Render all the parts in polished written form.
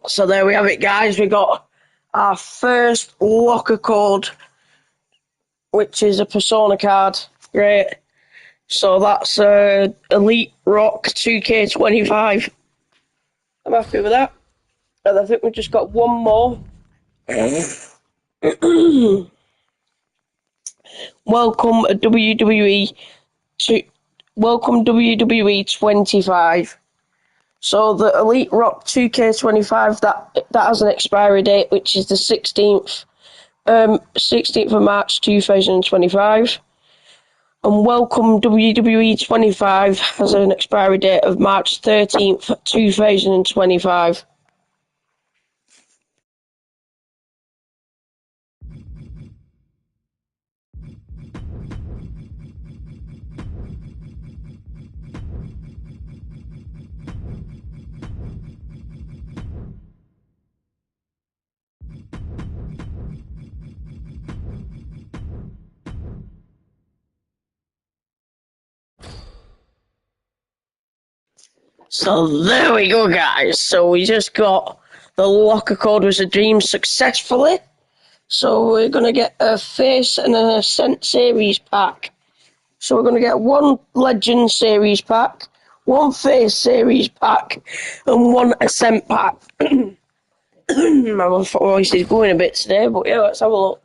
So there we have it, guys. We got our first locker code, which is a Persona card. Great. So that's Elite Rock 2K25. I'm happy with that. And I think we've just got one more. Welcome WWE to Welcome WWE 25. So the Elite Rock 2K25 that has an expiry date, which is the 16th of March 2025. And Welcome WWE 25 has an expiry date of March 13th, 2025. So there we go, guys. So we just got the locker code was redeemed successfully. So we're going to get a face and an Ascent series pack. So we're going to get one Legend series pack, one face series pack, and one Ascent pack. My voice is going a bit today, but yeah, let's have a look.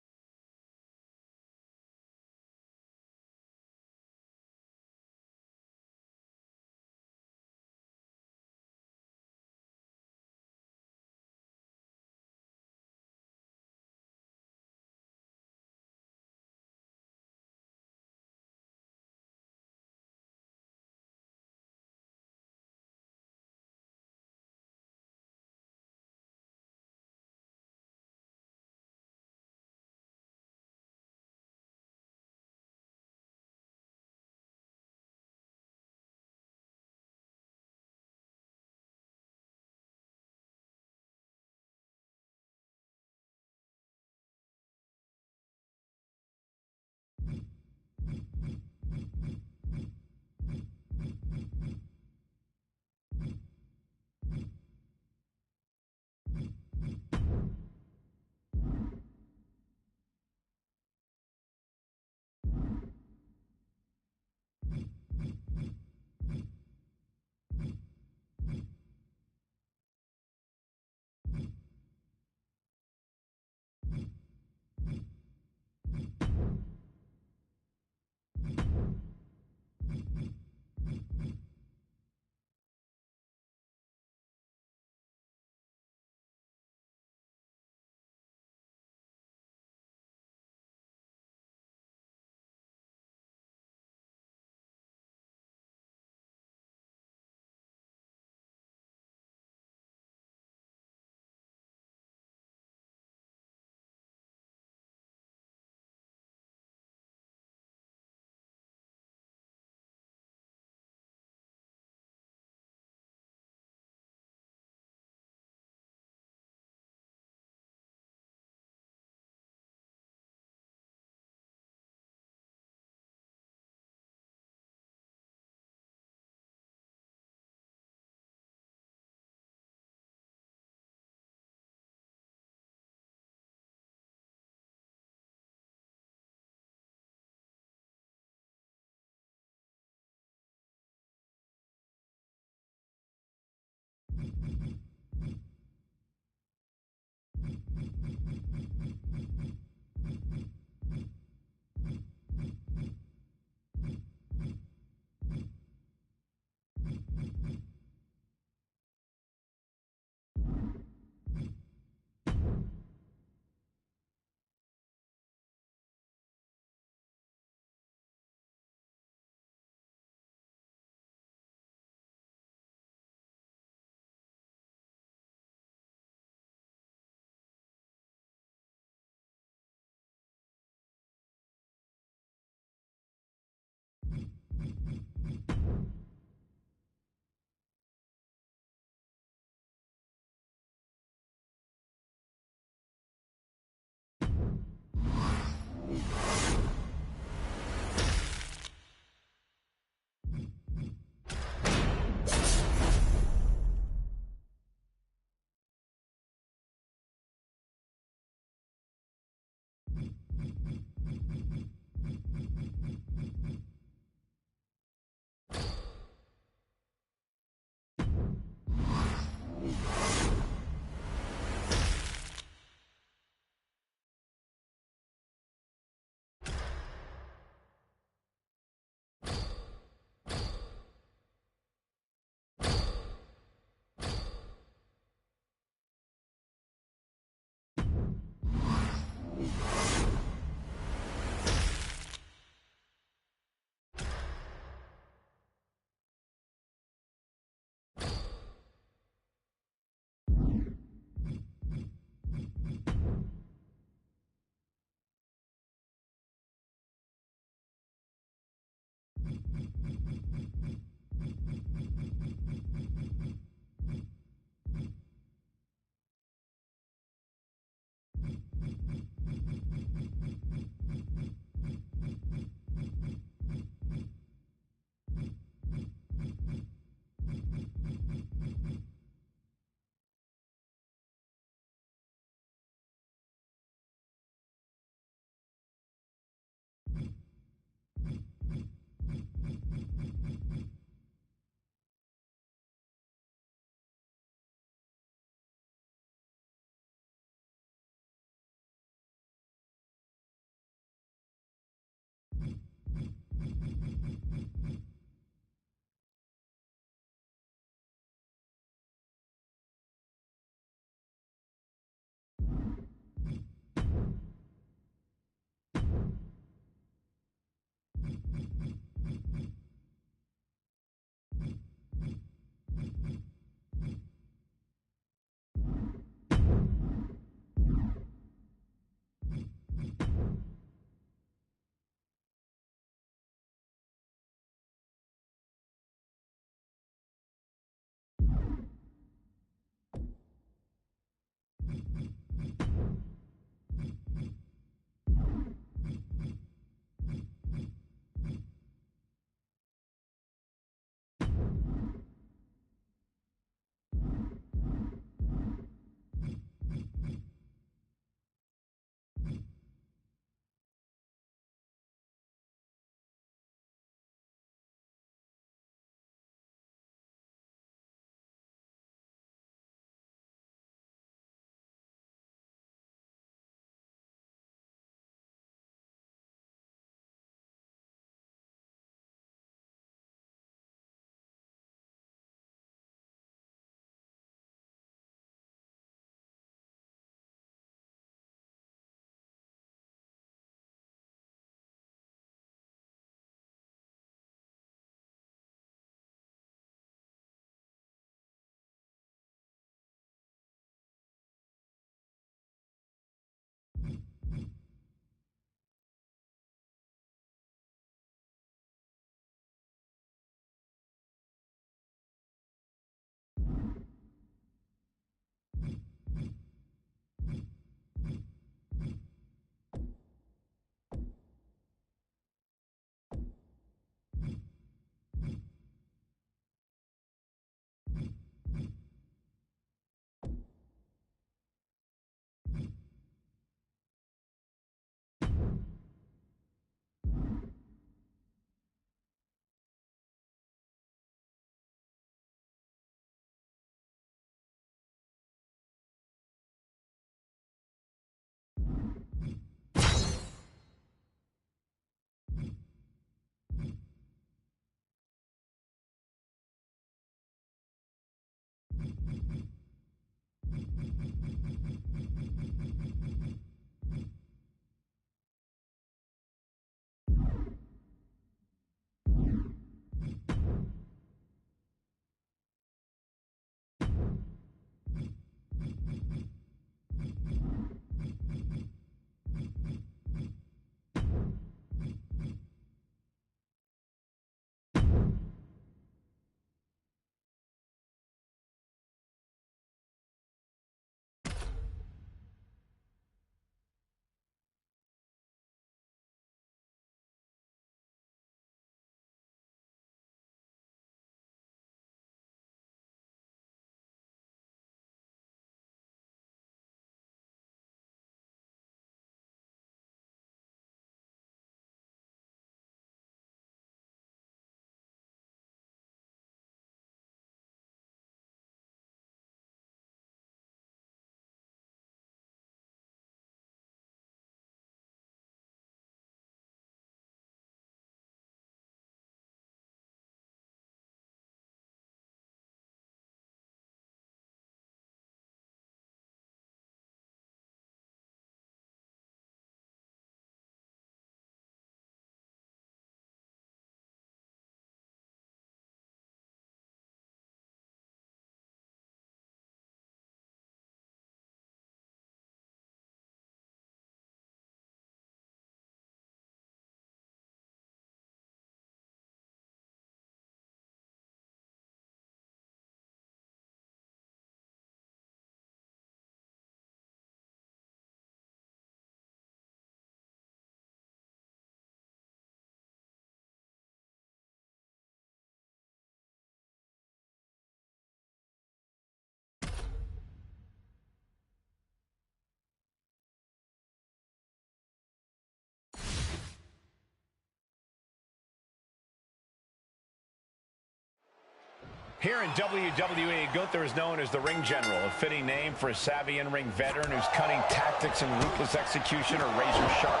Here in WWE, Gunther is known as the Ring General, a fitting name for a savvy in-ring veteran whose cunning tactics and ruthless execution are razor sharp.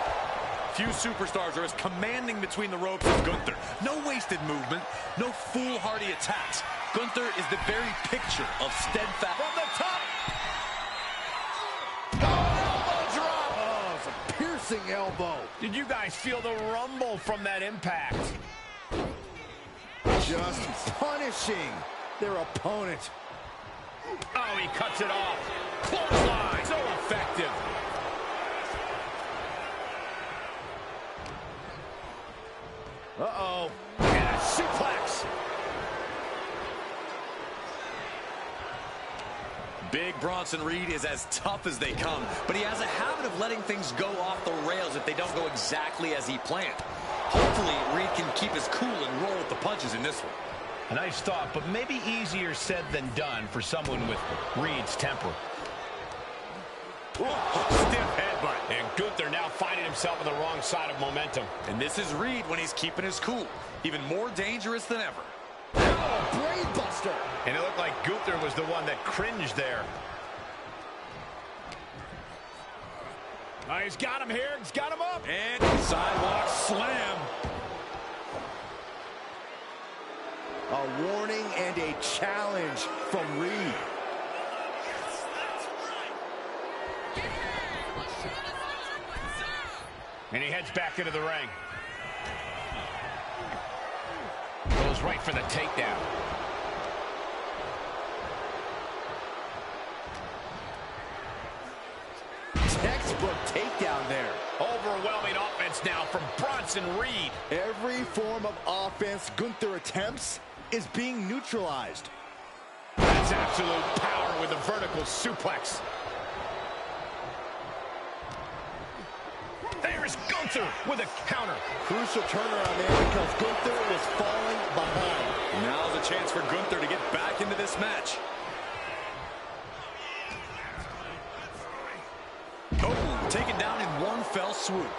Few superstars are as commanding between the ropes as Gunther. No wasted movement, no foolhardy attacks. Gunther is the very picture of steadfast. From the top. Oh, it's a piercing elbow. Did you guys feel the rumble from that impact? Just punishing their opponent. Oh, he cuts it off. Clothesline. So effective. Uh-oh. And a suplex. Big Bronson Reed is as tough as they come, but he has a habit of letting things go off the rails if they don't go exactly as he planned. Hopefully, Reed can keep his cool and roll with the punches in this one. A nice thought, but maybe easier said than done for someone with Reed's temper. Stiff headbutt. And Gunther now finding himself on the wrong side of momentum. And this is Reed when he's keeping his cool. Even more dangerous than ever. Oh, brain buster. And it looked like Gunther was the one that cringed there. He's got him here. He's got him up. And sidewalk slam. A warning and a challenge from Reed. And he heads back into the ring. Goes right for the takedown. Textbook takedown there. Overwhelming offense now from Bronson Reed. Every form of offense Gunther attempts is being neutralized. That's absolute power with a vertical suplex. There's Gunther with a counter. Crucial turnaround there because Gunther was falling behind. Now's a chance for Gunther to get back into this match. Oh, taken down in one fell swoop.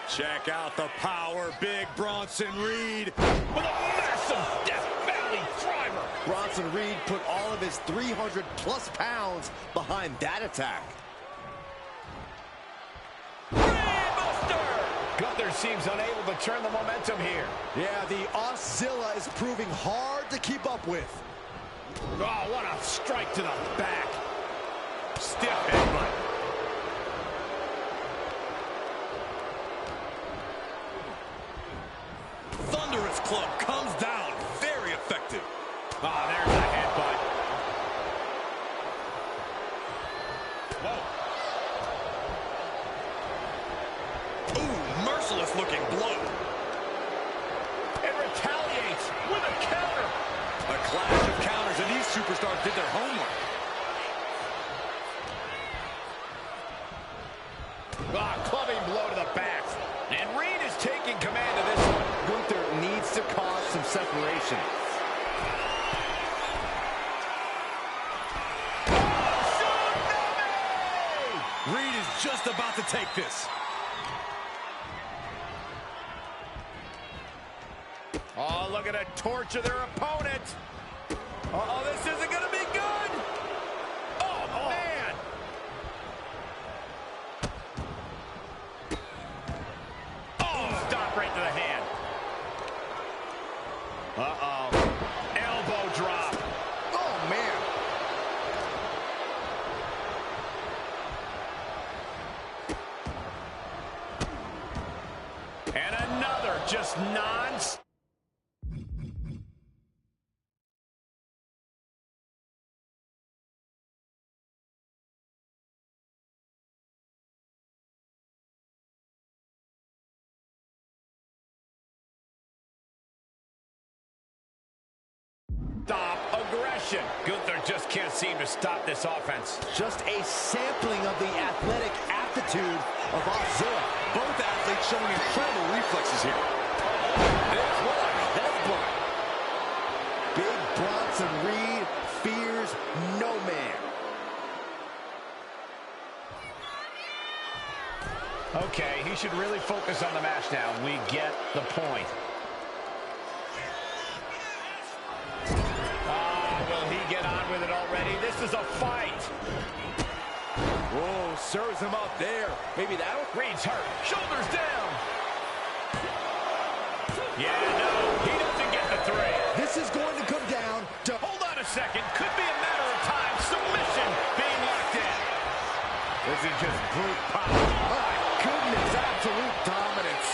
Check out the power, Big Bronson Reed. With a massive Death Valley driver. Bronson Reed put all of his 300-plus pounds behind that attack. Gunther seems unable to turn the momentum here. Yeah, the Oscilla is proving hard to keep up with. Oh, what a strike to the back. Stiff headbutt. Thunderous club comes down. Very effective. Oh, there's a headbutt. Whoa. Ooh, merciless looking blow. And retaliates with a counter. A clash of counters, and these superstars did their homework. Clubbing blow to the back. And Reed is taking command of this one. Gunther needs to cause some separation. Reed is just about to take this. Oh, look at a torture their opponent. Uh-oh, this isn't going to be good. Oh, man. Oh, stop right to the hand. Uh-oh. Elbow drop. Oh, man. And another just non-stop. Aggression. Gunther just can't seem to stop this offense. Just a sampling of the athletic aptitude of Oscilla. Both athletes showing incredible reflexes here. There's what a headbutt. Big Bronson Reed fears no man. Okay, he should really focus on the match now. We get the point. Will he get on with it already? This is a fight. Whoa, serves him up there. Maybe that'll... Reed's hurt. Shoulders down. Yeah, no, he doesn't get the three. This is going to come down to... Hold on a second. Could be a matter of time. Submission being locked in. This is just brute power. My goodness, absolute dominance.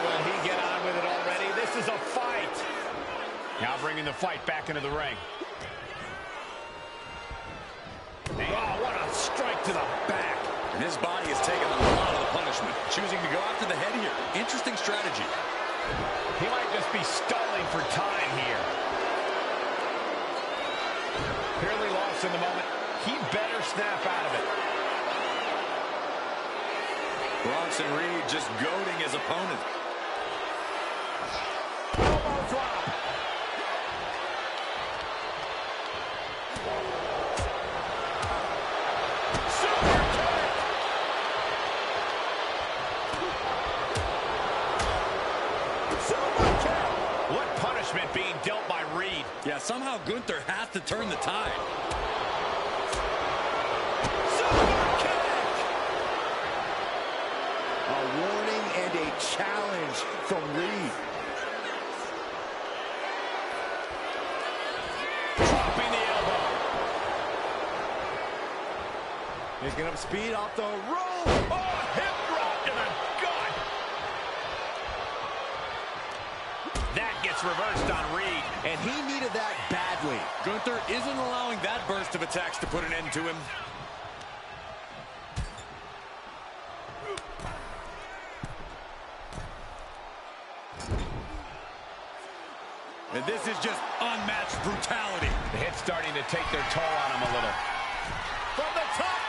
Will he get on with it already? This is a fight. Now bringing the fight back into the ring. Oh, what a strike to the back. And his body has taken a lot of the punishment, choosing to go after the head here. Interesting strategy. He might just be stalling for time here. Clearly lost in the moment. He better snap out of it. Bronson Reed just goading his opponent. Elbow drop. Super kick. Super kick. What punishment being dealt by Reed. Yeah, somehow Gunther has to turn the tide. A warning and a challenge from Reed. Dropping the elbow. Picking up speed off the rope. Oh, hip drop to the gut. That gets reversed on Reed. And he needed that badly. Gunther isn't allowing that burst of attacks to put an end to him. And this is just unmatched brutality. The hit's starting to take their toll on him a little. From the top,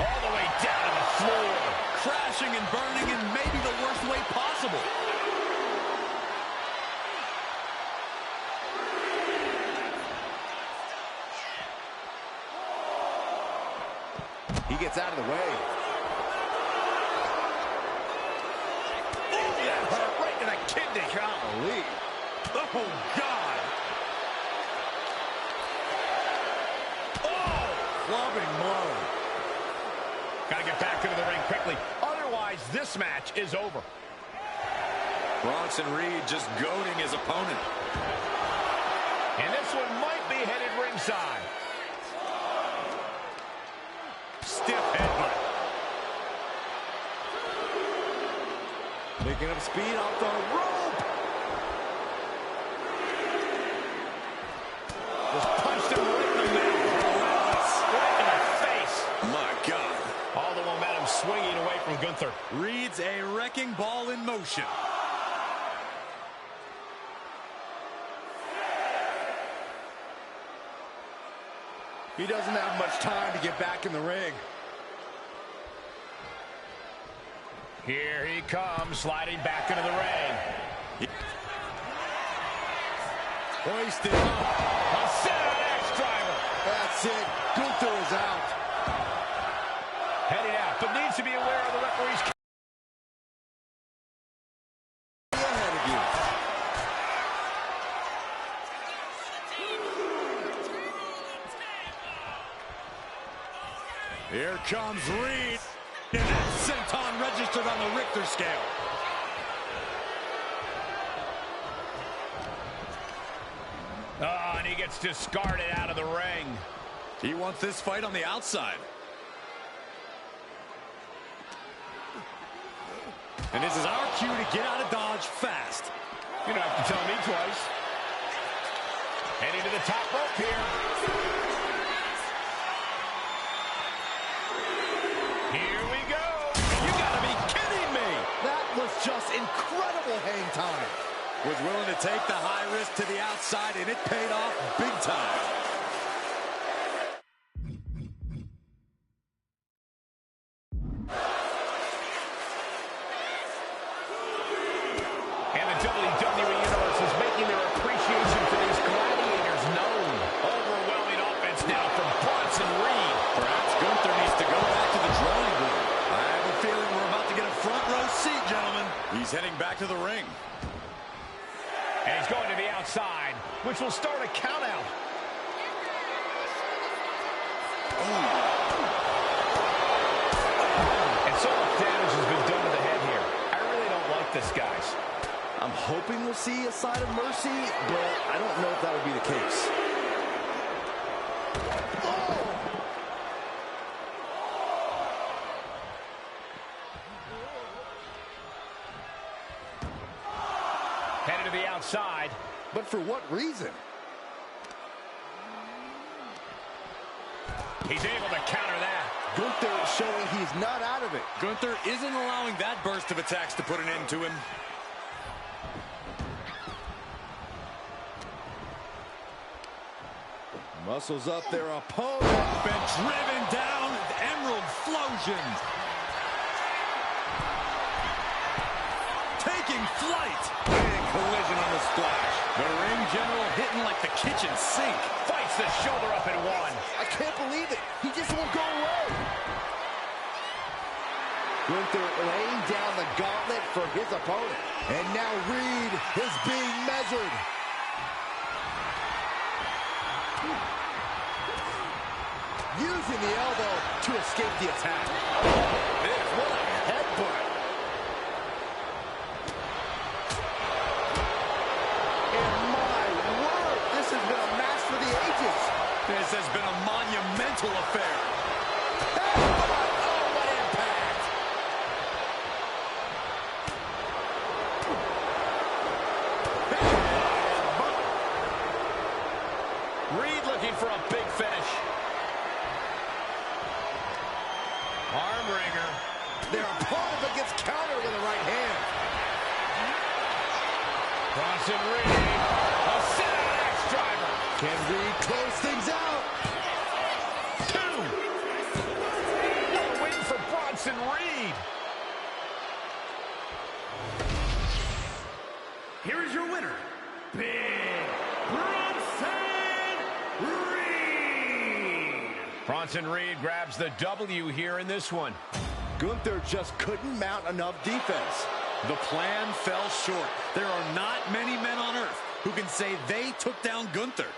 all the way down to the floor. Crashing and burning in maybe the worst way possible. He gets out of the way. Oh, that hurt right to the kidney. Golly. Oh, God. Oh, Clubbing blow. got to get back into the ring quickly. Otherwise, this match is over. Bronson Reed just goading his opponent. And this one might be headed ringside. Stiff headbutt. Picking up speed off the rope. Just punched him right in the mouth. Right in the face. My God. All the momentum swinging away from Gunther. Reed's a wrecking ball in motion. He doesn't have much time to get back in the ring. Here he comes, sliding back into the ring. Hoisted. A sit-out axe driver. That's it. Gunther is out. Heading out, but needs to be aware of the referee's... Ahead of you. Here comes Reed. And that senton registered on the Richter scale. Oh, and he gets discarded out of the ring. He wants this fight on the outside. And this is our cue to get out of Dodge fast. You don't have to tell me twice. Heading to the top rope here. Here we go. You gotta be kidding me. That was just incredible hang time. Was willing to take the high risk to the outside, and it paid off big time. And the WWE Universe is making their appreciation for these gladiators known. Overwhelming offense now from Bronson Reed. Perhaps Gunther needs to go back to the drawing board. I have a feeling we're about to get a front row seat, gentlemen. He's heading back to the ring. And he's going to the outside, which will start a count out. this, guys. I'm hoping we'll see a side of mercy, but I don't know if that would be the case. Headed to the outside. But for what reason? He's able to counter that. Gunther showing he's not out of it. Gunther isn't allowing that burst of attacks to put an end to him. Muscles up their opponent. Been driven down. Emerald Flosion. Taking flight. Big collision on the splash. The ring general hitting like the kitchen sink. Fights the shoulder up in one. I can't believe it. He just won't go away. Gunther laying down the gauntlet for his opponent. And now Reed is being measured. Using the elbow to escape the attack. What a headbutt. And my word, this has been a match for the ages. This has been a monumental affair. Oh, what impact. Reed looking for a big finish. Arm wringer. Their opponent gets countered with a right hand. Bronson Reed. A sit-out axe driver. Can Reed close things out? 2. What a win for Bronson Reed. Here is your winner, Big Bronson Reed. Bronson Reed grabs the W here in this one. Gunther just couldn't mount enough defense. The plan fell short. There are not many men on earth who can say they took down Gunther.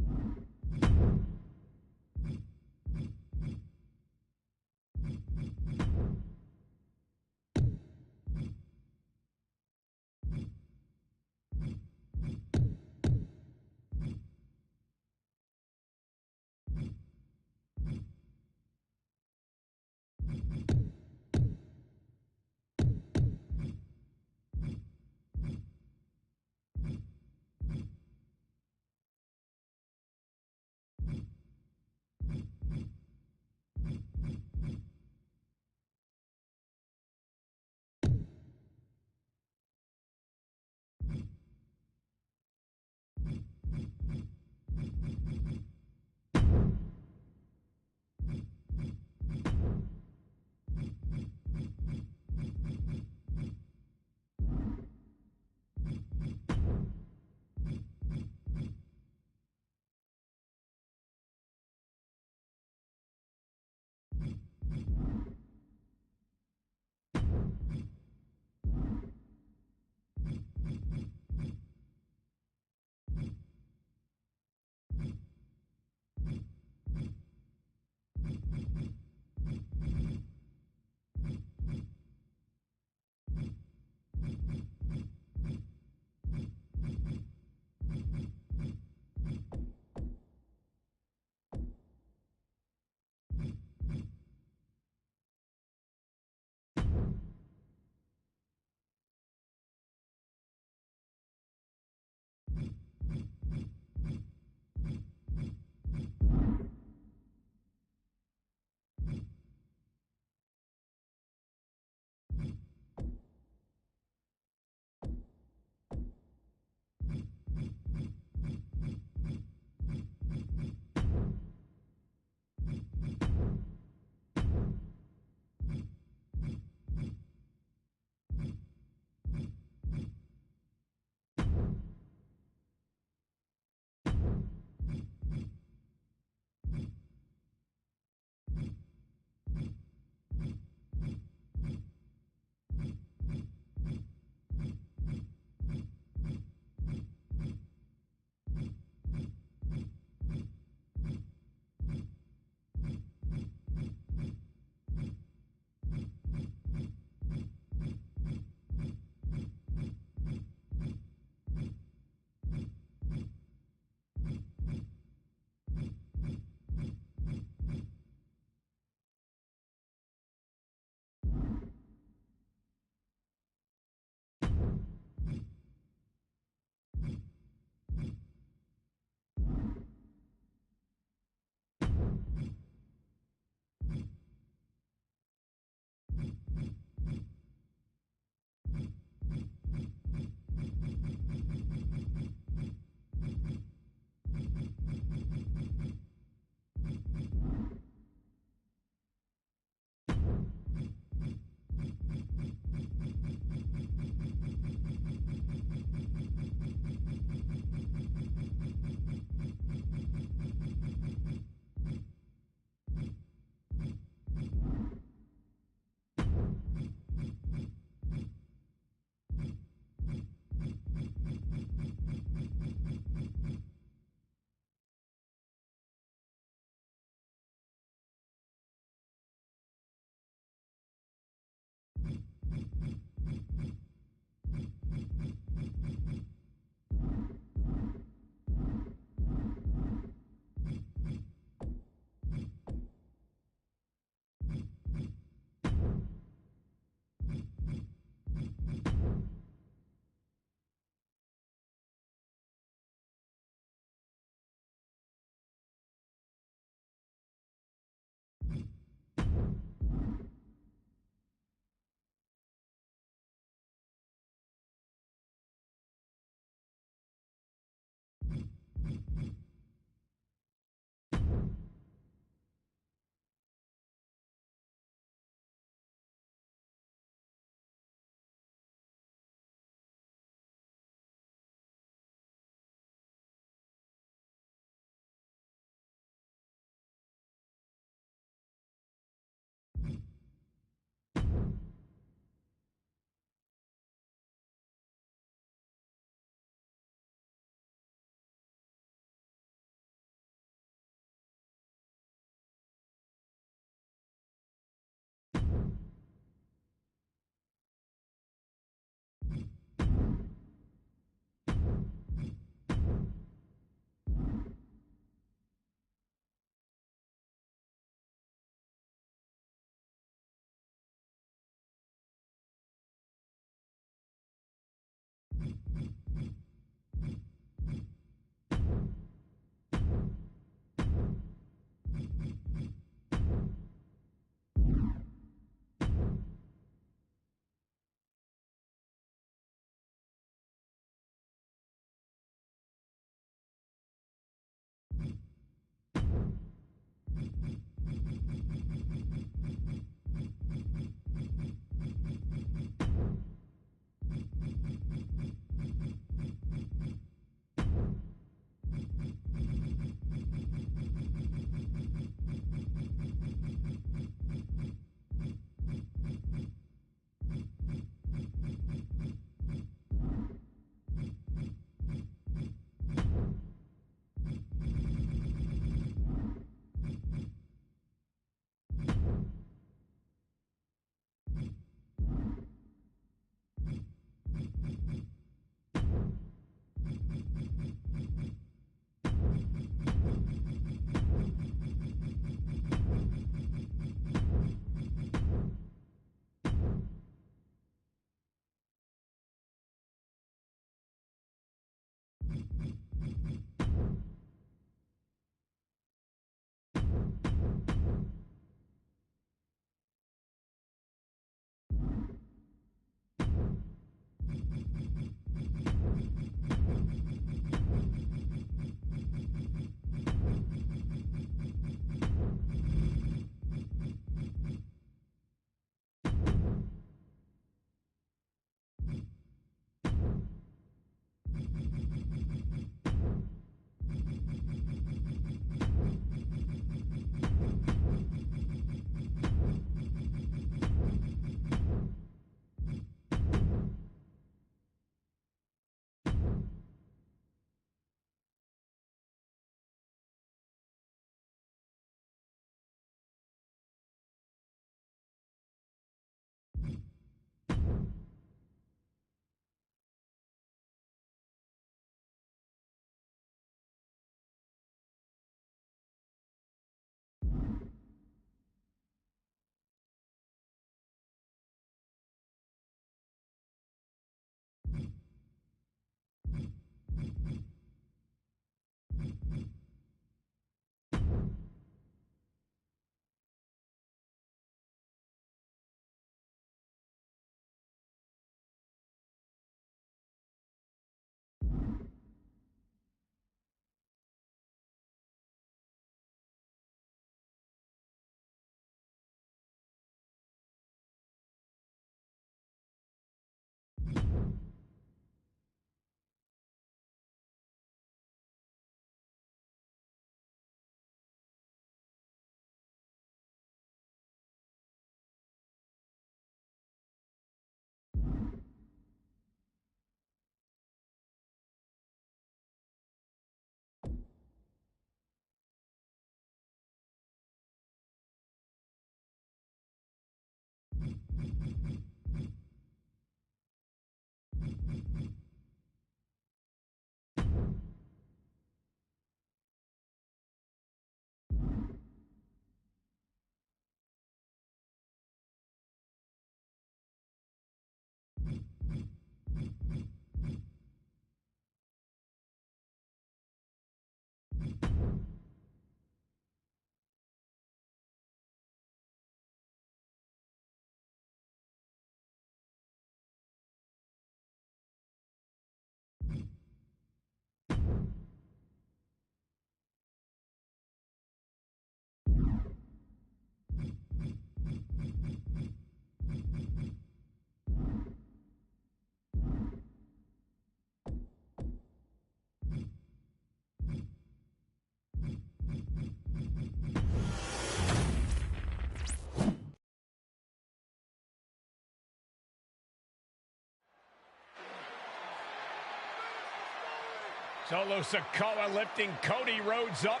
Solo Sikoa lifting Cody Rhodes up.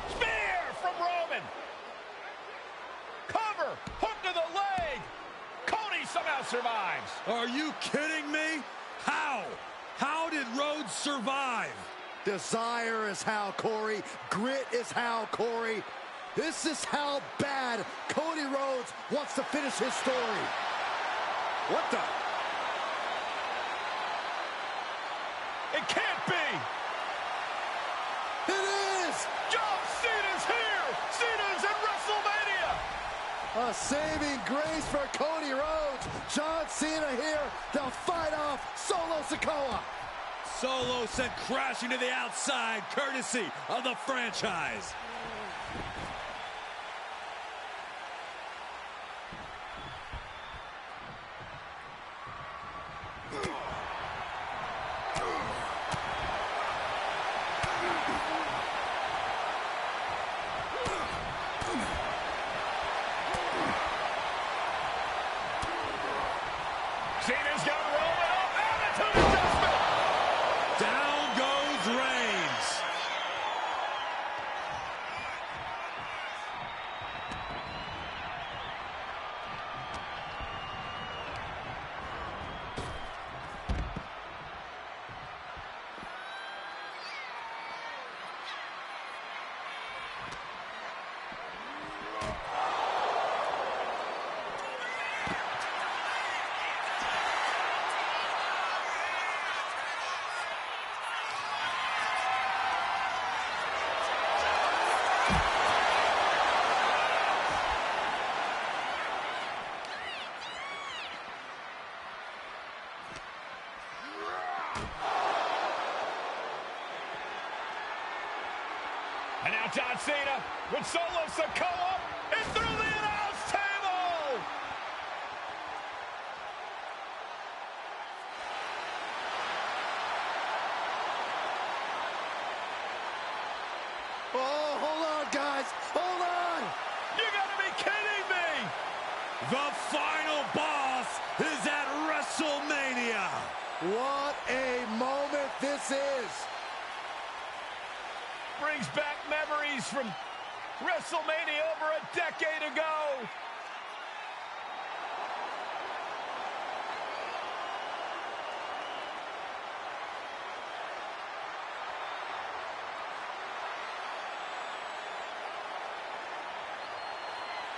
Spear from Roman. Cover, hook to the leg. Cody somehow survives. Are you kidding me? How? How did Rhodes survive? Desire is how, Corey. Grit is how, Corey. This is how bad Cody Rhodes wants to finish his story. What the? It can't be. It is! John Cena's here. Cena's in WrestleMania. A saving grace for Cody Rhodes. John Cena here. They'll fight off Solo Sikoa. Solo sent crashing to the outside, courtesy of the franchise. Cena's got Roman up. Attitude adjustment. Down goes Reigns. And now John Cena with Solo Sikoa and through the announce table. Oh, hold on, guys. Hold on. You gotta be kidding me. The final boss is at WrestleMania. What a moment this is. Brings back memories from WrestleMania over a decade ago.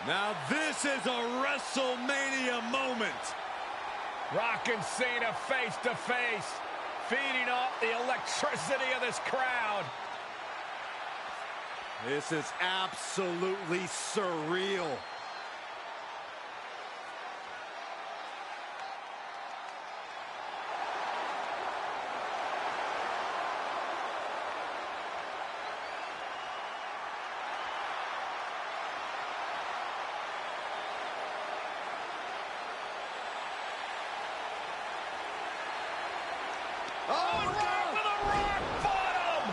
Now this is a WrestleMania moment. Rock and Cena face to face, feeding off the electricity of this crowd. This is absolutely surreal. Oh, Rock with a rock bottom!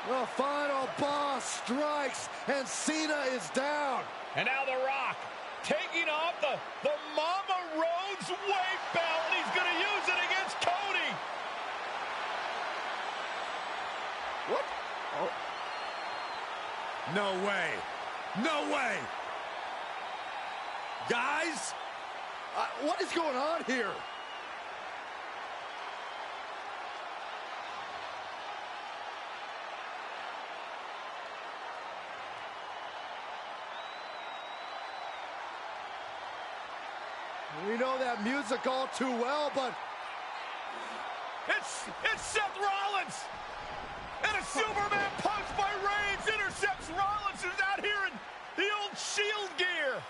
The final boss strikes, and Cena is down. And now The Rock taking off the Mama Rhodes weight belt, and he's going to use it against Cody. What? Oh. No way. No way. Guys, What is going on here? We know that music all too well, but It's Seth Rollins! And a Superman punch by Reigns intercepts Rollins, who's out here in the old Shield gear.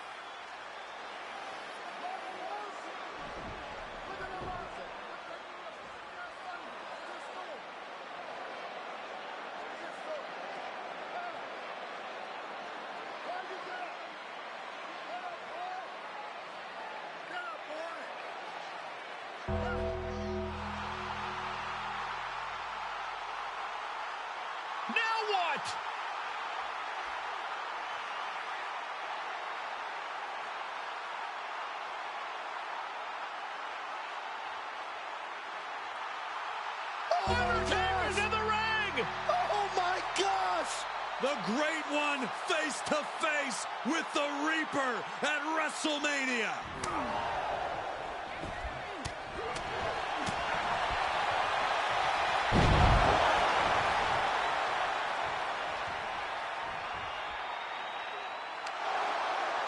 Now what? The Great One face to face with the Reaper at WrestleMania.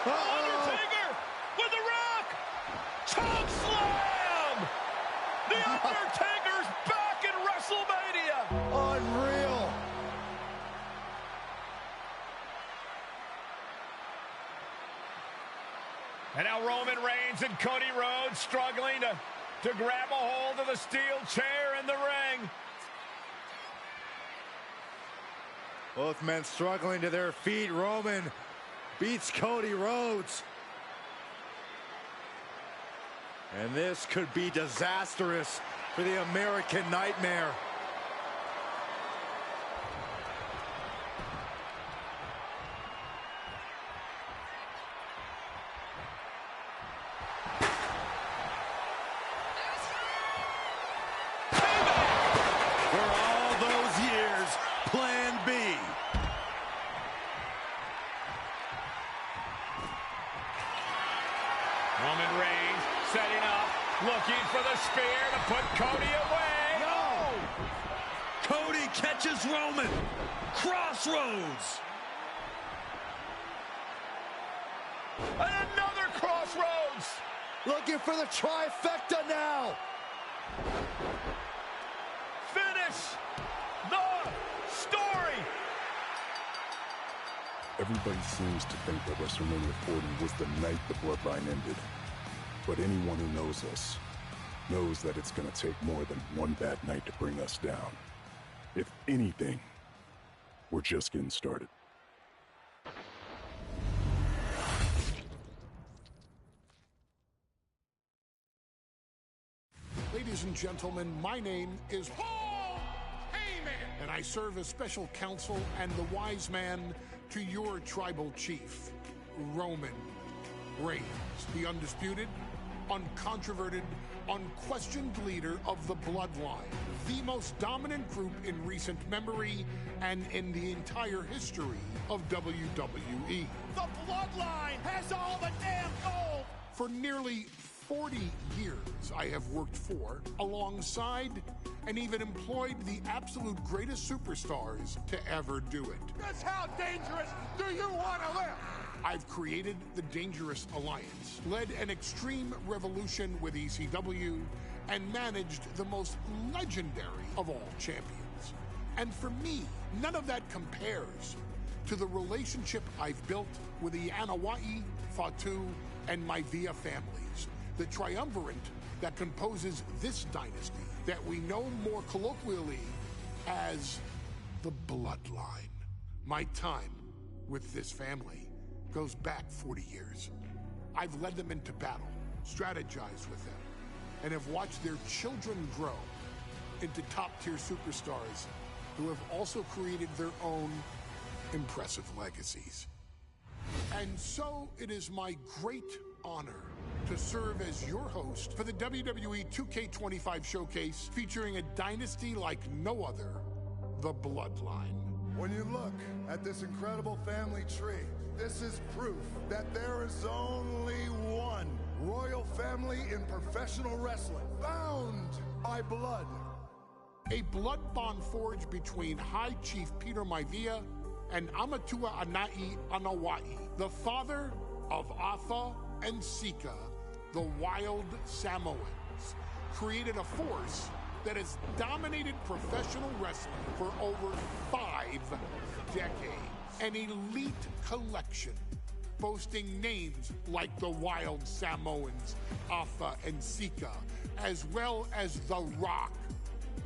Undertaker with the Rock. Choke slam. The Undertaker's back in WrestleMania. Unreal. And now Roman Reigns and Cody Rhodes struggling to grab a hold of the steel chair in the ring. Both men struggling to their feet. Roman beats Cody Rhodes. And this could be disastrous for the American Nightmare. Roman Reigns setting up, looking for the spear to put Cody away. No! Cody catches Roman. Crossroads. And another crossroads. Looking for the trifecta now. Finish the story. Everybody seems to think that WrestleMania 40 was the night the bloodline ended. But anyone who knows us knows that it's going to take more than one bad night to bring us down. If anything, we're just getting started. Ladies and gentlemen, my name is Paul Heyman, and I serve as special counsel and the wise man to your tribal chief, Roman Reigns, the undisputed, uncontroverted, unquestioned leader of the Bloodline, the most dominant group in recent memory and in the entire history of WWE. The Bloodline has all the damn gold. For nearly 40 years, I have worked for, alongside, and even employed the absolute greatest superstars to ever do it. Just how dangerous do you want to live? I've created the Dangerous Alliance, led an extreme revolution with ECW, and managed the most legendary of all champions. And for me, none of that compares to the relationship I've built with the Anoa'i, Fatu, and Maivia families, the triumvirate that composes this dynasty that we know more colloquially as the Bloodline. My time with this family goes back 40 years. I've led them into battle, strategized with them, and have watched their children grow into top-tier superstars who have also created their own impressive legacies. And so it is my great honor to serve as your host for the WWE 2K25 showcase featuring a dynasty like no other, the Bloodline. When you look at this incredible family tree, this is proof that there is only one royal family in professional wrestling, bound by blood. A blood bond forged between High Chief Peter Maivia and Amatua Anai Anoa'i, the father of Atha and Sika, the wild Samoans, created a force that has dominated professional wrestling for over 5 decades. An elite collection boasting names like the Wild Samoans, Atha and Sika, as well as The Rock,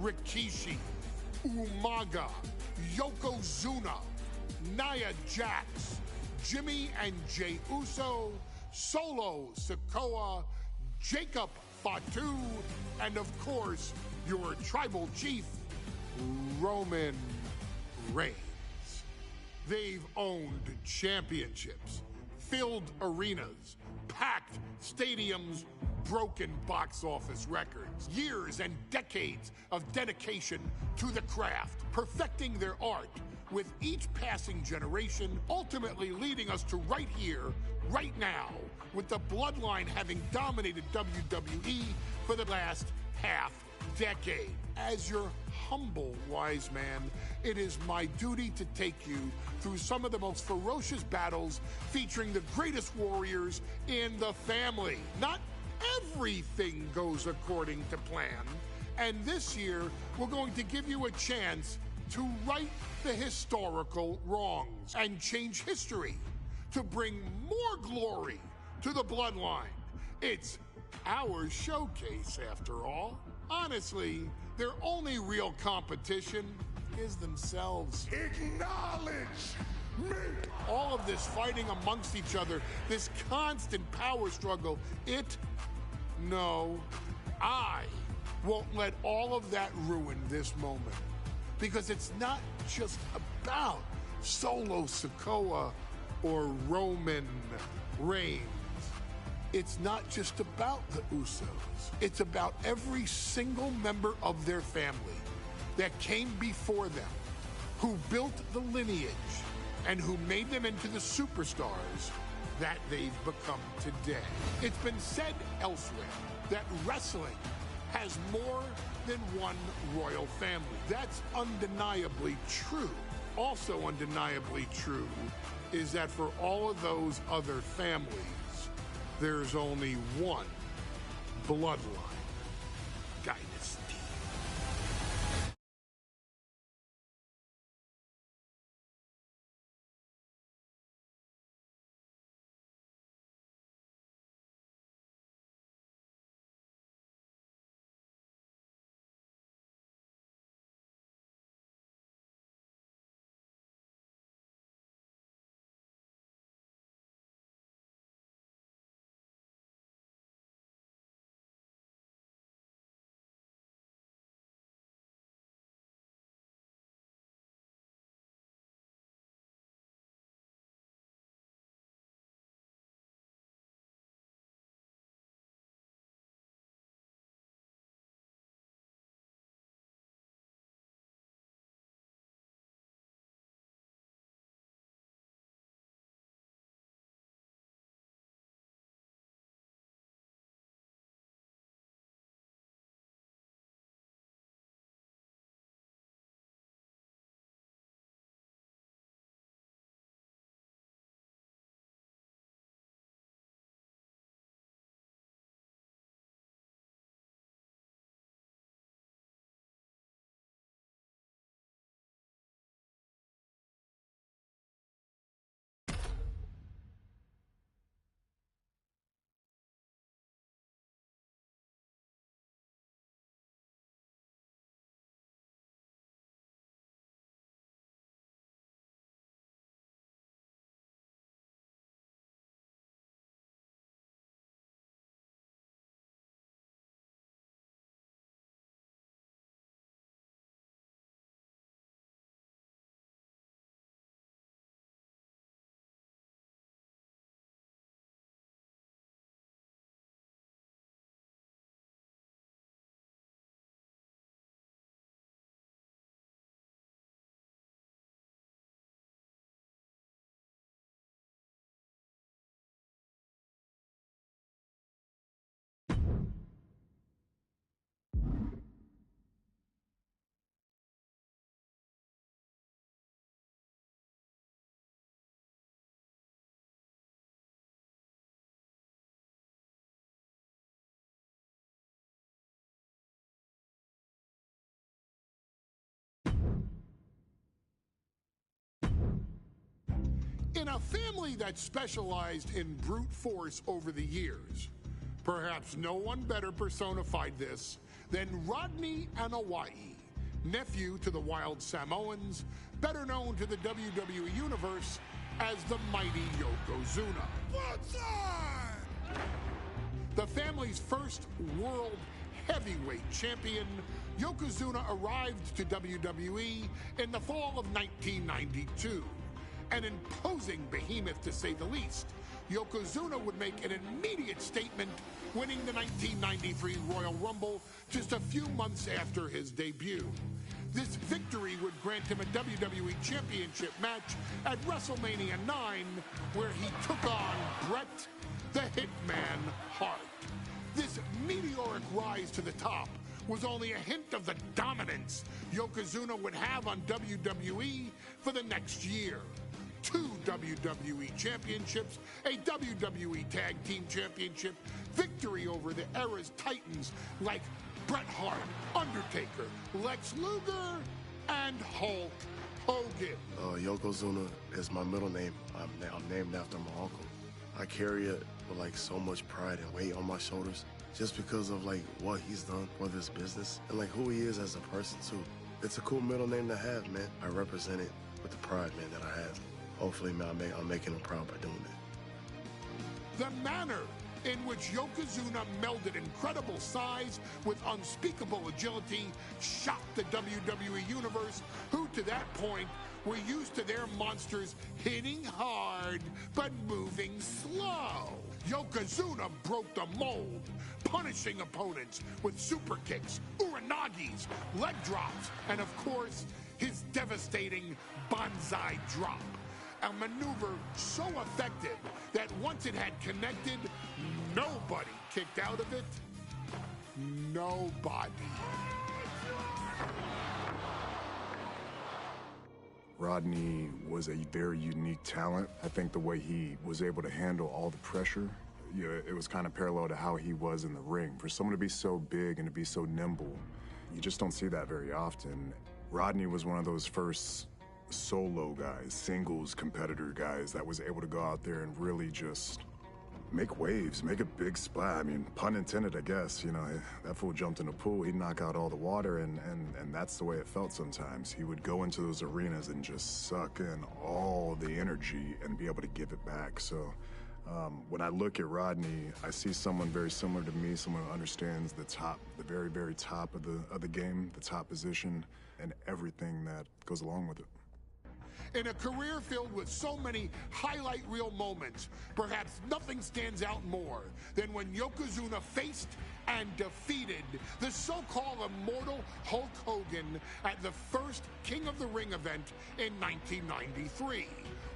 Rikishi, Umaga, Yokozuna, Nia Jax, Jimmy and Jey Uso, Solo Sikoa, Jacob Fatu, and of course, your tribal chief, Roman Reigns. They've owned championships, filled arenas, packed stadiums, unbroken box office records. Years and decades of dedication to the craft, perfecting their art with each passing generation, ultimately leading us to right here, right now, with the Bloodline having dominated WWE for the last half-decade. As your humble wise man, it is my duty to take you through some of the most ferocious battles featuring the greatest warriors in the family. Not everything goes according to plan, and this year we're going to give you a chance to right the historical wrongs and change history to bring more glory to the Bloodline. It's our showcase, after all. Honestly, their only real competition is themselves. Acknowledge me! All of this fighting amongst each other, this constant power struggle, I won't let all of that ruin this moment. Because it's not just about Solo Sikoa or Roman Reigns. It's not just about the Usos. It's about every single member of their family that came before them, who built the lineage, and who made them into the superstars that they've become today. It's been said elsewhere that wrestling has more than one royal family. That's undeniably true. Also undeniably true is that for all of those other families, there's only one bloodline dynasty. In a family that specialized in brute force over the years, perhaps no one better personified this than Rodney Anoa'i, nephew to the Wild Samoans, better known to the WWE Universe as the mighty Yokozuna. The family's first world heavyweight champion, Yokozuna arrived to WWE in the fall of 1992. An imposing behemoth, to say the least, Yokozuna would make an immediate statement, winning the 1993 Royal Rumble just a few months after his debut. This victory would grant him a WWE Championship match at WrestleMania 9, where he took on Bret the Hitman Hart. This meteoric rise to the top was only a hint of the dominance Yokozuna would have on WWE for the next year. 2 WWE championships, a WWE Tag Team Championship, victory over the era's titans like Bret Hart, Undertaker, Lex Luger, and Hulk Hogan. Yokozuna is my middle name. I'm named after my uncle. I carry it with like so much pride and weight on my shoulders just because of like what he's done for this business and like who he is as a person too. It's a cool middle name to have, man. I represent it with the pride, man, that I have. Hopefully, man, I'm making him proud by doing it. The manner in which Yokozuna melded incredible size with unspeakable agility shocked the WWE Universe, who to that point were used to their monsters hitting hard but moving slow. Yokozuna broke the mold, punishing opponents with super kicks, uranagis, leg drops, and of course, his devastating Banzai drop. A maneuver so effective that once it had connected, nobody kicked out of it. Nobody. Rodney was a very unique talent. I think the way he was able to handle all the pressure, it was kind of parallel to how he was in the ring. For someone to be so big and to be so nimble, you just don't see that very often. Rodney was one of those first solo guys, singles competitor guys that was able to go out there and really just make waves, make a big splash. I mean, pun intended, I guess. You know, that fool jumped in the pool, he'd knock out all the water, and that's the way it felt sometimes. He would go into those arenas and just suck in all the energy and be able to give it back. So when I look at Rodney, I see someone very similar to me, someone who understands the top, the very, very top of the game, the top position, and everything that goes along with it. In a career filled with so many highlight reel moments, perhaps nothing stands out more than when Yokozuna faced and defeated the so-called immortal Hulk Hogan at the first King of the Ring event in 1993.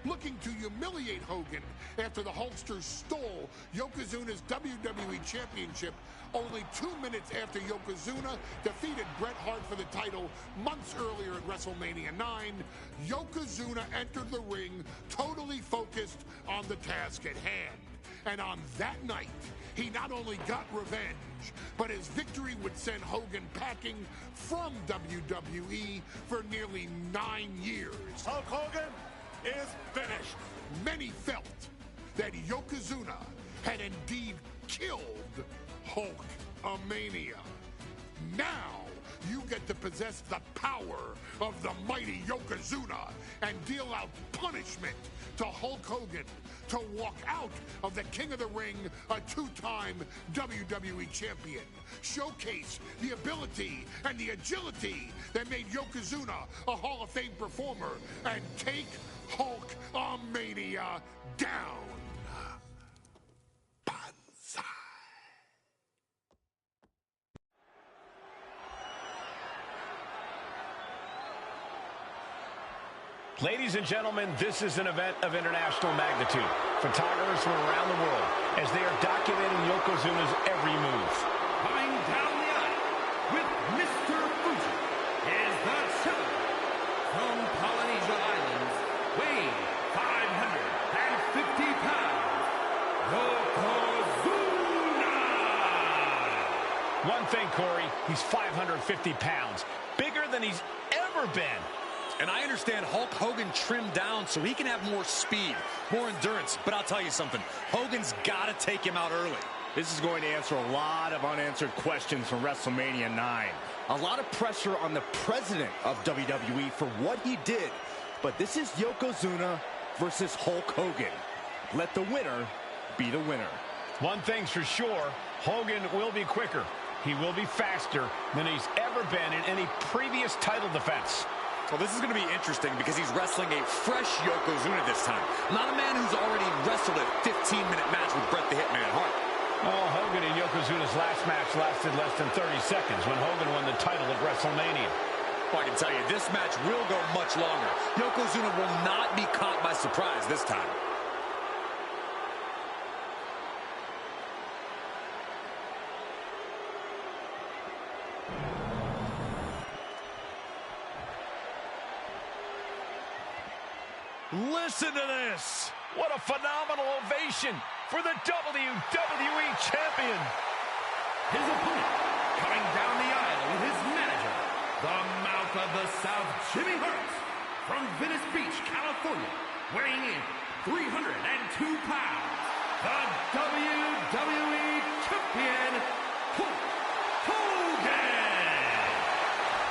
Looking to humiliate Hogan after the Hulkster stole Yokozuna's WWE Championship only 2 minutes after Yokozuna defeated Bret Hart for the title months earlier at WrestleMania 9, Yokozuna entered the ring totally focused on the task at hand. And on that night, he not only got revenge, but his victory would send Hogan packing from WWE for nearly 9 years. Hulk Hogan is finished. Many felt that Yokozuna had indeed killed Hulkamania. Now you get to possess the power of the mighty Yokozuna and deal out punishment to Hulk Hogan to walk out of the King of the Ring, a 2-time WWE champion. Showcase the ability and the agility that made Yokozuna a Hall of Fame performer and take Hulkamania down. Banzai. Ladies and gentlemen, this is an event of international magnitude. Photographers from around the world as they are documenting Yokozuna's every move. Coming down the aisle with Mr. Fuji is the challenger from Polynesia Islands, weighing 550 pounds, Yokozuna! One thing, Corey, he's 550 pounds, bigger than he's ever been. And I understand Hulk Hogan trimmed down so he can have more speed, more endurance. But I'll tell you something, Hogan's got to take him out early. This is going to answer a lot of unanswered questions from WrestleMania 9. A lot of pressure on the president of WWE for what he did. But this is Yokozuna versus Hulk Hogan. Let the winner be the winner. One thing's for sure, Hogan will be quicker. He will be faster than he's ever been in any previous title defense. Well, this is going to be interesting because he's wrestling a fresh Yokozuna this time. Not a man who's already wrestled a 15-minute match with Bret the Hitman Hart. Oh, Hogan and Yokozuna's last match lasted less than 30 seconds when Hogan won the title at WrestleMania. Well, I can tell you, this match will go much longer. Yokozuna will not be caught by surprise this time. Listen to this. What a phenomenal ovation for the WWE Champion. His opponent, coming down the aisle with his manager, the Mouth of the South, Jimmy Hart, from Venice Beach, California, weighing in 302 pounds, the WWE Champion, Hulk Hogan.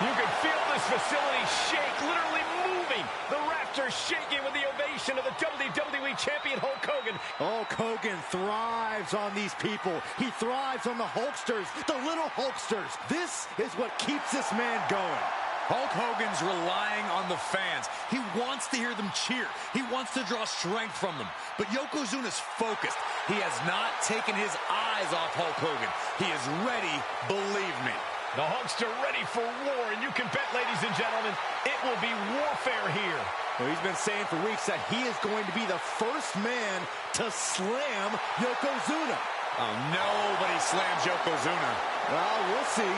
You can feel this facility shake, literally moving. The rafters shaking with the ovation of the WWE Champion Hulk Hogan. Hulk Hogan thrives on these people. He thrives on the Hulksters, the little Hulksters. This is what keeps this man going. Hulk Hogan's relying on the fans. He wants to hear them cheer. He wants to draw strength from them. But Yokozuna's focused. He has not taken his eyes off Hulk Hogan. He is ready, believe me. The Hulkster ready for war, and you can bet, ladies and gentlemen, it will be warfare here. Well, he's been saying for weeks that he is going to be the first man to slam Yokozuna. Oh, nobody slams Yokozuna. Well, we'll see.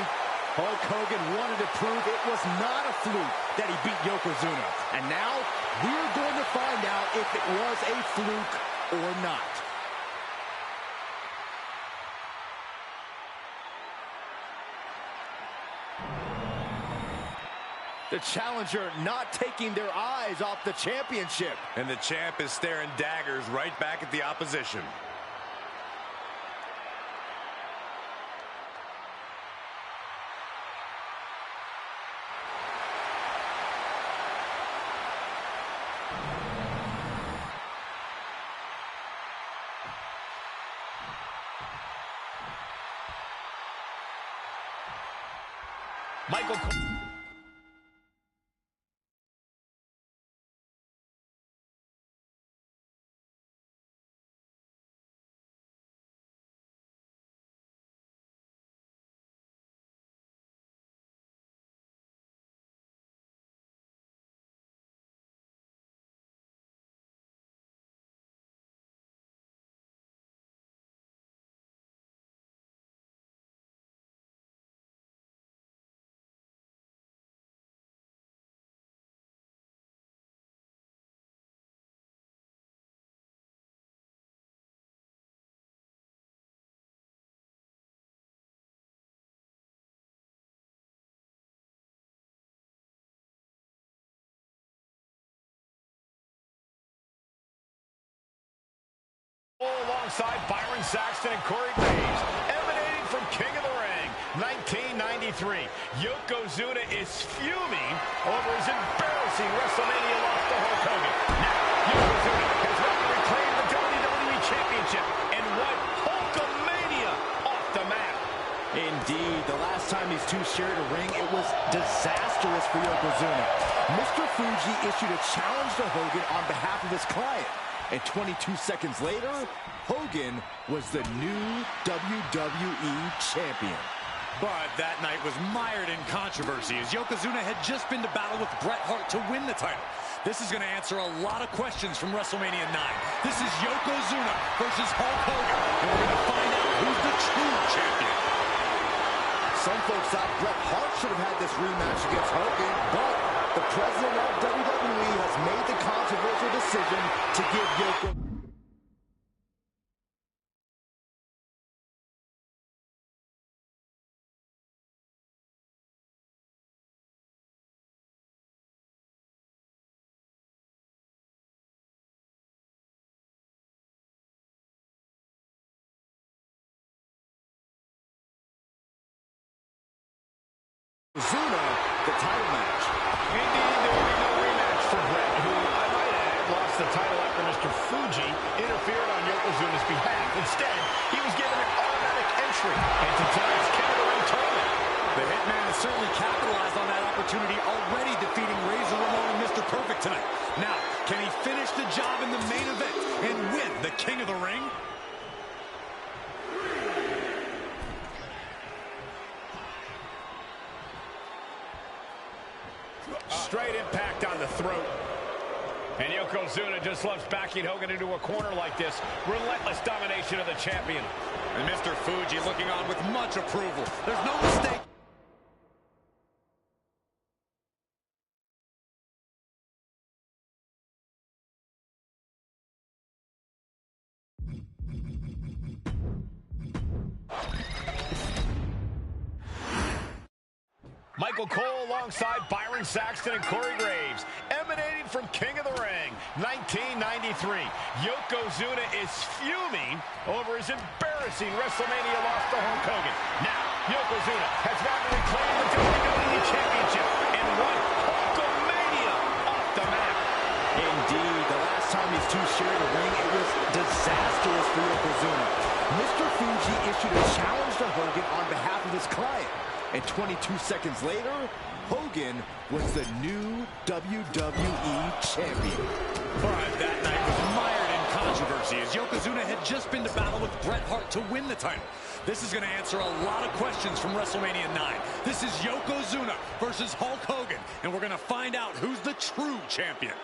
Hulk Hogan wanted to prove it was not a fluke that he beat Yokozuna. And now we're going to find out if it was a fluke or not. The challenger not taking their eyes off the championship. And the champ is staring daggers right back at the opposition. Michael alongside Byron Saxton and Corey Graves, emanating from King of the Ring, 1993. Yokozuna is fuming over his embarrassing WrestleMania loss to Hulk Hogan. Now, Yokozuna has reclaimed the WWE Championship and wiped Hulkamania off the map. Indeed, the last time these two shared a ring, it was disastrous for Yokozuna. Mr. Fuji issued a challenge to Hogan on behalf of his client. And 22 seconds later, Hogan was the new WWE Champion. But that night was mired in controversy as Yokozuna had just been to battle with Bret Hart to win the title. This is going to answer a lot of questions from WrestleMania 9. This is Yokozuna versus Hulk Hogan, and we're going to find out who's the true champion. Some folks thought Bret Hart should have had this rematch against Hogan, but the president of WWE has made the controversial decision to give Yokozuna. Yokozuna the title match. Indeed, there will be no rematch for Bret, who, I might add, lost the title after Mr. Fuji interfered on Yokozuna's behalf. Instead, he was given an automatic entry into tonight's King of the Ring tournament. The Hitman has certainly capitalized on that opportunity, already defeating Razor perfect tonight. Now, can he finish the job in the main event and win the King of the Ring? Straight impact on the throat. And Yokozuna just loves backing Hogan into a corner like this. Relentless domination of the champion. And Mr. Fuji looking on with much approval. There's no mistake. Michael Cole alongside Byron Saxton and Corey Graves, emanating from King of the Ring, 1993. Yokozuna is fuming over his embarrassing WrestleMania loss to Hulk Hogan. Now, Yokozuna has vowed to reclaim the WWE Championship and run Hulkamania off the map. Indeed, the last time these two shared a ring, it was disastrous for Yokozuna. Mr. Fuji issued a challenge to Hogan on behalf of his client. And 22 seconds later, Hogan was the new WWE Champion. But that night was mired in controversy as Yokozuna had just been to battle with Bret Hart to win the title. This is going to answer a lot of questions from WrestleMania 9. This is Yokozuna versus Hulk Hogan, and we're going to find out who's the true champion.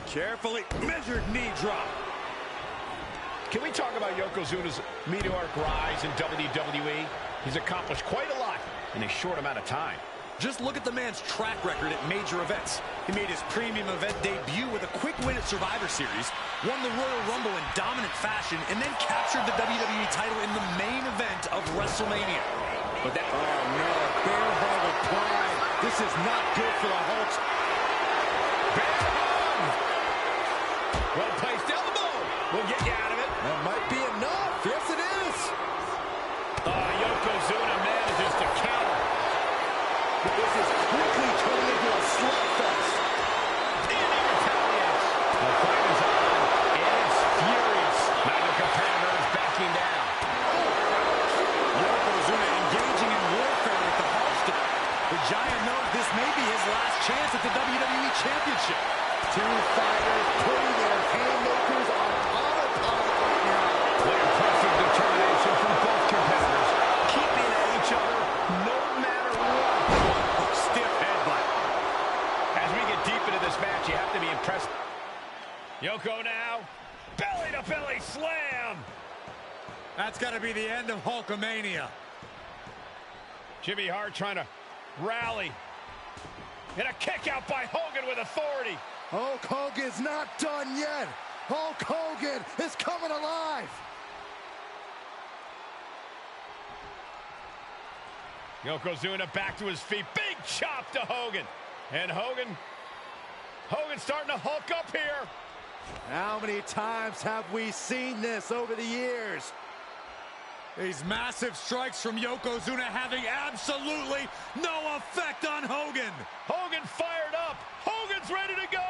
Carefully measured knee drop. Can we talk about Yokozuna's meteoric rise in WWE? He's accomplished quite a lot in a short amount of time. Just look at the man's track record at major events. He made his premium event debut with a quick win at Survivor Series, won the Royal Rumble in dominant fashion, and then captured the WWE title in the main event of WrestleMania. But that, oh no, bear hug of pride. This is not good for the Hulks. Bear hug! Well placed elbow. We'll get you out of it. That might be enough. Yes, it is. Yokozuna manages to counter. This is quickly turning into a slugfest. And he retaliates. The fight is on, and it's furious. Now the competitor is backing down. Yokozuna engaging in warfare with the Hulkster. The Giant knows this may be his last chance at the WWE Championship. Two fighters putting their haymakers on autopilot right now. What impressive determination from both competitors. Keeping at each other no matter what. Stiff headbutt. As we get deep into this match, you have to be impressed. Yoko now. Belly-to-belly slam. That's got to be the end of Hulkamania. Jimmy Hart trying to rally. And a kick out by Hogan with authority. Hulk Hogan's not done yet. Hulk Hogan is coming alive. Yokozuna back to his feet. Big chop to Hogan. And Hogan's starting to hulk up here. How many times have we seen this over the years? These massive strikes from Yokozuna having absolutely no effect on Hogan. Hogan fired up. Hogan's ready to go.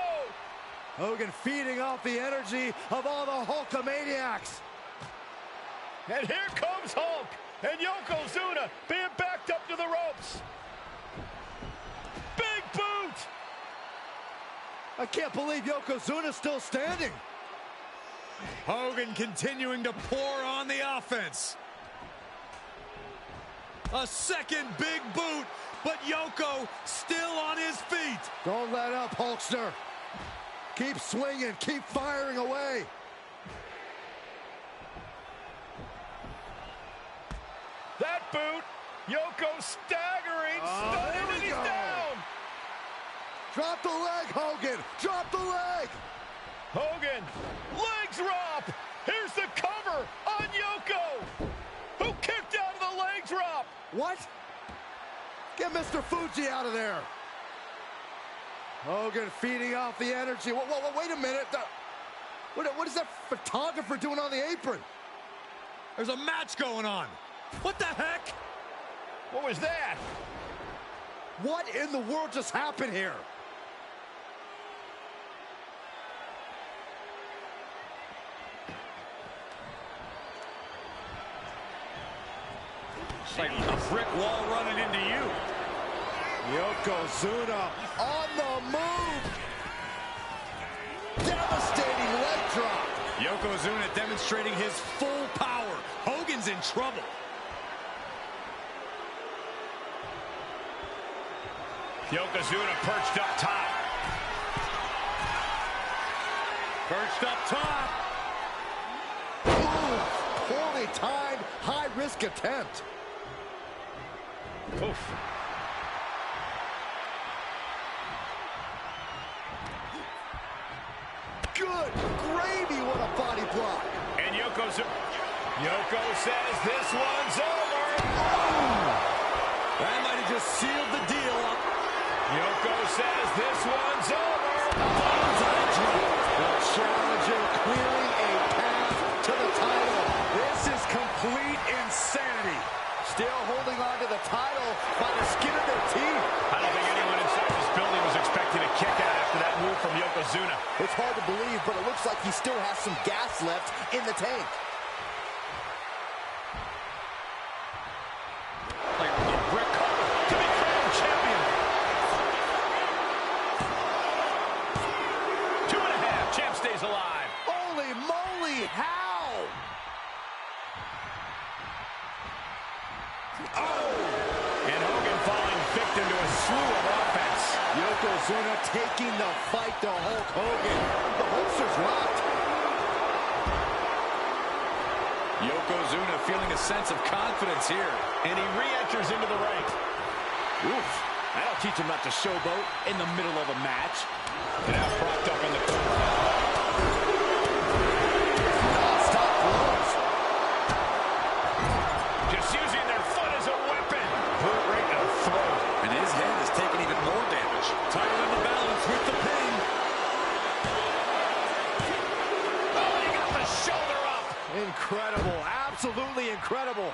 Hogan feeding off the energy of all the Hulkamaniacs. And here comes Hulk. And Yokozuna being backed up to the ropes. Big boot. I can't believe Yokozuna's still standing. Hogan continuing to pour on the offense. A second big boot, but Yoko still on his feet. Don't let up, Hulkster. Keep swinging, keep firing away. That boot, Yoko staggering, stunning, and he's down. Drop the leg, Hogan. Drop the leg. Hogan, leg drop. Here's the cover on Yoko, who kicked out of the leg drop. What? Get Mr. Fuji out of there. Hogan feeding off the energy. Whoa, wait a minute. What is that photographer doing on the apron? There's a match going on. What the heck? What was that? What in the world just happened here? It's like a brick wall running into you. Yokozuna on the move. Devastating leg drop. Yokozuna demonstrating his full power. Hogan's in trouble. Yokozuna perched up top. Perched up top. Ooh, poorly timed, high-risk attempt. Oof. Good gravy, what a body block. And Yoko says this one's over. That might have just sealed the deal. Yoko says this one's over. The challenger clearing a path to the title. This is complete insanity. Still holding on to the title by the skin of their teeth. I don't think anyone inside this building was expecting a kick out after that move from Yokozuna. It's hard to believe, but it looks like he still has some gas left in the tank. Like a brick to be crowned champion. 2.5. Champ stays alive. Holy moly, how? Oh! And Hogan falling victim to a slew of offense. Yokozuna taking the fight to Hulk Hogan. The holster's locked. Yokozuna feeling a sense of confidence here. And he re-enters into the ring. Oof. That'll teach him not to showboat in the middle of a match. And now propped up in the corner. Non-stop blows. Just using their foot as a weapon. Boot right to the throat. And his head is taking even more damage. Title in the balance with the pin. Oh, he got the shoulder up. Incredible, absolutely incredible.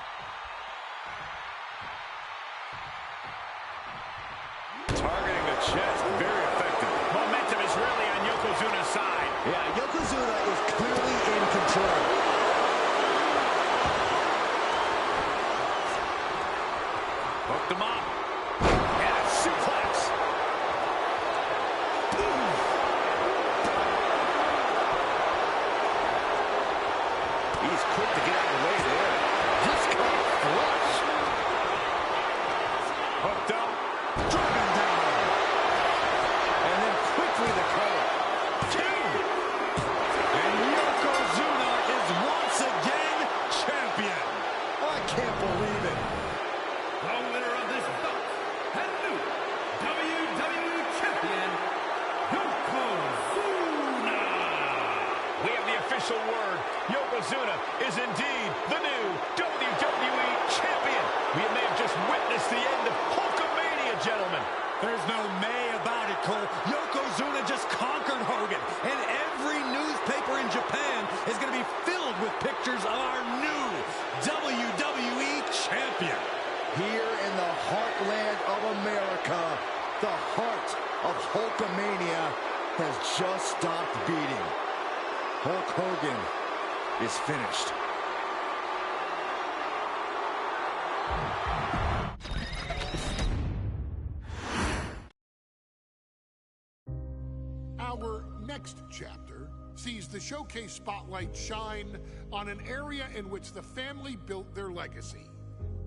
Targeting the chest, very effective. Momentum is really on Yokozuna's side. Yeah, Yokozuna is clearly in control. Hooked him up. And a suplex. He's quick to get out of the way there. Just cut flush. Hooked up. Driven down. And then quickly the cover. King. And Yokozuna is once again champion. I can't believe it. The winner of this bout and new WWE Champion, Yokozuna. We have the official word. Yokozuna is indeed the new WWE Champion. We may have just witnessed the end of Hulkamania, gentlemen. There's no may about it, Cole. Yokozuna just conquered Hogan. And every newspaper in Japan is going to be filled with pictures of our new WWE champion. Here in the heartland of America, the heart of Hulkamania has just stopped beating. Hulk Hogan is finished. Our next chapter sees the showcase spotlight shine on an area in which the family built their legacy: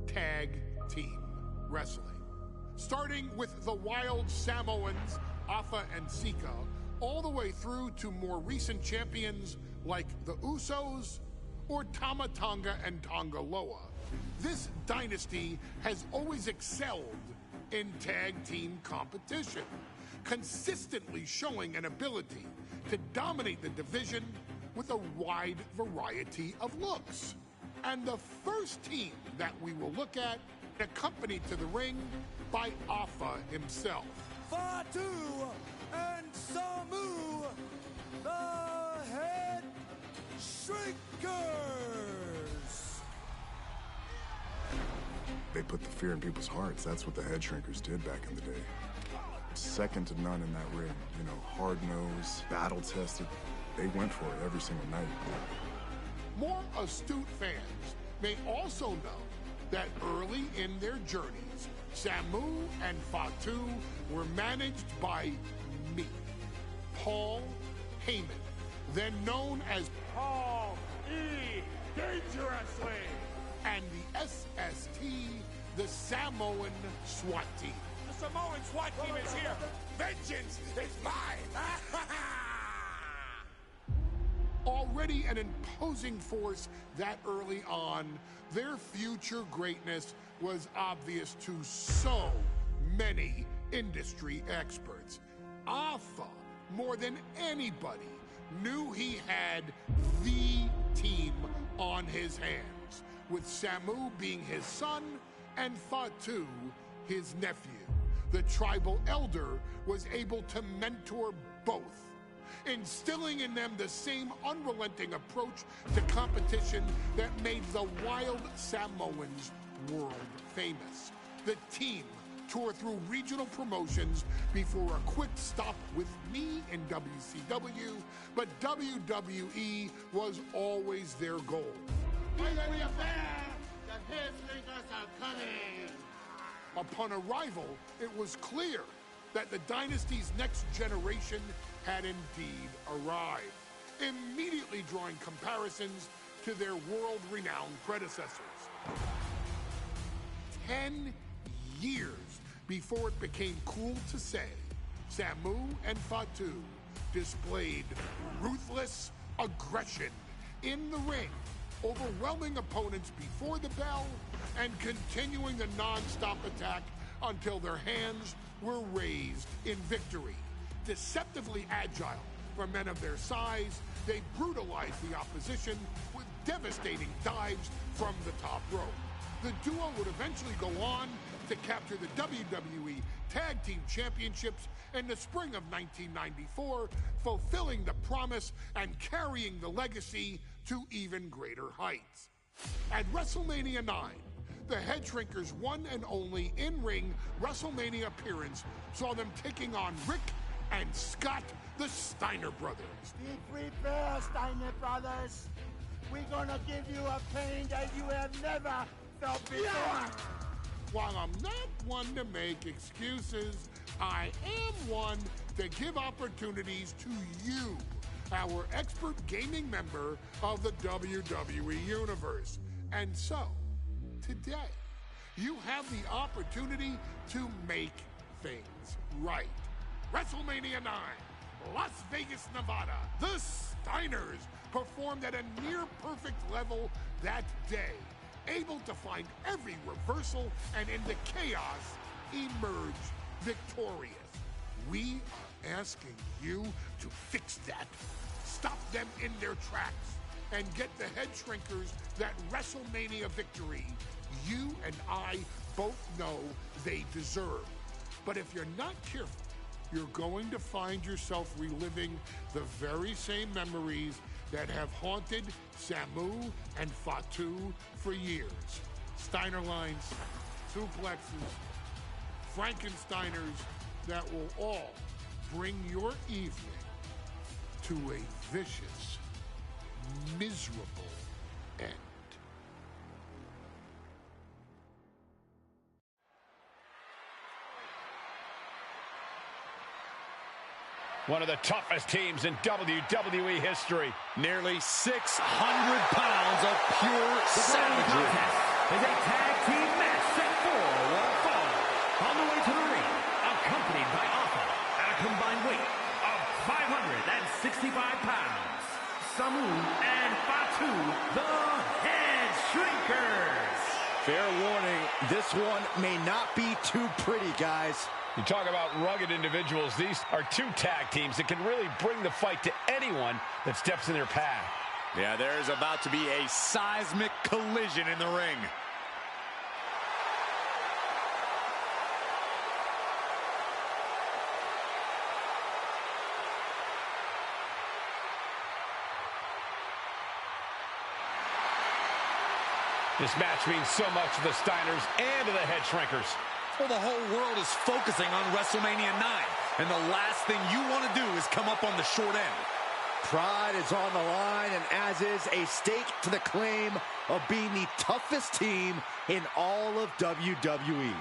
tag team wrestling. Starting with the Wild Samoans, Afa and Sika, all the way through to more recent champions like the Usos or Tama Tonga and Tonga Loa. This dynasty has always excelled in tag team competition, consistently showing an ability to dominate the division with a wide variety of looks. And the first team that we will look at, accompanied to the ring by Afa himself. Fatu and Samu, the Head Shrinkers. They put the fear in people's hearts. That's what the head shrinkers did back in the day. Second to none in that ring. You know, hard-nosed, battle-tested. They went for it every single night. More astute fans may also know that early in their journeys, Samu and Fatu were managed by me, Paul Heyman, then known as Paul E. Dangerously. and the SST, the Samoan SWAT team. The Samoan SWAT team is here. Vengeance is mine. Already an imposing force that early on, their future greatness was obvious to so many industry experts. Alpha, more than anybody, knew he had the team on his hands, with Samu being his son and Fatu his nephew. The tribal elder was able to mentor both, instilling in them the same unrelenting approach to competition that made the wild Samoans world famous. The team toured through regional promotions before a quick stop with me in WCW, but WWE was always their goal. Upon arrival, it was clear that the dynasty's next generation had indeed arrived, immediately drawing comparisons to their world-renowned predecessors. 10 years before it became cool to say, Samu and Fatu displayed ruthless aggression in the ring, overwhelming opponents before the bell and continuing the non-stop attack until their hands were raised in victory. Deceptively agile for men of their size, they brutalized the opposition with devastating dives from the top rope. The duo would eventually go on to capture the WWE Tag Team Championships in the spring of 1994, fulfilling the promise and carrying the legacy to even greater heights. At WrestleMania 9, the Head Shrinkers' one and only in-ring WrestleMania appearance saw them taking on Rick and Scott, the Steiner brothers. Be prepared, Steiner brothers. We're gonna give you a pain that you have never felt before. Yeah! While I'm not one to make excuses, I am one to give opportunities to you, our expert gaming member of the WWE Universe. And so, today, you have the opportunity to make things right. WrestleMania 9, Las Vegas, Nevada. The Steiners performed at a near-perfect level that day, able to find every reversal and in the chaos emerge victorious. We are asking you to fix that, stop them in their tracks, and get the Head Shrinkers that WrestleMania victory you and I both know they deserve. But if you're not careful, you're going to find yourself reliving the very same memories that have haunted Samu and Fatu for years. Steiner lines, suplexes, Frankensteiners that will all bring your evening to a vicious, miserable end. One of the toughest teams in WWE history. Nearly 600 pounds of pure savagery. Is a tag team match set for one fall. On the way to the ring, accompanied by Alpha at a combined weight of 565 pounds. Samu and Fatu, the Head Shrinkers. Fair warning, this one may not be too pretty, guys. You talk about rugged individuals. These are two tag teams that can really bring the fight to anyone that steps in their path. Yeah, there's about to be a seismic collision in the ring. This match means so much to the Steiners and to the Head Shrinkers. Well, the whole world is focusing on WrestleMania 9, and the last thing you want to do is come up on the short end. Pride is on the line, and as is a stake to the claim of being the toughest team in all of WWE.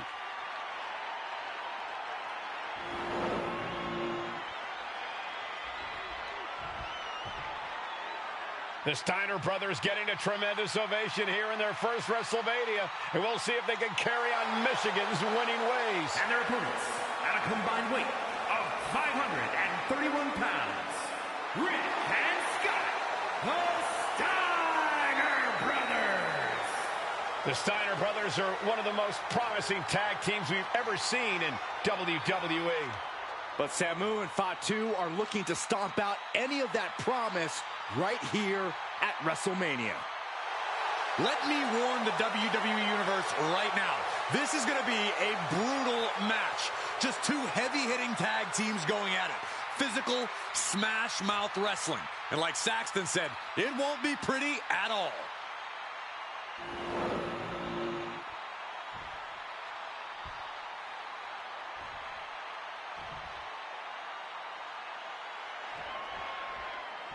The Steiner brothers getting a tremendous ovation here in their first WrestleMania. And we'll see if they can carry on Michigan's winning ways. And their opponents, at a combined weight of 531 pounds, Rick and Scott, the Steiner brothers. The Steiner brothers are one of the most promising tag teams we've ever seen in WWE. But Samu and Fatu are looking to stomp out any of that promise right here at WrestleMania. Let me warn the WWE Universe right now. This is going to be a brutal match. Just two heavy-hitting tag teams going at it. Physical, smash-mouth wrestling. And like Saxton said, it won't be pretty at all.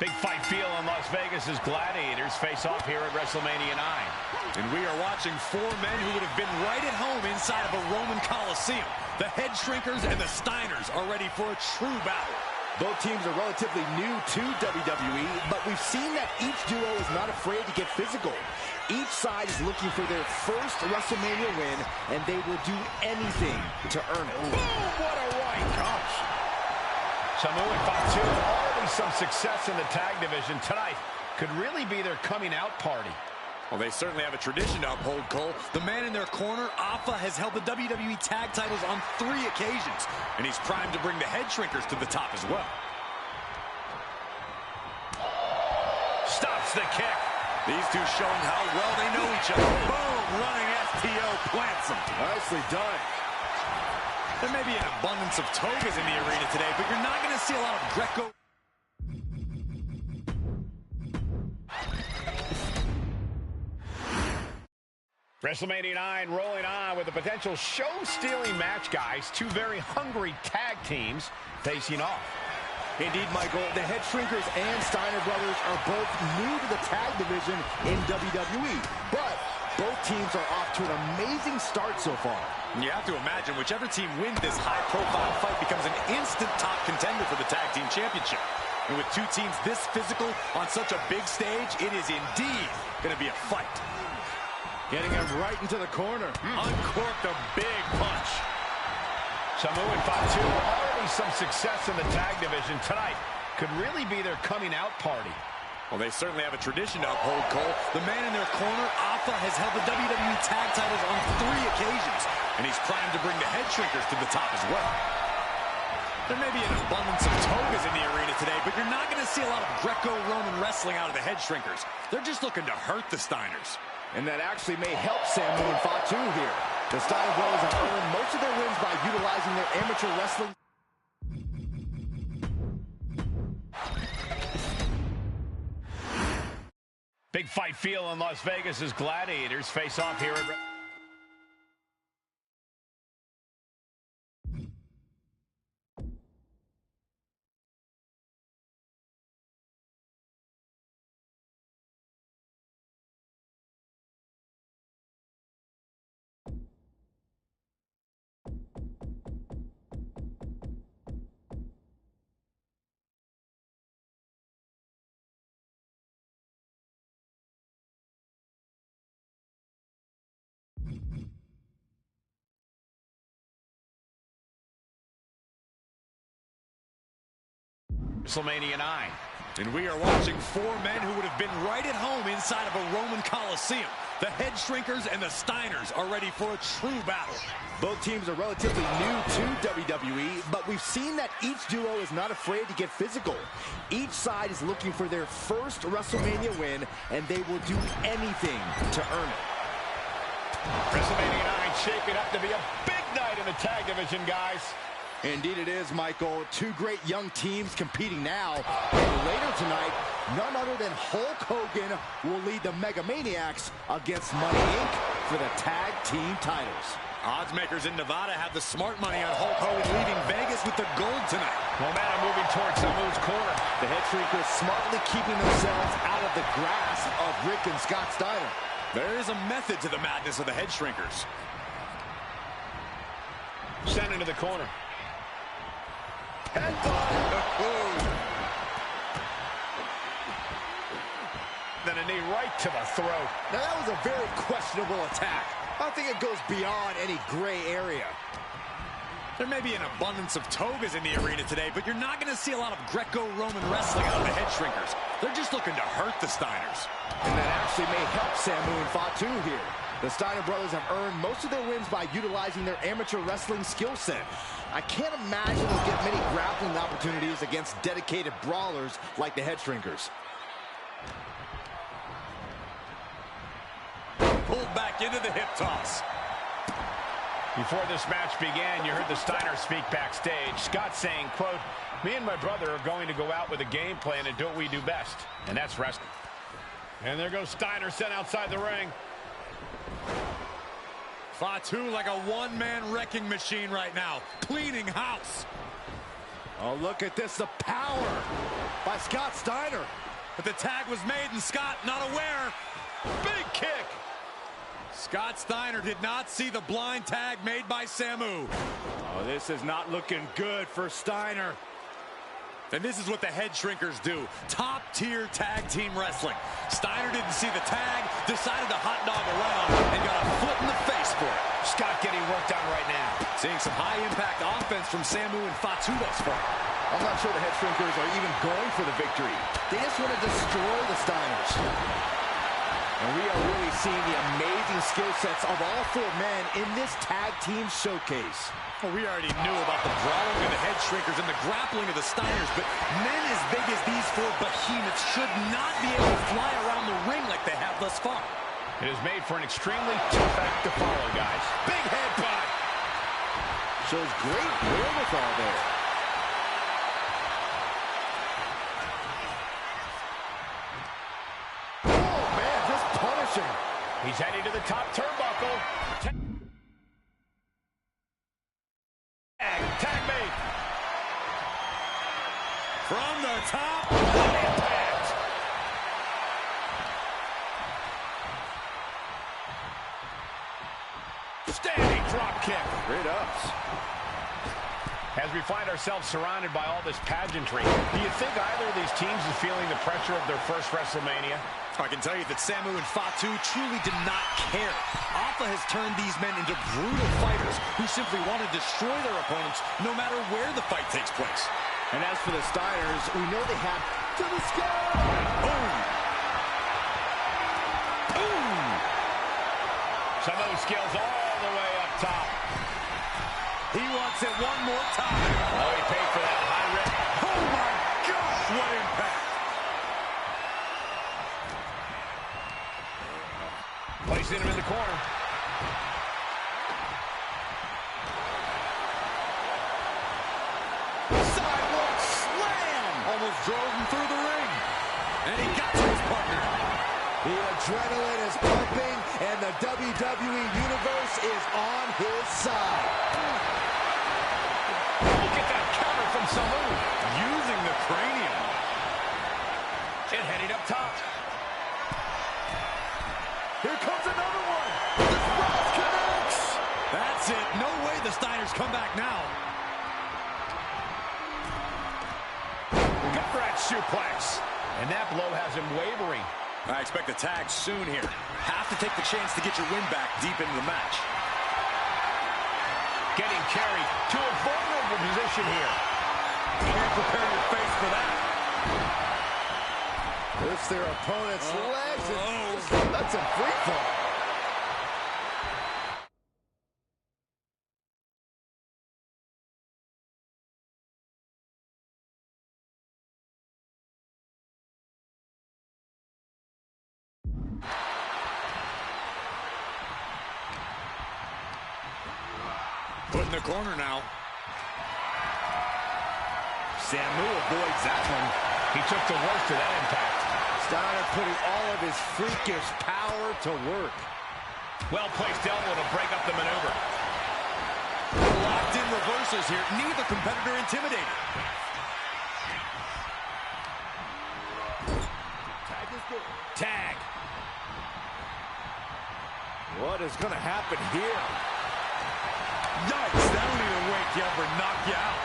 Big fight feel in Las Vegas as Gladiators face off here at WrestleMania 9. And we are watching four men who would have been right at home inside of a Roman Coliseum. The Head Shrinkers and the Steiners are ready for a true battle. Both teams are relatively new to WWE, but we've seen that each duo is not afraid to get physical. Each side is looking for their first WrestleMania win, and they will do anything to earn it. Boom! What a right punch! Samu and Fatu, already some success in the tag division tonight. Could really be their coming out party. Well, they certainly have a tradition to uphold, Cole. The man in their corner, Alpha, has held the WWE tag titles on 3 occasions, and he's primed to bring the Head Shrinkers to the top as well. Stops the kick. These two showing how well they know each other. Boom! Running STO plants them. Nicely done. There may be an abundance of togas in the arena today, but you're not going to see a lot of Greco. WrestleMania 9 rolling on with a potential show-stealing match, guys. Two very hungry tag teams facing off. Indeed, Michael, the Head Shrinkers and Steiner brothers are both new to the tag division in WWE, but both teams are off to an amazing start so far. You have to imagine whichever team wins this high-profile fight becomes an instant top contender for the tag team championship. And with two teams this physical on such a big stage, it is indeed going to be a fight. Getting him right into the corner. Uncorked a big punch. Samu and Fatu, already some success in the tag division tonight. Could really be their coming out party. Well, they certainly have a tradition to uphold, Cole. The man in their corner, Alpha, has held the WWE tag titles on 3 occasions, and he's primed to bring the Head Shrinkers to the top as well. There may be an abundance of togas in the arena today, but you're not going to see a lot of Greco-Roman wrestling out of the Head Shrinkers. They're just looking to hurt the Steiners. And that actually may help Samu and Fatu here. The Steiner brothers have earned most of their wins by utilizing their amateur wrestling. Big fight feel in Las Vegas as Gladiators face off here at... WrestleMania 9. And we are watching four men who would have been right at home inside of a Roman Coliseum. The Head Shrinkers and the Steiners are ready for a true battle. Both teams are relatively new to WWE, but we've seen that each duo is not afraid to get physical. Each side is looking for their first WrestleMania win, and they will do anything to earn it. WrestleMania 9 shaping up to be a big night in the tag division, guys. Indeed it is, Michael. Two great young teams competing now. And later tonight, none other than Hulk Hogan will lead the Mega Maniacs against Money Inc. for the tag team titles. Odds makers in Nevada have the smart money on Hulk Hogan leaving Vegas with the gold tonight. Momentum moving towards Samu's corner. The Head Shrinkers smartly keeping themselves out of the grasp of Rick and Scott Steiner. There is a method to the madness of the Head Shrinkers. Sent into the corner. than a knee right to the throat. Now, that was a very questionable attack. I think it goes beyond any gray area. There may be an abundance of togas in the arena today, but you're not going to see a lot of Greco-Roman wrestling out of the head shrinkers. They're just looking to hurt the Steiners. And that actually may help Samu and Fatu here. The Steiner brothers have earned most of their wins by utilizing their amateur wrestling skill set. I can't imagine they'll get many grappling opportunities against dedicated brawlers like the head shrinkers. Pulled back into the hip toss. Before this match began, you heard the Steiners speak backstage. Scott saying, quote, "Me and my brother are going to go out with a game plan and do what we do best, and that's wrestling." And there goes Steiner sent outside the ring. Fatu like a one-man wrecking machine right now, cleaning house. Oh, look at this, the power by Scott Steiner. But the tag was made and Scott not aware. Big kick. Scott Steiner did not see the blind tag made by Samu. Oh, this is not looking good for Steiner. And this is what the head shrinkers do. Top-tier tag team wrestling. Steiner didn't see the tag, decided to hot dog around, and got a foot in the face for it. Scott getting worked on right now. Seeing some high-impact offense from Samu and Fatu thus far. I'm not sure the head shrinkers are even going for the victory. They just want to destroy the Steiners. And we are really seeing the amazing skill sets of all four men in this tag team showcase. Well, we already knew about the brawling of the head shrinkers and the grappling of the Steiners, but men as big as these four behemoths should not be able to fly around the ring like they have thus far. It is made for an extremely tough act to follow, guys. Big headbutt. Shows great wherewithal there. Oh, man, just punishing. He's heading to the top turnbuckle. Tag made. From the top. Impact. Standing drop kick. Great ups. As we find ourselves surrounded by all this pageantry, do you think either of these teams is feeling the pressure of their first WrestleMania? I can tell you that Samu and Fatu truly did not care. Alpha has turned these men into brutal fighters who simply want to destroy their opponents no matter where the fight takes place. And as for the Steiners, we know they have to the sky. Boom! Boom! Some of those skills all the way up top. He wants it one more time. Oh, he paid for that high rip. Oh my gosh, what impact! Placing him in the corner. Sidewalk slam! Almost drove him through the ring. And he got to his partner. The adrenaline is pumping, and the WWE Universe is on his side. Look at that counter from Samu. Using the cranium. And heading up top. Here comes another one. The cross connects. That's it. No way the Steiners come back now. Gut-wrench suplex. And that blow has him wavering. I expect a tag soon here. Have to take the chance to get your win back deep into the match. Getting carried to a vulnerable position here. Can't prepare your face for that. Lifts their opponent's legs and that's a free fall. Put in the corner now. Samu avoids that one. He took the worst of that impact. Steiner putting all of his freakish power to work. Well-placed elbow to break up the maneuver. Locked in reversals here. Neither competitor intimidated. Tag is good. Tag. What is going to happen here? Yikes, that don't even wake you up or knock you out.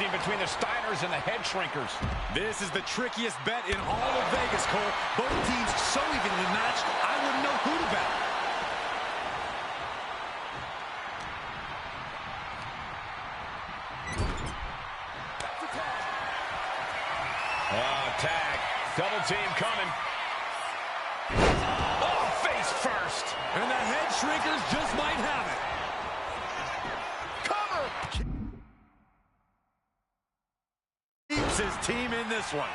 rising between the Steiners and the Head Shrinkers. This is the trickiest bet in all of Vegas, Cole. Both teams so evenly matched, I wouldn't know who to bet. Tag. Double team coming. Oh, face first. And the Head Shrinkers just might have it. Cover. Keeps his team in this one.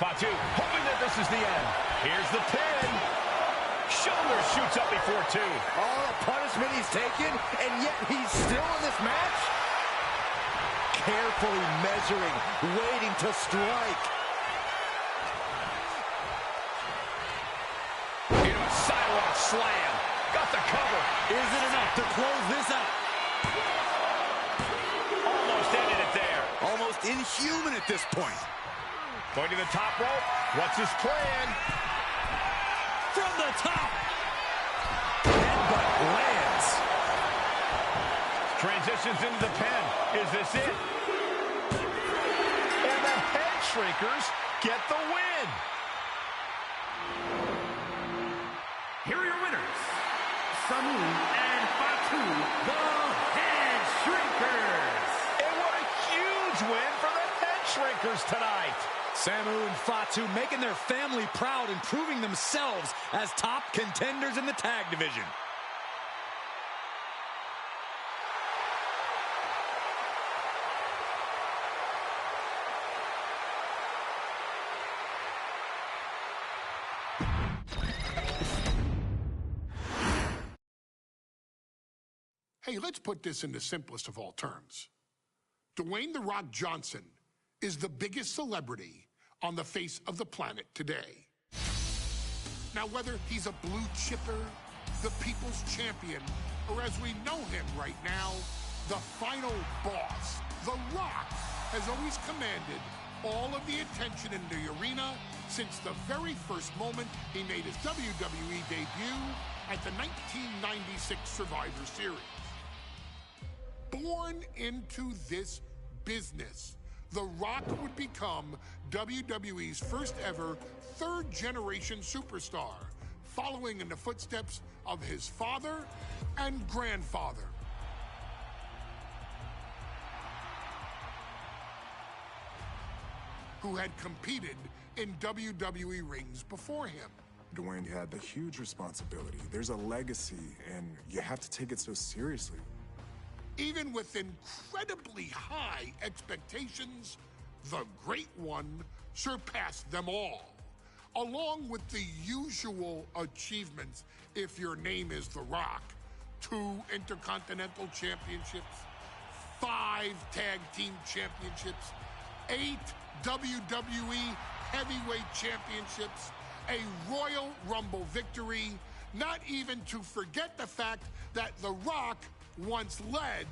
Fatu hoping that this is the end. Here's the pin. Shoulder shoots up before two. All the punishment he's taken, and yet he's still in this match. Carefully measuring, waiting to strike. Into a sidewalk slam. Got the cover. Is it enough to close this out? Almost ended it there. Almost inhuman at this point. Going to the top rope. What's his plan? From the top. Headbutt lands. Transitions into the pen. Is this it? And the Head Shrinkers get the win. Here are your winners, Samu and Fatu, the Head Shrinkers. And what a huge win for the Head Shrinkers tonight. Samu and Fatu making their family proud and proving themselves as top contenders in the tag division. Hey, let's put this in the simplest of all terms. Dwayne "The Rock" Johnson is the biggest celebrity on the face of the planet today. Now, whether he's a blue chipper, the people's champion, or as we know him right now, the final boss, The Rock has always commanded all of the attention in the arena since the very first moment he made his WWE debut at the 1996 Survivor Series. Born into this business, The Rock would become WWE's first ever third-generation superstar, following in the footsteps of his father and grandfather. Who had competed in WWE rings before him. Dwayne had the huge responsibility. There's a legacy, and you have to take it so seriously. Even with incredibly high expectations, the Great One surpassed them all, along with the usual achievements if your name is The Rock: 2 Intercontinental Championships, 5 Tag Team Championships, 8 WWE Heavyweight Championships, a Royal Rumble victory, not even to forget the fact that The Rock once led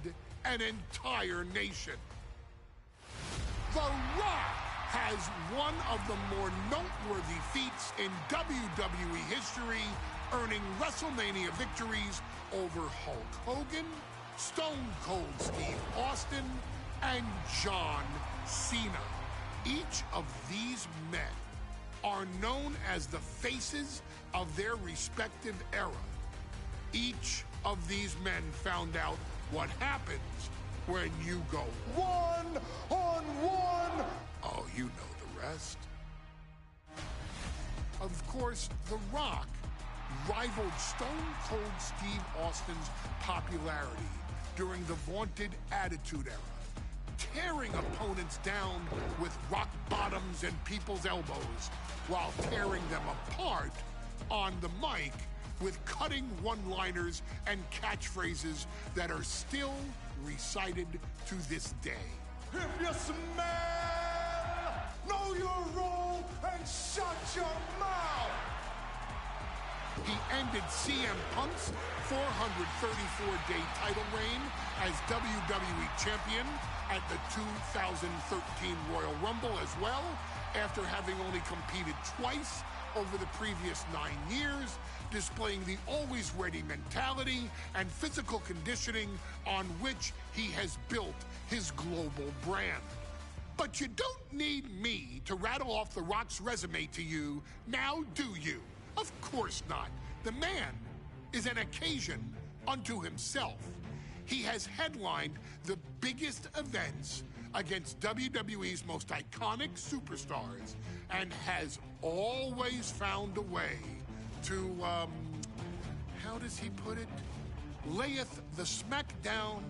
an entire nation. The Rock has one of the more noteworthy feats in WWE history, earning WrestleMania victories over Hulk Hogan, Stone Cold Steve Austin, and John Cena. Each of these men are known as the faces of their respective era. Each of these men found out what happens when you go one-on-one. Oh, you know the rest. Of course, The Rock rivaled Stone Cold Steve Austin's popularity during the vaunted Attitude Era, tearing opponents down with rock bottoms and people's elbows while tearing them apart on the mic with cutting one-liners and catchphrases that are still recited to this day. If you smell, know your role and shut your mouth. He ended CM Punk's 434-day title reign as WWE Champion at the 2013 Royal Rumble as well, after having only competed twice over the previous 9 years, displaying the always-ready mentality and physical conditioning on which he has built his global brand. But you don't need me to rattle off The Rock's resume to you, now do you? Of course not. The man is an occasion unto himself. He has headlined the biggest events against WWE's most iconic superstars and has always found a way to, how does he put it? Layeth the smackdown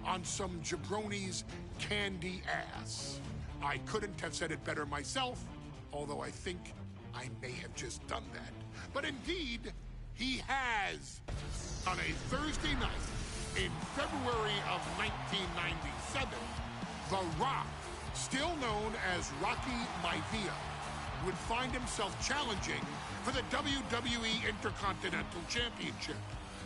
on some jabroni's candy ass. I couldn't have said it better myself, although I think I may have just done that. But indeed, he has. On a Thursday night in February of 1997, The Rock, still known as Rocky Maivia, would find himself challenging for the WWE Intercontinental Championship.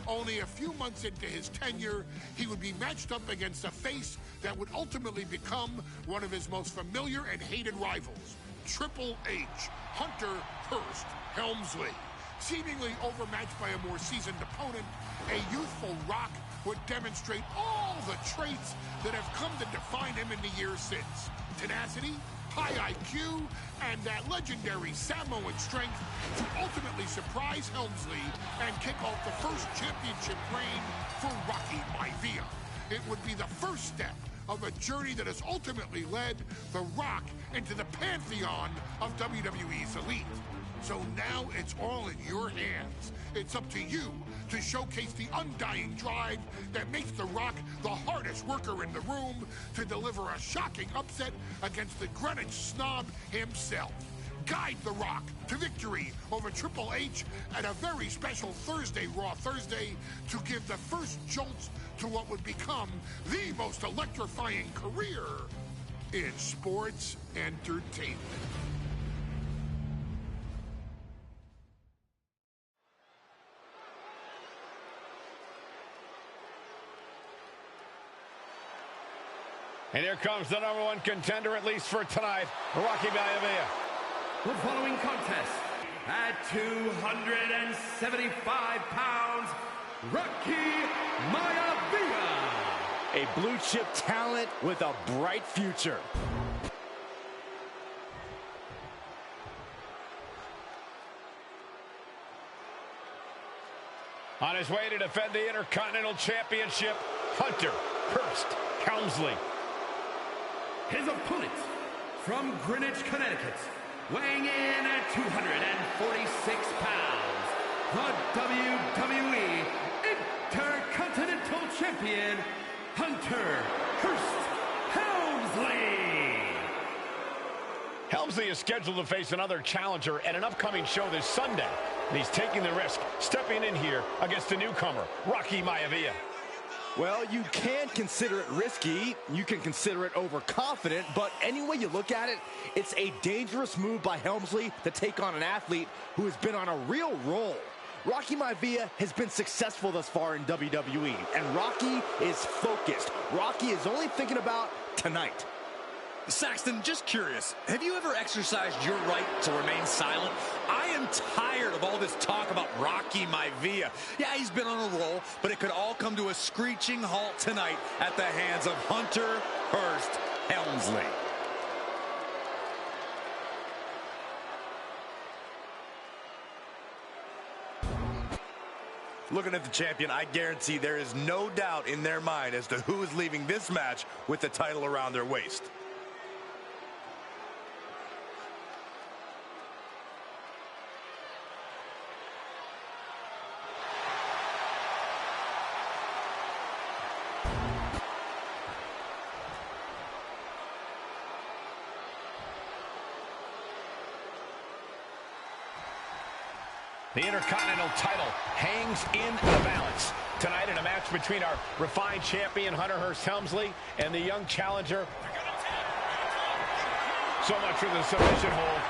Only a few months into his tenure, he would be matched up against a face that would ultimately become one of his most familiar and hated rivals, Triple H, Hunter Hearst Helmsley. Seemingly overmatched by a more seasoned opponent, a youthful Rock would demonstrate all the traits that have come to define him in the years since. Tenacity, high IQ, and that legendary Samoan strength to ultimately surprise Helmsley and kick off the first championship reign for Rocky Maivia. It would be the first step of a journey that has ultimately led The Rock into the pantheon of WWE's elite. So now it's all in your hands. It's up to you to showcase the undying drive that makes The Rock the hardest worker in the room to deliver a shocking upset against the Greenwich snob himself. Guide The Rock to victory over Triple H at a very special Thursday, Raw Thursday, to give the first jolts to what would become the most electrifying career in sports entertainment. And here comes the #1 contender, at least for tonight, Rocky Maivia. The following contest, at 275 pounds, Rocky Maivia. A blue chip talent with a bright future. On his way to defend the Intercontinental Championship, Hunter Hearst Helmsley. His opponent, from Greenwich, Connecticut, weighing in at 246 pounds, the WWE Intercontinental Champion, Hunter Hearst Helmsley. Helmsley is scheduled to face another challenger at an upcoming show this Sunday. And he's taking the risk, stepping in here against the newcomer, Rocky Maivia. Well, you can consider it risky, you can consider it overconfident, but any way you look at it, it's a dangerous move by Helmsley to take on an athlete who has been on a real roll. Rocky Maivia has been successful thus far in WWE, and Rocky is focused. Rocky is only thinking about tonight. Saxton, just curious, have you ever exercised your right to remain silent? I am tired of all this talk about Rocky Maivia. Yeah, he's been on a roll, but it could all come to a screeching halt tonight at the hands of Hunter Hearst Helmsley. Looking at the champion, I guarantee there is no doubt in their mind as to who is leaving this match with the title around their waist. The Intercontinental title hangs in the balance. Tonight in a match between our refined champion, Hunter Hearst Helmsley, and the young challenger. So much for the submission hold.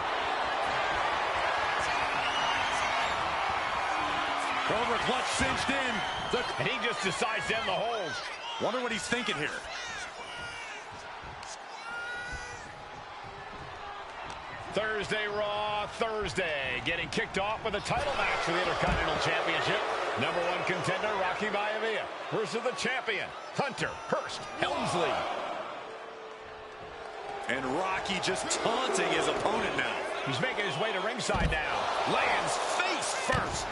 Over clutch cinched in. And he just decides to end the hold. Wonder what he's thinking here. Thursday Raw Thursday, getting kicked off with a title match for the Intercontinental Championship. Number 1 contender, Rocky Maivia, versus the champion, Hunter Hearst Helmsley. And Rocky just taunting his opponent now. He's making his way to ringside now. Lands face first.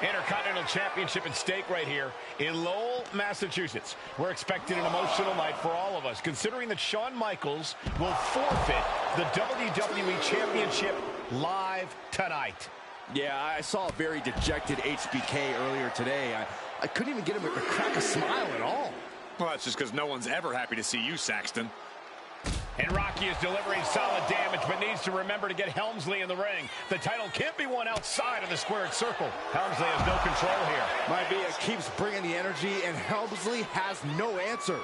Intercontinental Championship at stake right here in Lowell, Massachusetts. We're expecting an emotional night for all of us, considering that Shawn Michaels will forfeit the WWE Championship live tonight. Yeah, I saw a very dejected HBK earlier today. I couldn't even get him to crack a smile at all. Well, that's just because no one's ever happy to see you, Saxton. And Rocky is delivering solid damage, but needs to remember to get Helmsley in the ring. The title can't be won outside of the squared circle. Helmsley has no control here. Maivia keeps bringing the energy, and Helmsley has no answer.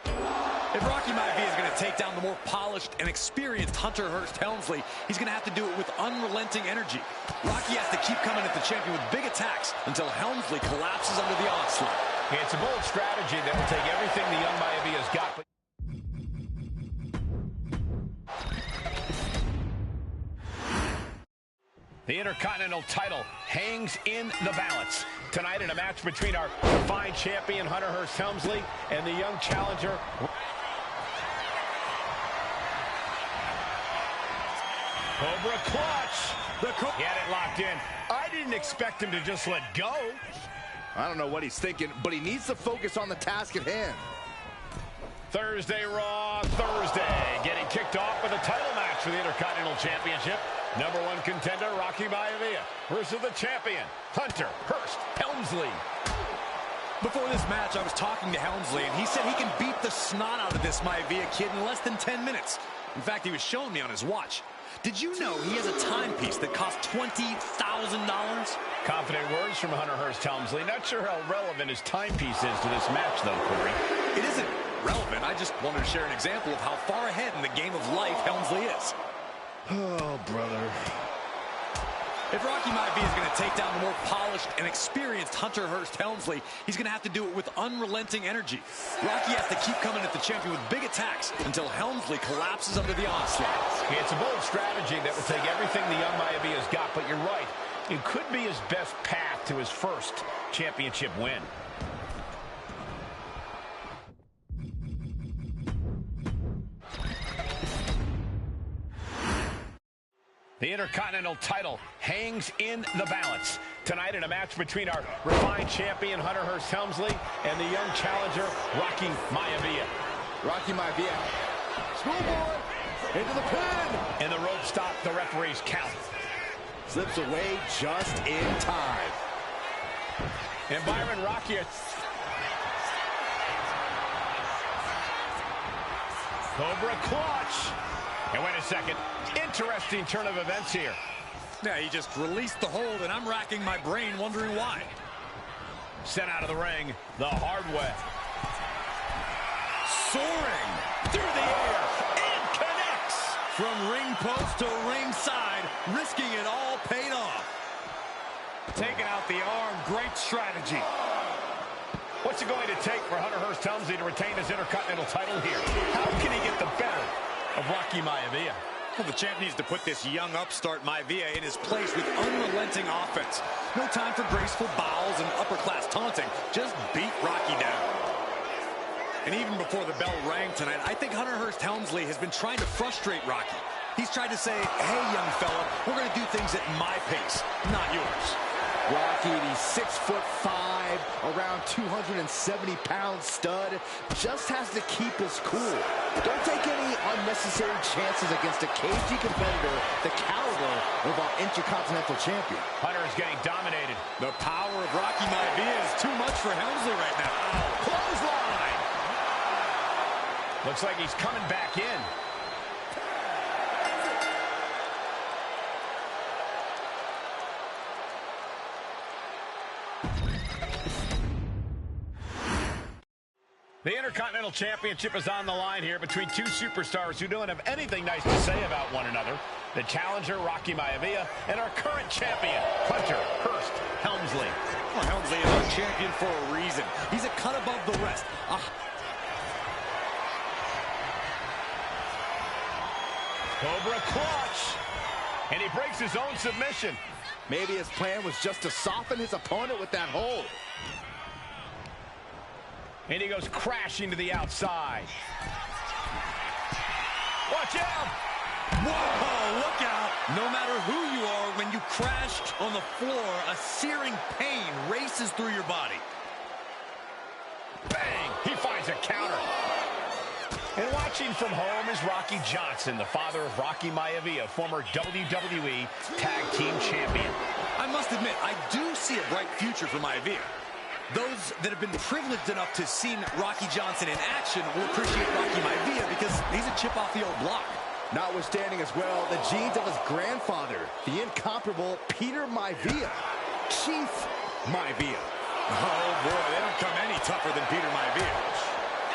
If Rocky Maivia is going to take down the more polished and experienced Hunter Hearst Helmsley, he's going to have to do it with unrelenting energy. Rocky has to keep coming at the champion with big attacks until Helmsley collapses under the onslaught. It's a bold strategy that will take everything the young Maivia's got. The Intercontinental title hangs in the balance. Tonight in a match between our fine champion, Hunter Hearst Helmsley, and the young challenger. Cobra clutch. He had it locked in. I didn't expect him to just let go. I don't know what he's thinking, but he needs to focus on the task at hand. Thursday Raw Thursday, getting kicked off with a title match for the Intercontinental Championship. Number 1 contender, Rocky Maivia, versus the champion, Hunter Hearst Helmsley. Before this match, I was talking to Helmsley, and he said he can beat the snot out of this Maivia kid in less than 10 minutes. In fact, he was showing me on his watch. Did you know he has a timepiece that costs $20,000? Confident words from Hunter Hearst Helmsley. Not sure how relevant his timepiece is to this match, though, Corey. It isn't relevant. I just wanted to share an example of how far ahead in the game of life Helmsley is. Oh, brother. If Rocky Maivia is going to take down the more polished and experienced Hunter Hearst Helmsley, he's going to have to do it with unrelenting energy. Rocky has to keep coming at the champion with big attacks until Helmsley collapses under the onslaught. It's a bold strategy that will take everything the young Maivia's got, but you're right. It could be his best path to his first championship win. The Intercontinental title hangs in the balance. Tonight in a match between our refined champion, Hunter Hearst Helmsley, and the young challenger, Rocky Maivia. Rocky Maivia. Schoolboy into the pin. And the rope stopped the referee's count. Slips away just in time. And Byron Rocky. Cobra clutch. And wait a second. Interesting turn of events here. Yeah, he just released the hold, and I'm racking my brain wondering why. Sent out of the ring the hard way. Soaring through the air and connects. From ring post to ringside, risking it all paid off. Taking out the arm, great strategy. What's it going to take for Hunter Hearst Helmsley to retain his Intercontinental title here? How can he get the better of Rocky Maivia? Well, the champ needs to put this young upstart Maivia in his place with unrelenting offense. No time for graceful bows and upper-class taunting. Just beat Rocky down. And even before the bell rang tonight, I think Hunter Hearst Helmsley has been trying to frustrate Rocky. He's tried to say, hey, young fella, we're going to do things at my pace, not yours. Rocky, the 6'5", around 270-pound stud, just has to keep his cool. Don't take any unnecessary chances against a cagey competitor the caliber of our Intercontinental champion. Hunter is getting dominated. The power of Rocky Maivia is too much for Helmsley right now. Clothesline. Looks like he's coming back in. The Intercontinental Championship is on the line here between two superstars who don't have anything nice to say about one another. The challenger, Rocky Maivia, and our current champion, Hunter Hearst Helmsley. Well, Helmsley is our champion for a reason. He's a cut above the rest. Cobra clutch. And he breaks his own submission. Maybe his plan was just to soften his opponent with that hold. And he goes crashing to the outside. Watch out! Whoa, look out! No matter who you are, when you crash on the floor, a searing pain races through your body. Bang! He finds a counter. And watching from home is Rocky Johnson, the father of Rocky Maivia, former WWE Tag Team Champion. I must admit, I do see a bright future for Maivia. Those that have been privileged enough to see Rocky Johnson in action will appreciate Rocky Maivia because he's a chip off the old block. Notwithstanding as well the genes of his grandfather, the incomparable Peter Maivia, Chief Maivia. Oh boy, they don't come any tougher than Peter Maivia.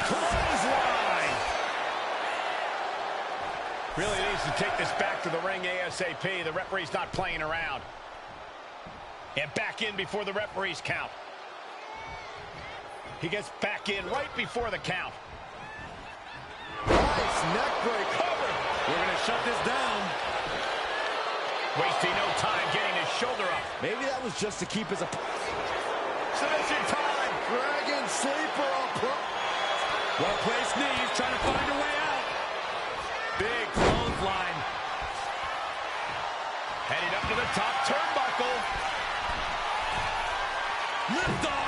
Clothesline! Really needs to take this back to the ring ASAP. The referee's not playing around. And back in before the referee's count. He gets back in right before the count. Nice neck break. Cover. We're going to shut this down. Wasting no time getting his shoulder up. Maybe that was just to keep his submission time. Dragon sleeper approach. Well-placed knees, trying to find a way out. Big clothesline. Heading up to the top turnbuckle. Lift off.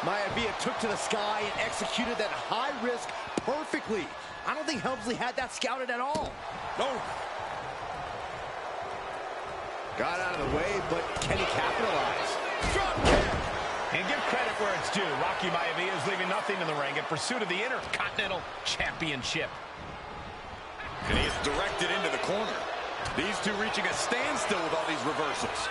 Maivia took to the sky and executed that high risk perfectly. I don't think Helmsley had that scouted at all. No. Got out of the way, but can he capitalize? Drop kick. And give credit where it's due. Rocky Maivia is leaving nothing in the ring in pursuit of the Intercontinental Championship. And he is directed into the corner. These two reaching a standstill with all these reversals.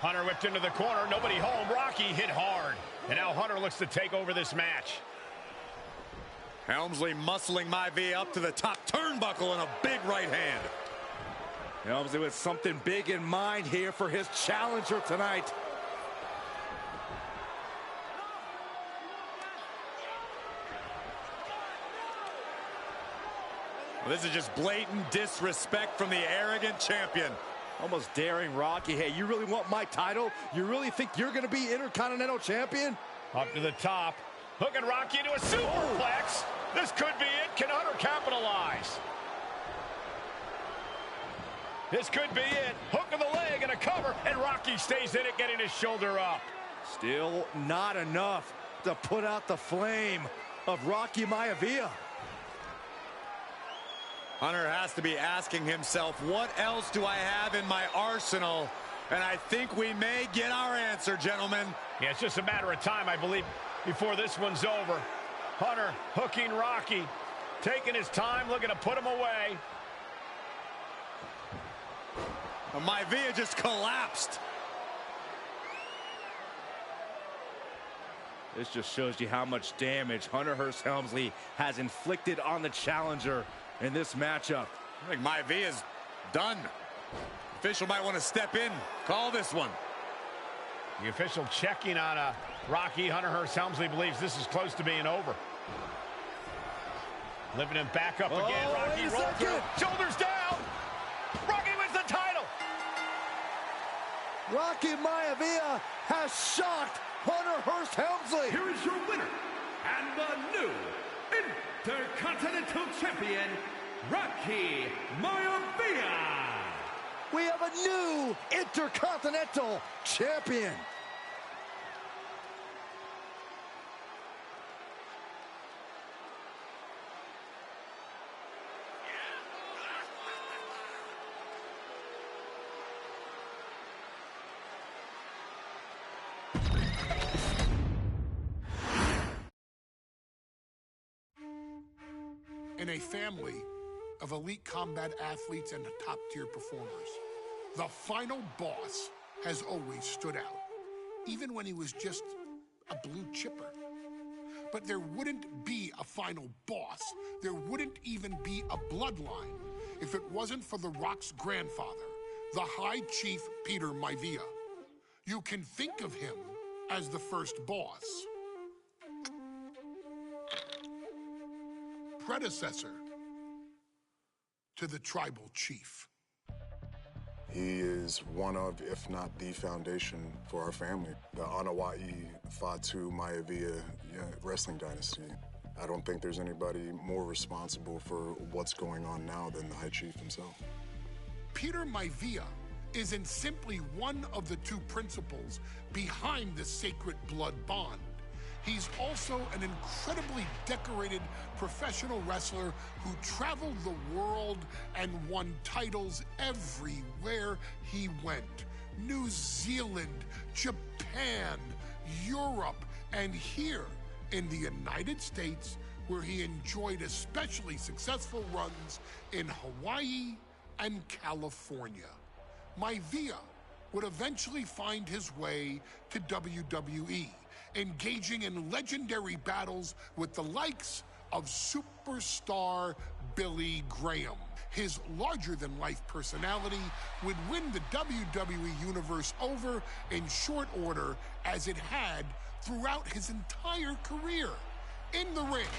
Hunter whipped into the corner. Nobody home. Rocky hit hard. And now Hunter looks to take over this match. Helmsley muscling Maivia up to the top turnbuckle and a big right hand. Helmsley with something big in mind here for his challenger tonight. Well, this is just blatant disrespect from the arrogant champion. Almost daring Rocky. Hey, you really want my title? You really think you're going to be Intercontinental Champion? Up to the top. Hooking Rocky into a superplex. This could be it. Can Hunter capitalize? This could be it. Hook of the leg and a cover. And Rocky stays in it, getting his shoulder up. Still not enough to put out the flame of Rocky Maivia. Hunter has to be asking himself, what else do I have in my arsenal? And I think we may get our answer, gentlemen. Yeah, it's just a matter of time, I believe, before this one's over. Hunter hooking Rocky, taking his time, looking to put him away. Maivia just collapsed. This just shows you how much damage Hunter Hearst Helmsley has inflicted on the challenger in this matchup. I think Maivia's done. Official might want to step in, call this one. The official checking on Rocky. Hunter Hearst Helmsley believes this is close to being over. Lifting him back up again. Rocky rolled through. Shoulders down. Rocky wins the title. Rocky Maivia has shocked Hunter Hearst Helmsley. Here is your winner and the new Intercontinental Champion, Rocky Maivia. We have a new Intercontinental Champion. In a family of elite combat athletes and top-tier performers, the final boss has always stood out, even when he was just a blue chipper. But there wouldn't be a final boss. There wouldn't even be a bloodline if it wasn't for The Rock's grandfather, the High Chief Peter Maivia. You can think of him as the first boss. predecessor to the tribal chief. He is one of, if not the foundation for our family. The Wwe 2K25 wrestling dynasty. I don't think there's anybody more responsible for what's going on now than the High Chief himself. Peter Maivia isn't simply one of the two principals behind the sacred blood bond. He's also an incredibly decorated professional wrestler who traveled the world and won titles everywhere he went. New Zealand, Japan, Europe, and here in the United States, where he enjoyed especially successful runs in Hawaii and California. Maivia would eventually find his way to WWE, engaging in legendary battles with the likes of superstar Billy Graham. His larger-than-life personality would win the WWE Universe over in short order, as it had throughout his entire career. In the ring,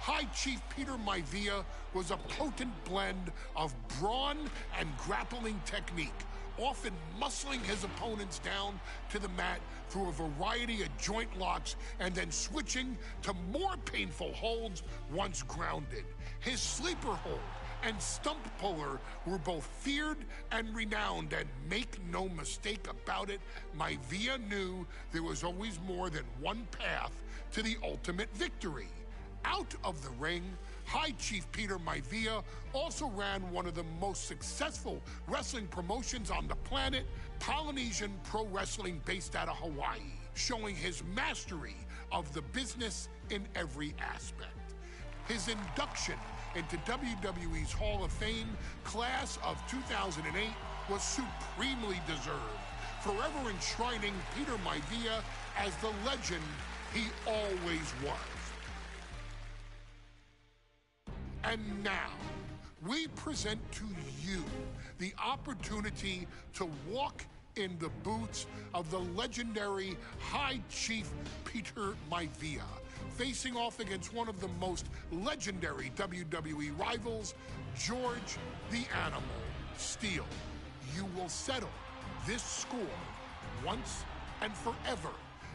High Chief Peter Maivia was a potent blend of brawn and grappling technique, often muscling his opponents down to the mat through a variety of joint locks and then switching to more painful holds once grounded. His sleeper hold and stump puller were both feared and renowned, and make no mistake about it, Maivia knew there was always more than one path to the ultimate victory. Out of the ring, High Chief Peter Maivia also ran one of the most successful wrestling promotions on the planet, Polynesian Pro Wrestling, based out of Hawaii, showing his mastery of the business in every aspect. His induction into WWE's Hall of Fame class of 2008 was supremely deserved, forever enshrining Peter Maivia as the legend he always was. And now, we present to you the opportunity to walk in the boots of the legendary High Chief Peter Maivia, facing off against one of the most legendary WWE rivals, George the Animal Steele. You will settle this score once and forever,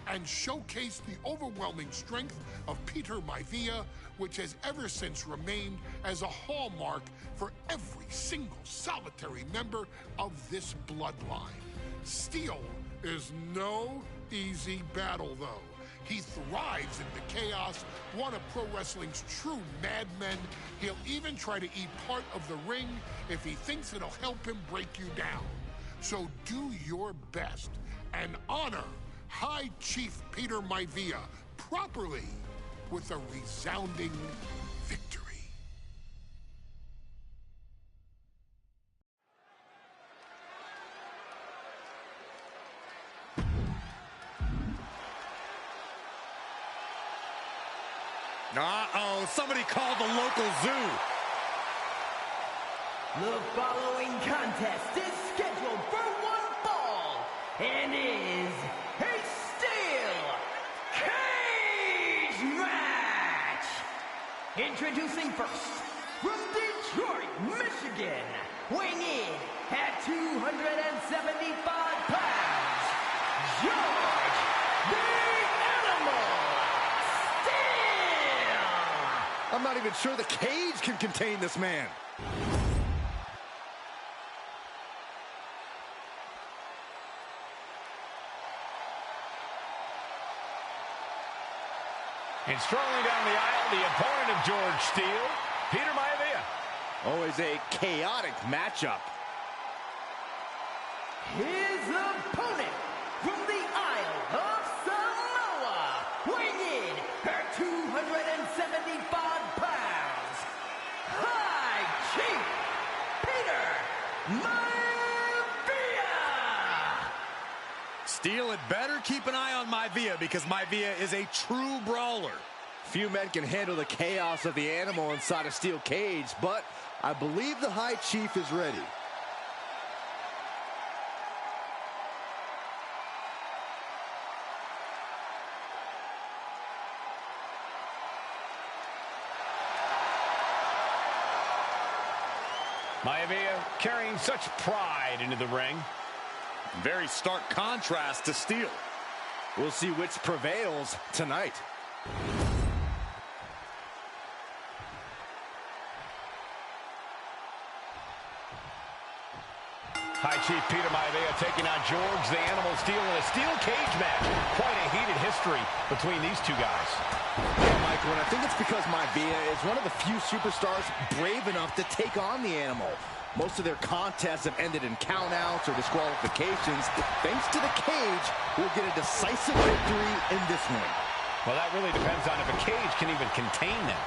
and showcase the overwhelming strength of Peter Maivia, which has ever since remained as a hallmark for every single solitary member of this bloodline. Steele is no easy battle, though. He thrives in the chaos, one of pro wrestling's true madmen. He'll even try to eat part of the ring if he thinks it'll help him break you down. So do your best and honor High Chief Peter Maivia properly with a resounding victory. Uh-oh, somebody called the local zoo. The following contest is scheduled for one fall and is a steel cage match. Introducing first, from Detroit, Michigan, weighing in at 275 pounds, George the Animal Steele. I'm not even sure the cage can contain this man. And strolling down the aisle, the opponent of George Steele, Peter Maivia. Always a chaotic matchup. His opponent from the Isle of Samoa, weighing in at 275 pounds, High Chief Peter Maivia. Steele had better keep an eye on Maivia, because Maivia is a true brawler. Few men can handle the chaos of the animal inside a steel cage, but I believe the High Chief is ready. Maivia carrying such pride into the ring. Very stark contrast to Steel. We'll see which prevails tonight. High Chief Peter Maivia taking on George the Animal Steel in a steel cage match. Quite a heated history between these two guys. Yeah, Michael, and I think it's because Maivia is one of the few superstars brave enough to take on the Animal. Most of their contests have ended in countouts or disqualifications. Thanks to the cage, we'll get a decisive victory in this one. Well, that really depends on if a cage can even contain them.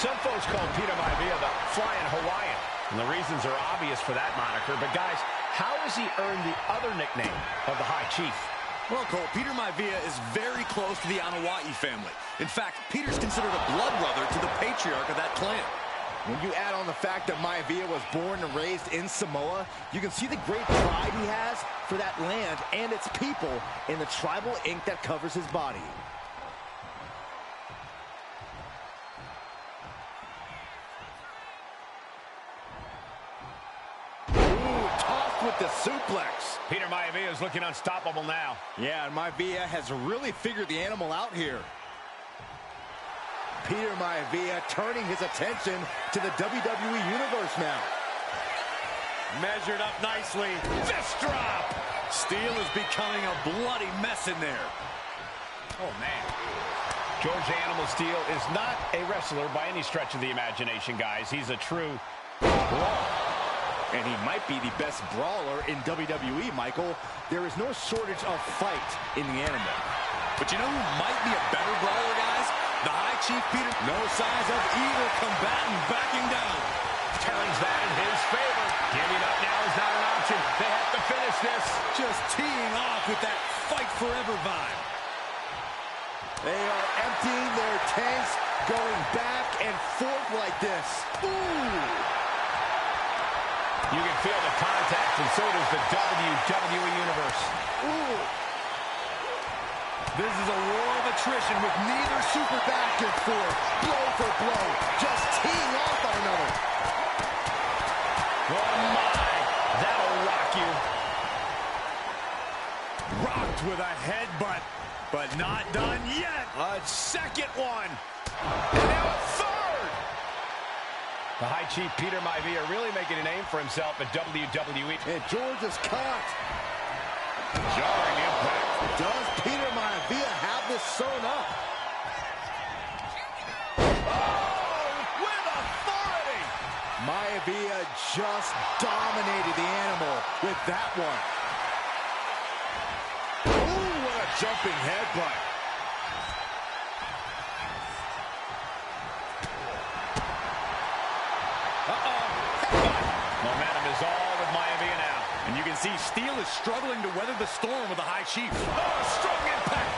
Some folks call Peter Maivia the Flying Hawaiian, and the reasons are obvious for that moniker. But, guys, how has he earned the other nickname of the High Chief? Well, Cole, Peter Maivia is very close to the Anoa'i family. In fact, Peter's considered a blood brother to the patriarch of that clan. When you add on the fact that Maivia was born and raised in Samoa, you can see the great pride he has for that land and its people in the tribal ink that covers his body. Ooh, tossed with the suplex. Peter Maivia is looking unstoppable now. Yeah, and Maivia has really figured the Animal out here. Peter Maivia turning his attention to the WWE Universe now. Measured up nicely. Fist drop! Steel is becoming a bloody mess in there. Oh, man. George the Animal Steel is not a wrestler by any stretch of the imagination, guys. He's a true brawler. And he might be the best brawler in WWE, Michael. There is no shortage of fight in the Animal. But you know who might be a better brawler, guys? The High Chief Peter. No signs of either combatant backing down. Turns that in his favor. Giving up now is not an option. They have to finish this. Just teeing off with that fight forever vibe. They are emptying their tanks, going back and forth like this. Ooh! You can feel the contact, and so does the WWE Universe. Ooh! This is a war of attrition with neither super back and forth, blow for blow, just teeing off on another. Oh my, that'll rock you. Rocked with a headbutt, but not done yet. A second one. And now a third. The High Chief Peter Maivia really making a name for himself at WWE. And George is caught. Jarring impact. Does Peter Maivia have this sewn up? Oh, with authority. Maivia just dominated the Animal with that one. Ooh, what a jumping headbutt. Momentum is all with Maivia now. And you can see Steel is struggling to weather the storm with the High Chief. Oh, strong impact.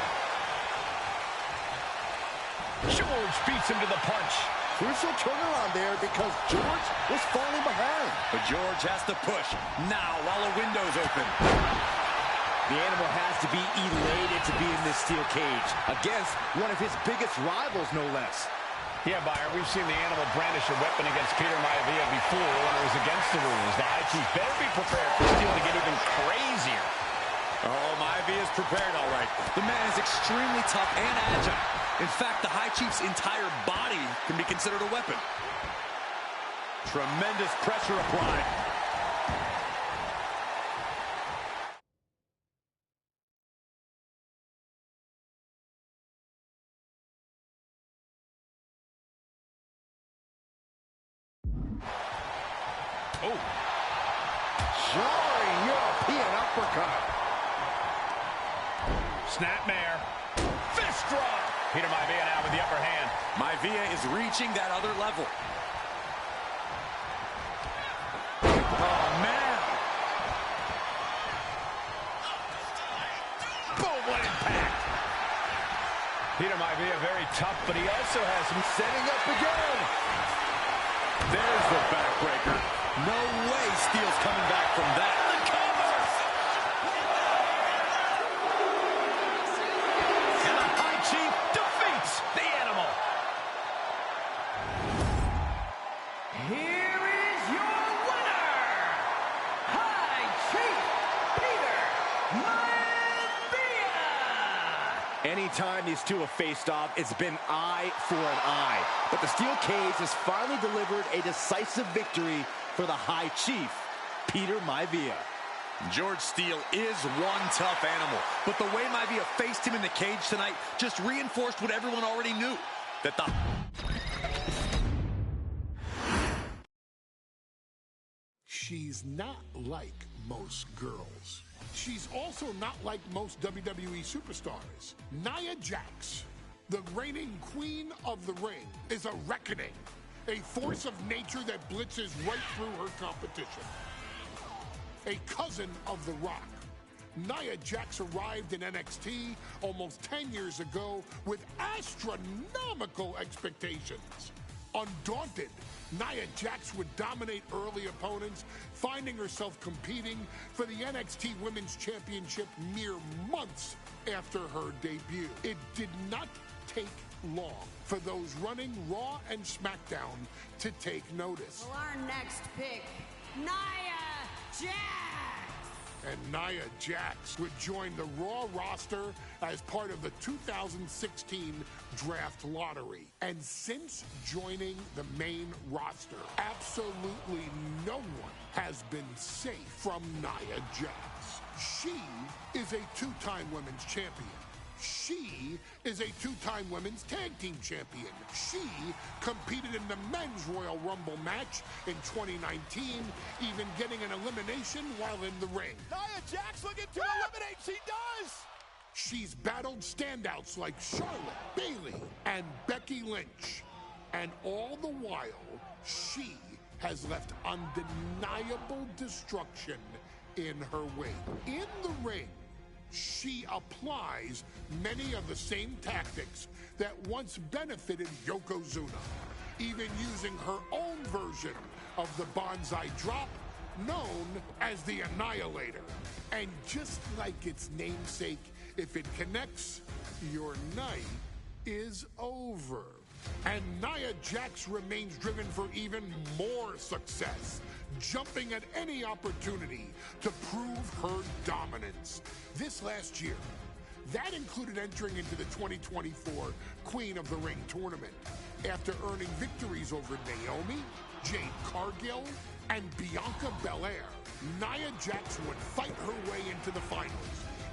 George beats him to the punch. Crucial turnaround there because George was falling behind. But George has to push now while the window's open. The Animal has to be elated to be in this steel cage against one of his biggest rivals, no less. Yeah, Byron, we've seen the Animal brandish a weapon against Peter Maivia before when it was against the rules. The High Chief better be prepared for Steel to get even crazier. Oh, Maivia is prepared, all right. The man is extremely tough and agile. In fact, the High Chief's entire body can be considered a weapon. Tremendous pressure applied. Oh. Jarring European uppercut. Snapmare. Fist drop. Peter Maivia now with the upper hand. Maivia is reaching that other level. Oh, man. Boom, what impact. Peter Maivia very tough, but he also has some Setting up again. There's the backbreaker. No way Steel's coming back from that. The cover! And the High Chief defeats the Animal. Here is these two have faced off, it's been eye for an eye. But the steel cage has finally delivered a decisive victory for the High Chief, Peter Maivia. George Steele is one tough animal, but the way Maivia faced him in the cage tonight just reinforced what everyone already knew, that the... She's not like most girls. She's also not like most WWE superstars. Nia Jax, the reigning queen of the ring, is a reckoning, a force of nature that blitzes right through her competition. A cousin of The Rock, Nia Jax arrived in NXT almost 10 years ago with astronomical expectations. Undaunted, Nia Jax would dominate early opponents, finding herself competing for the NXT Women's Championship mere months after her debut. It did not take long for those running Raw and SmackDown to take notice. Well, our next pick, Nia Jax! And Nia Jax would join the Raw roster as part of the 2016 Draft Lottery. And since joining the main roster, absolutely no one has been safe from Nia Jax. She is a two-time women's champion. She is a two-time women's tag team champion. She competed in the men's Royal Rumble match in 2019, even getting an elimination while in the ring. Nia Jax looking to eliminate. She does. She's battled standouts like Charlotte, Bayley, and Becky Lynch. And all the while, she has left undeniable destruction in her wake. In the ring, she applies many of the same tactics that once benefited Yokozuna, even using her own version of the Banzai Drop, known as the Annihilator. And just like its namesake, if it connects, your night is over. And Nia Jax remains driven for even more success, jumping at any opportunity to prove her dominance. This last year, that included entering into the 2024 Queen of the Ring tournament after earning victories over Naomi, Jade Cargill, and Bianca Belair. Nia Jax would fight her way into the finals,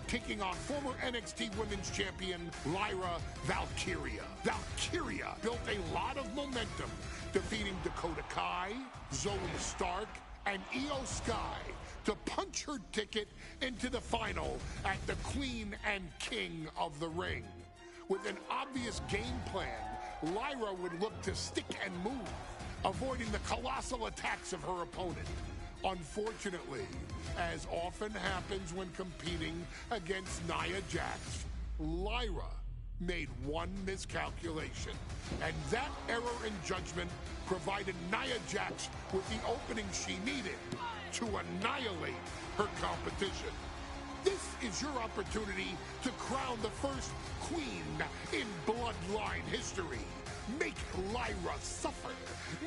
taking on former NXT Women's Champion Lyra Valkyria. Valkyria built a lot of momentum, defeating Dakota Kai, Zoe Stark, and Io Sky to punch her ticket into the final at the Queen and King of the Ring. With an obvious game plan, Lyra would look to stick and move, avoiding the colossal attacks of her opponent. Unfortunately, as often happens when competing against Nia Jax, Lyra made one miscalculation, and that error in judgment provided Nia Jax with the opening she needed to annihilate her competition. This is your opportunity to crown the first queen in Bloodline history. Make Lyra suffer.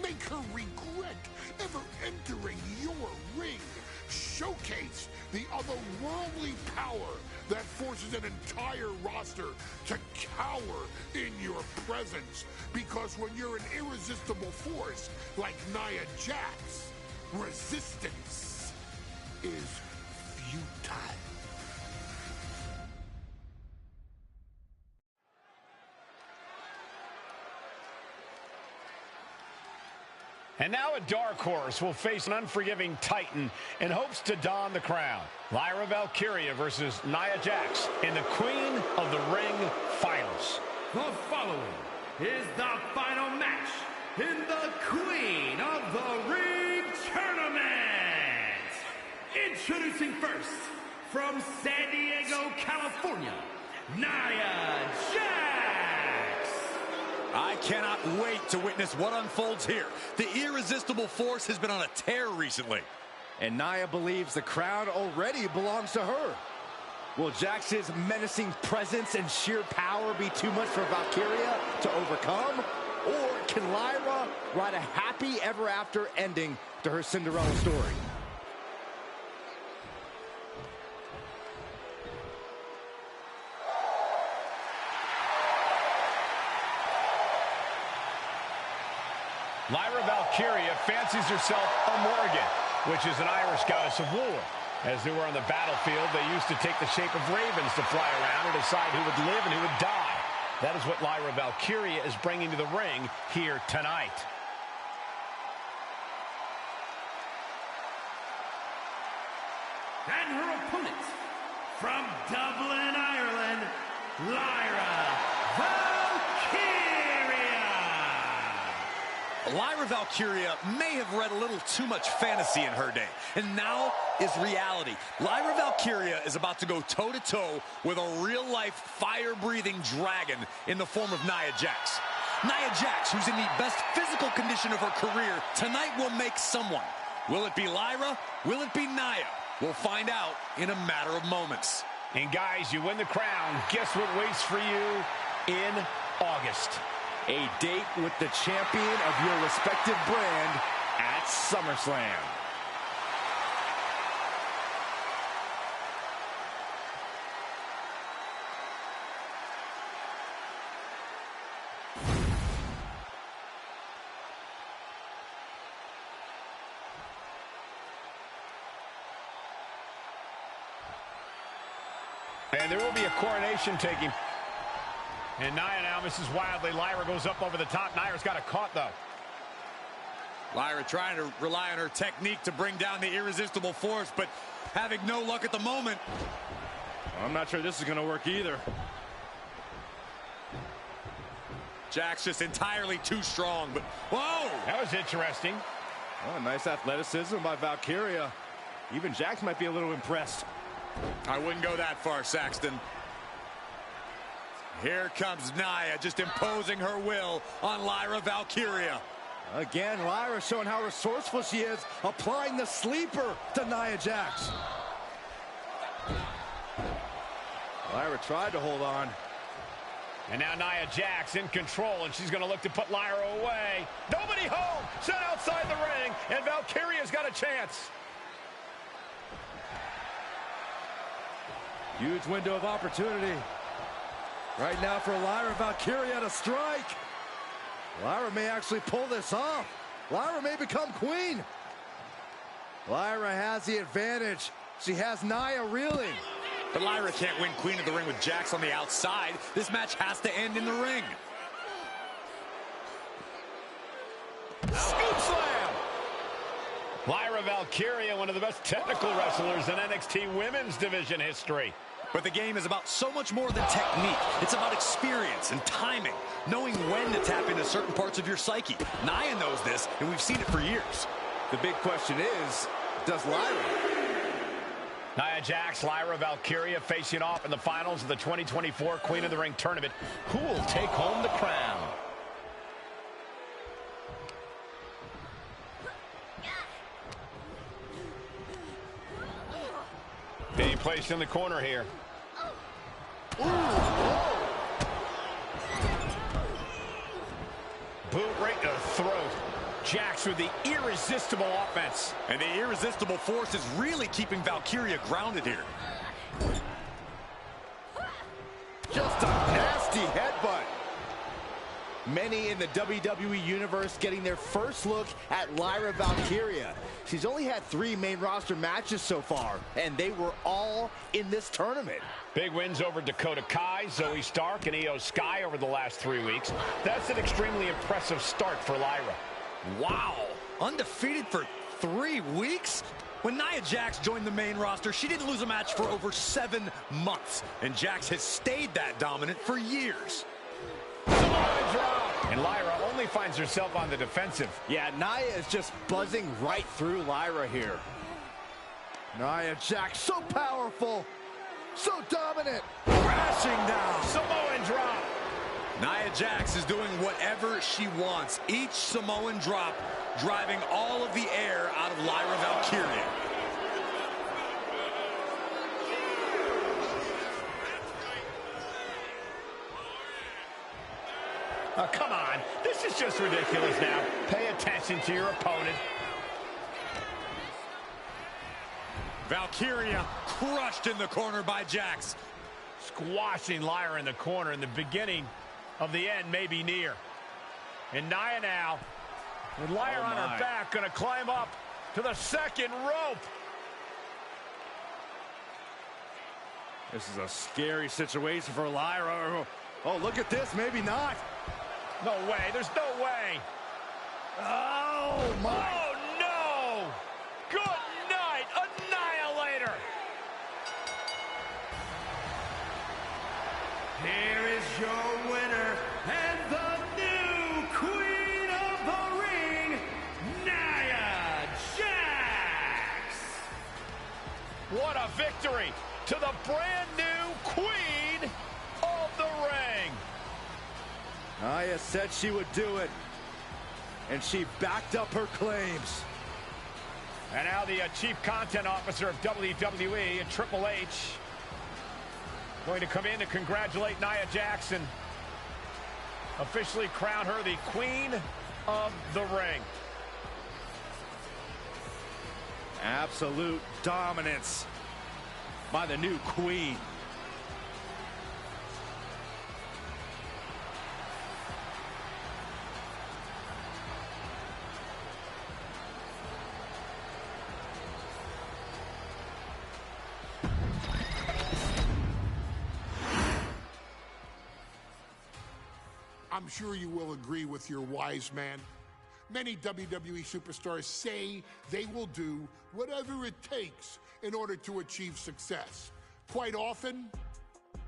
Make her regret ever entering your ring. Showcase the otherworldly power that forces an entire roster to cower in your presence. Because when you're an irresistible force like Nia Jax, resistance is futile. And now a dark horse will face an unforgiving titan in hopes to don the crown. Lyra Valkyria versus Nia Jax in the Queen of the Ring Finals. The following is the final match in the Queen of the Ring Tournament. Introducing first, from San Diego, California, Nia Jax. I cannot wait to witness what unfolds here. The irresistible force has been on a tear recently. And Nia believes the crowd already belongs to her. Will Jax's menacing presence and sheer power be too much for Valkyria to overcome? Or can Lyra write a happy ever after ending to her Cinderella story? Lyra Valkyria fancies herself a Morgan, which is an Irish goddess of war. As they were on the battlefield, they used to take the shape of ravens to fly around and decide who would live and who would die. That is what Lyra Valkyria is bringing to the ring here tonight. And her opponent, from Dublin, Ireland, Lyra Valkyria! Lyra Valkyria may have read a little too much fantasy in her day, and now is reality. Lyra Valkyria is about to go toe-to-toe with a real-life, fire-breathing dragon in the form of Nia Jax. Nia Jax, who's in the best physical condition of her career, tonight will make someone. Will it be Lyra? Will it be Nia? We'll find out in a matter of moments. And guys, you win the crown. Guess what waits for you in August? A date with the champion of your respective brand at SummerSlam. And there will be a coronation taking. And Nia now misses wildly. Lyra goes up over the top. Nia's got it caught, though. Lyra trying to rely on her technique to bring down the irresistible force, but having no luck at the moment. I'm not sure this is going to work either. Jax just entirely too strong, but whoa! That was interesting. Oh, nice athleticism by Valkyria. Even Jax might be a little impressed. I wouldn't go that far, Saxton. Here comes Nia, just imposing her will on Lyra Valkyria. Again, Lyra showing how resourceful she is, applying the sleeper to Nia Jax. Lyra tried to hold on. And now Nia Jax in control, and she's going to look to put Lyra away. Nobody home! Set outside the ring, and Valkyria's got a chance. Huge window of opportunity. Right now for Lyra Valkyria to strike. Lyra may actually pull this off. Lyra may become queen. Lyra has the advantage. She has Nia reeling. But Lyra can't win Queen of the Ring with Jax on the outside. This match has to end in the ring. Scoop slam! Lyra Valkyria, one of the best technical wrestlers in NXT Women's Division history. But the game is about so much more than technique. It's about experience and timing, knowing when to tap into certain parts of your psyche. Nia knows this, and we've seen it for years. The big question is, does Lyra? Nia Jax, Lyra Valkyria facing off in the finals of the 2024 Queen of the Ring tournament. Who will take home the crown? Being placed in the corner here. Boot right to the throat. Jax with the irresistible offense. And the irresistible force is really keeping Valkyria grounded here. Just a nasty headbutt. Many in the WWE Universe getting their first look at Lyra Valkyria. She's only had 3 main roster matches so far, and they were all in this tournament. Big wins over Dakota Kai, Zoe Stark, and Io Sky over the last 3 weeks. That's an extremely impressive start for Lyra. Wow, undefeated for 3 weeks? When Nia Jax joined the main roster, she didn't lose a match for over 7 months. And Jax has stayed that dominant for years. And Lyra only finds herself on the defensive. Yeah, Nia is just buzzing right through Lyra here. Nia Jax, so powerful, so dominant. Crashing down. Samoan drop. Nia Jax is doing whatever she wants. Each Samoan drop driving all of the air out of Lyra Valkyria. Oh, come on. This is just ridiculous now. Pay attention to your opponent. Valkyria crushed in the corner by Jax. Squashing Lyra in the corner, and the beginning of the end may be near. And Nia now With Lyra on her back, going to climb up to the second rope. This is a scary situation for Lyra. Oh, look at this. Maybe not. No way. There's no way. Oh, my. Oh, no. Good night, Annihilator. Here is your winner and the new Queen of the Ring, Nia Jax. What a victory to the brand new Queen of the Ring. Nia said she would do it, and she backed up her claims. And now the Chief Content Officer of WWE and Triple H going to come in to congratulate Nia Jax, officially crown her the Queen of the Ring. Absolute dominance by the new Queen. I'm sure you will agree with your wise man. Many WWE superstars say they will do whatever it takes in order to achieve success. Quite often,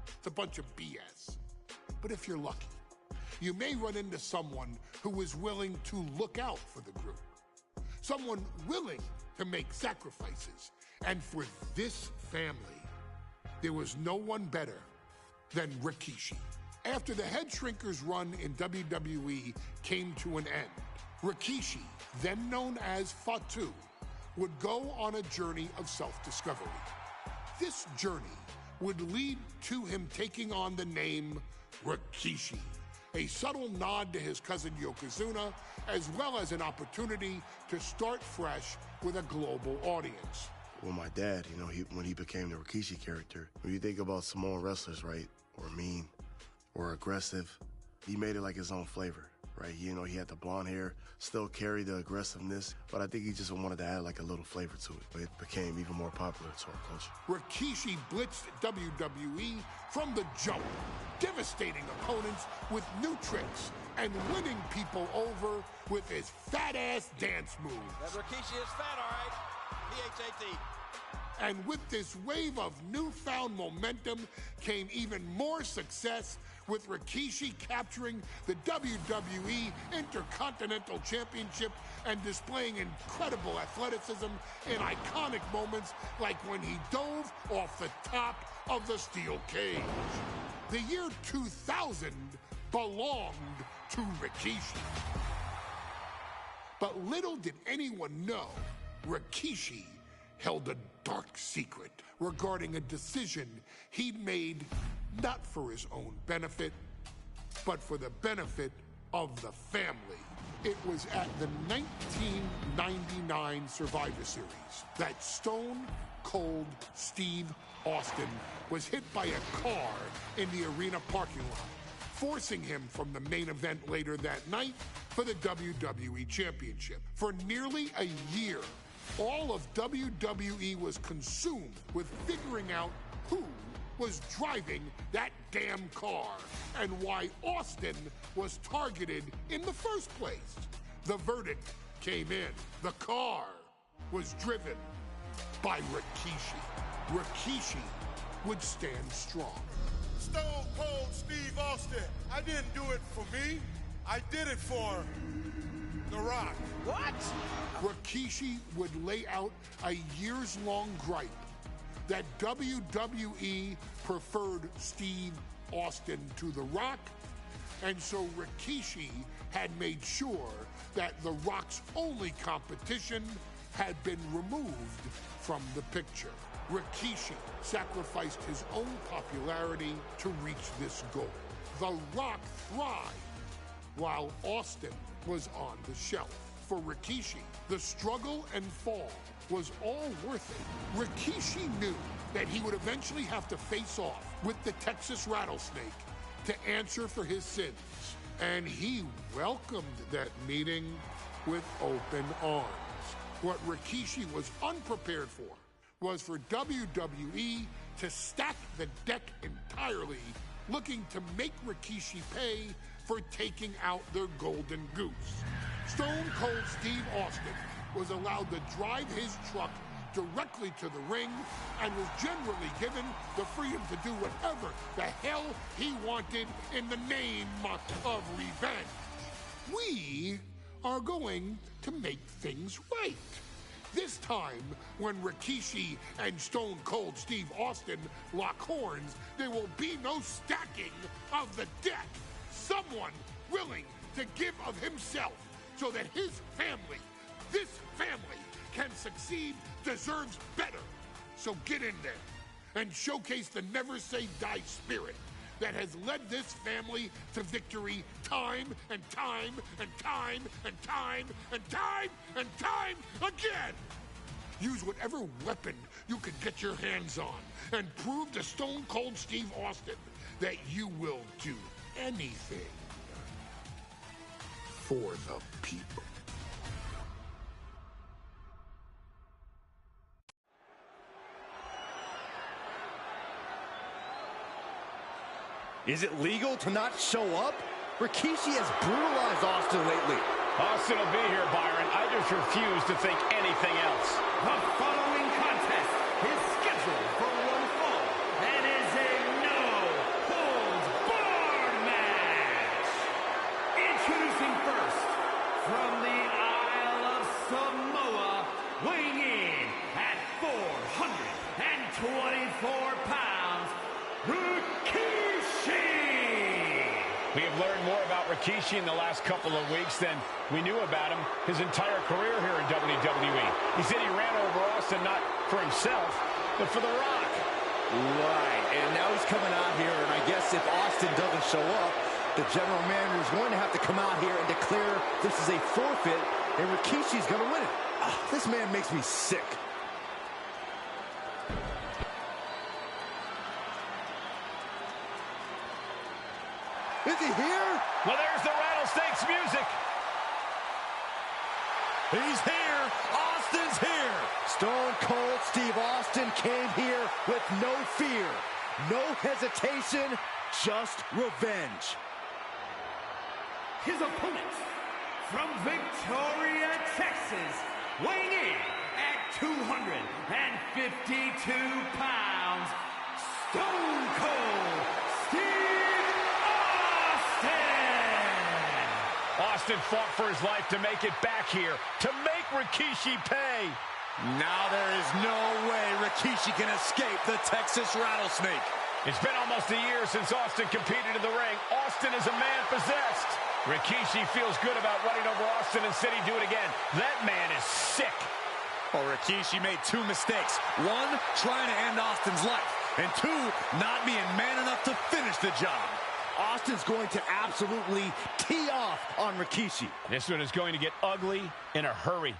it's a bunch of BS. But if you're lucky, you may run into someone who is willing to look out for the group. Someone willing to make sacrifices. And for this family, there was no one better than Rikishi. After the Head Shrinkers run in WWE came to an end, Rikishi, then known as Fatu, would go on a journey of self-discovery. This journey would lead to him taking on the name Rikishi, a subtle nod to his cousin Yokozuna, as well as an opportunity to start fresh with a global audience. Well, my dad, when he became the Rikishi character, when you think about Samoan wrestlers, right, or mean, or aggressive, he made it like his own flavor, right? He had the blonde hair, still carried the aggressiveness, but I think he just wanted to add like a little flavor to it. It became even more popular to our culture. Rikishi blitzed WWE from the jump, devastating opponents with new tricks and winning people over with his fat-ass dance moves. That Rikishi is fat, all right. P-H-A-T. And with this wave of newfound momentum came even more success, with Rikishi capturing the WWE Intercontinental Championship and displaying incredible athleticism in iconic moments like when he dove off the top of the steel cage. The year 2000 belonged to Rikishi. But little did anyone know, Rikishi held a dark secret regarding a decision he'd made not for his own benefit, but for the benefit of the family. It was at the 1999 Survivor Series that Stone Cold Steve Austin was hit by a car in the arena parking lot, forcing him from the main event later that night for the WWE Championship. For nearly a year, all of WWE was consumed with figuring out who was driving that damn car and why Austin was targeted in the first place. The verdict came in. The car was driven by Rikishi. Rikishi would stand strong. Stone Cold Steve Austin, I didn't do it for me. I did it for The Rock. What? Rikishi would lay out a years-long gripe that WWE preferred Steve Austin to The Rock, and so Rikishi had made sure that The Rock's only competition had been removed from the picture. Rikishi sacrificed his own popularity to reach this goal. The Rock thrived while Austin was on the shelf. For Rikishi, the struggle and fall was all worth it. Rikishi knew that he would eventually have to face off with the Texas Rattlesnake to answer for his sins. And he welcomed that meeting with open arms. What Rikishi was unprepared for was for WWE to stack the deck entirely, looking to make Rikishi pay for taking out their golden goose. Stone Cold Steve Austin was allowed to drive his truck directly to the ring and was generally given the freedom to do whatever the hell he wanted in the name of revenge. We are going to make things right. This time, when Rikishi and Stone Cold Steve Austin lock horns, there will be no stacking of the deck. Someone willing to give of himself so that his family, this family, can succeed, deserves better. So get in there and showcase the never say die spirit that has led this family to victory time and time and time and time and time and time again. Use whatever weapon you can get your hands on and prove to Stone Cold Steve Austin that you will do anything for the people. Is it legal to not show up? Rikishi has brutalized Austin lately. Austin will be here, Byron. I just refuse to think anything else. The following contest is scheduled for one fall and is a no-holds-barred match. Introducing first, from the Isle of Samoa, weighing in at 424 pounds, Rikishi! We have learned more about Rikishi in the last couple of weeks than we knew about him his entire career here in WWE. He said he ran over Austin not for himself, but for The Rock. Right, and now he's coming out here, and I guess if Austin doesn't show up, the general manager is going to have to come out here and declare this is a forfeit, and Rikishi's going to win it. This man makes me sick. Is he here? Well, there's the Rattlesnakes music. He's here. Austin's here. Stone Cold Steve Austin came here with no fear, no hesitation, just revenge. His opponent, from Victoria, Texas, weighing in at 252 pounds, Stone Cold Steve Austin! Austin fought for his life to make it back here, to make Rikishi pay. Now there is no way Rikishi can escape the Texas Rattlesnake. It's been almost a year since Austin competed in the ring. Austin is a man possessed. Rikishi feels good about running over Austin and said he'd do it again. That man is sick. Oh, Rikishi made two mistakes. One, trying to end Austin's life. And two, not being man enough to finish the job. Austin's going to absolutely tee off on Rikishi. This one is going to get ugly in a hurry.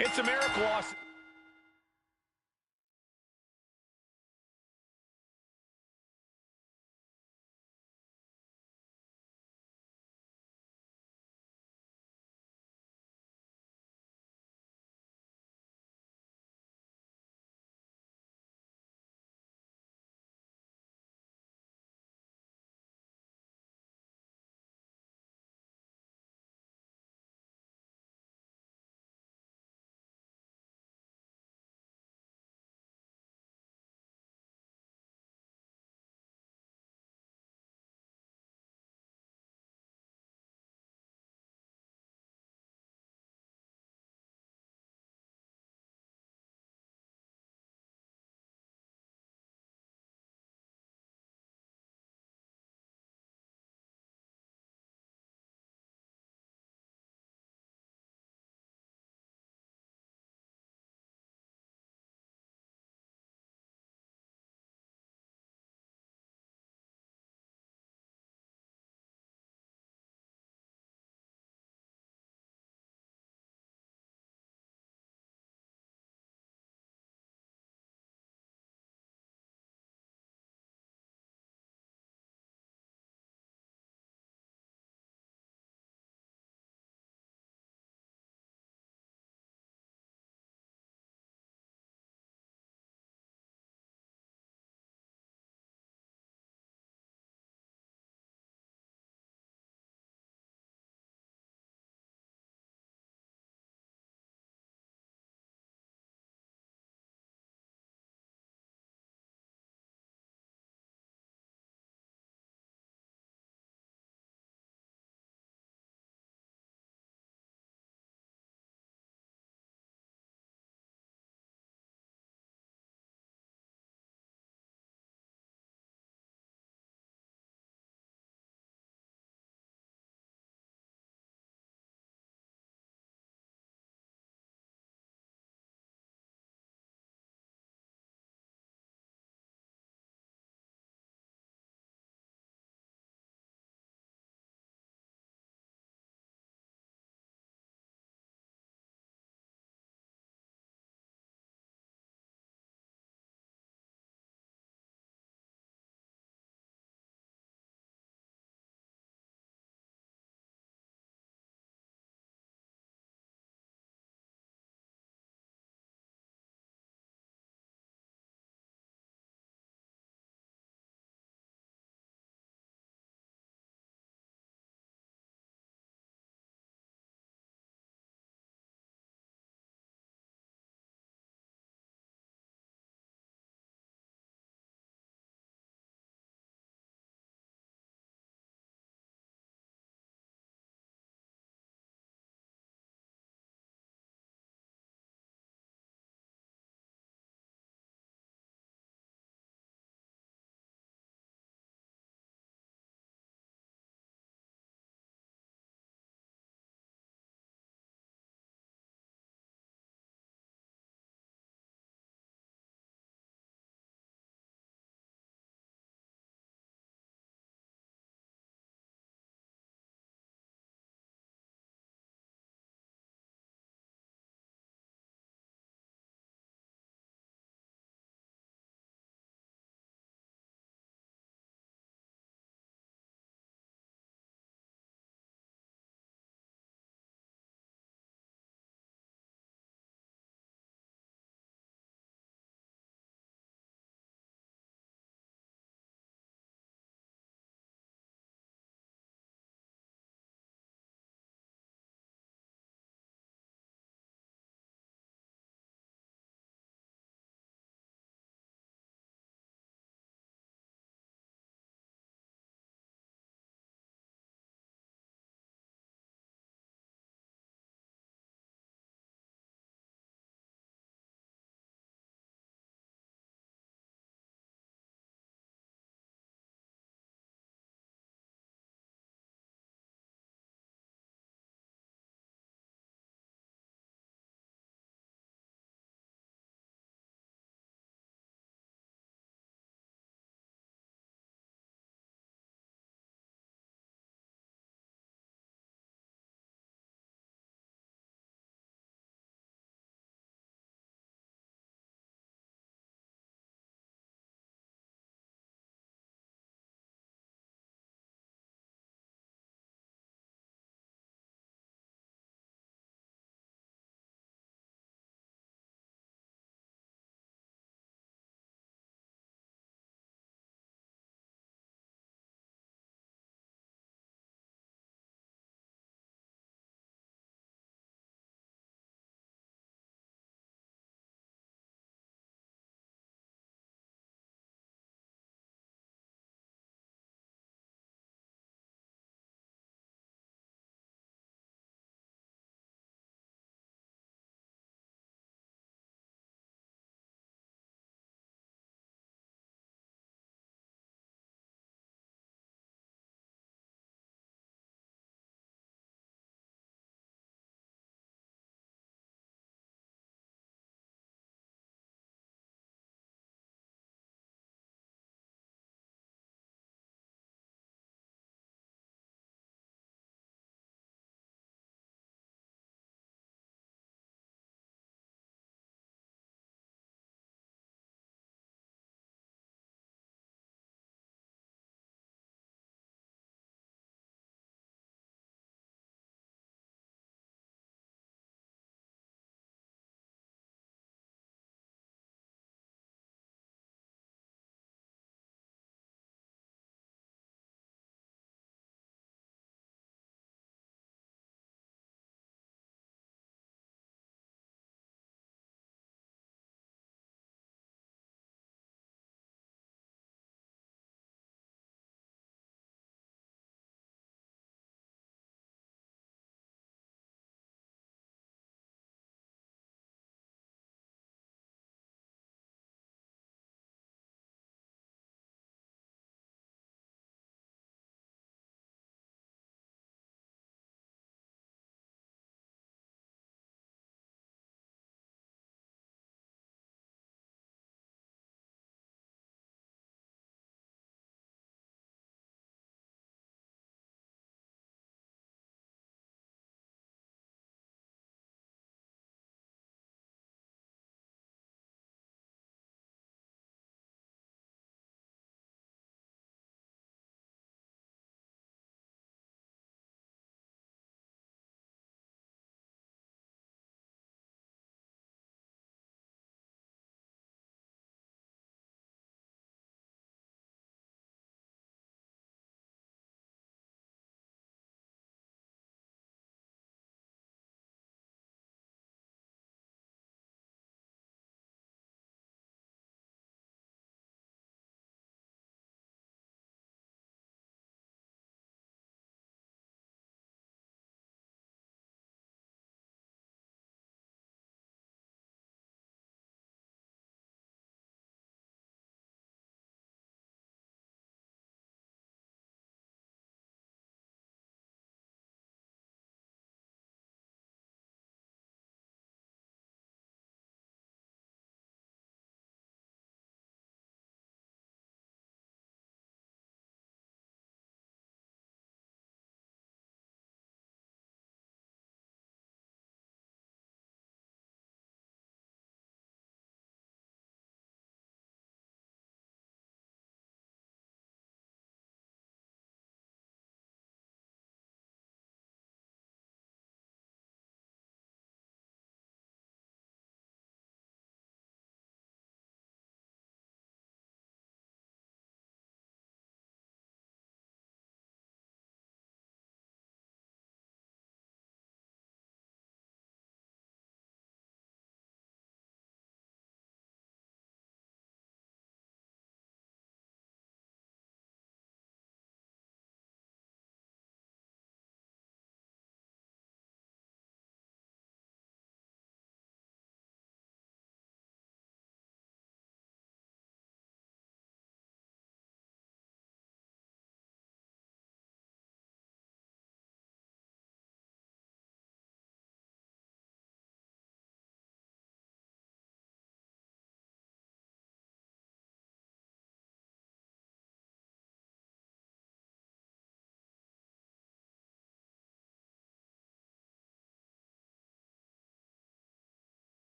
It's a miracle, Austin.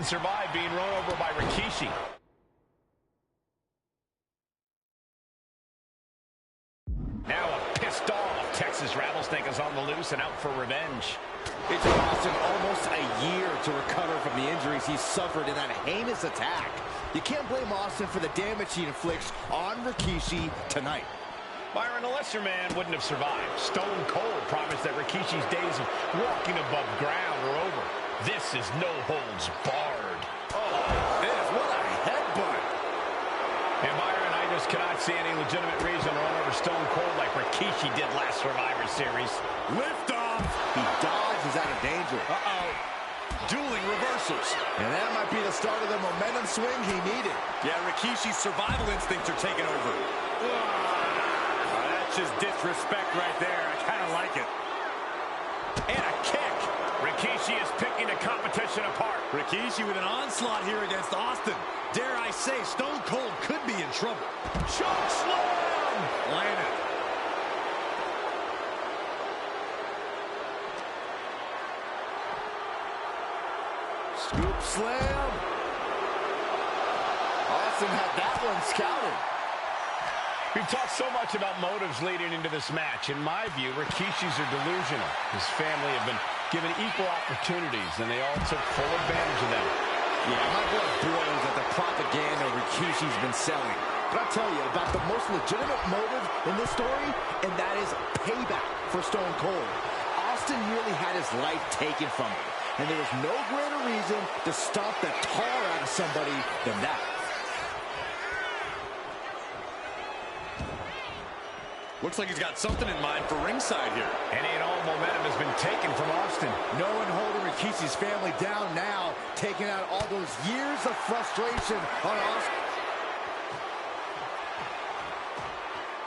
Survived being run over by Rikishi. Now a pissed off Texas Rattlesnake is on the loose and out for revenge. It took Austin almost a year to recover from the injuries he suffered in that heinous attack. You can't blame Austin for the damage he inflicts on Rikishi tonight. Byron, a lesser man wouldn't have survived. Stone Cold promised that Rikishi's days of walking above ground were over. This is no holds barred. Oh, what a headbutt. And Byron, I just cannot see any legitimate reason to run over Stone Cold like Rikishi did last Survivor Series. Lift off. He dodges out of danger. Dueling reversals. And that might be the start of the momentum swing he needed. Yeah, Rikishi's survival instincts are taking over. That's just disrespect right there. I kind of like it. And a kick. Rikishi is picking the competition apart. Rikishi with an onslaught here against Austin. Dare I say, Stone Cold could be in trouble. Choke slam! Landed. Scoop slam. Austin had that one scouted. We've talked so much about motives leading into this match. In my view, Rikishis are delusional. His family have been given equal opportunities, and they all took full advantage of them. Yeah, my blood boils at the propaganda Rikishi's been selling. But I'll tell you about the most legitimate motive in this story, and that is payback for Stone Cold. Austin really had his life taken from him, and there was no greater reason to stomp the tar out of somebody than that. Looks like he's got something in mind for ringside here. And all momentum has been taken from Austin. No one holding Rikishi's family down now, taking out all those years of frustration on Austin.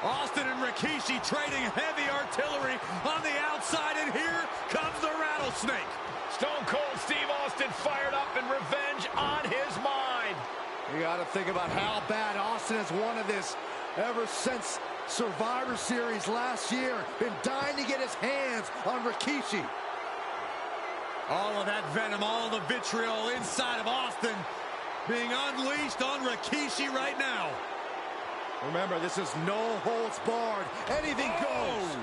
Austin and Rikishi trading heavy artillery on the outside, and here comes the Rattlesnake. Stone Cold Steve Austin fired up and revenge on his mind. You got to think about how bad Austin has wanted this ever since Survivor Series last year. Been dying to get his hands on Rikishi. All of that venom, all the vitriol inside of Austin being unleashed on Rikishi right now. Remember, this is no holds barred. Anything goes.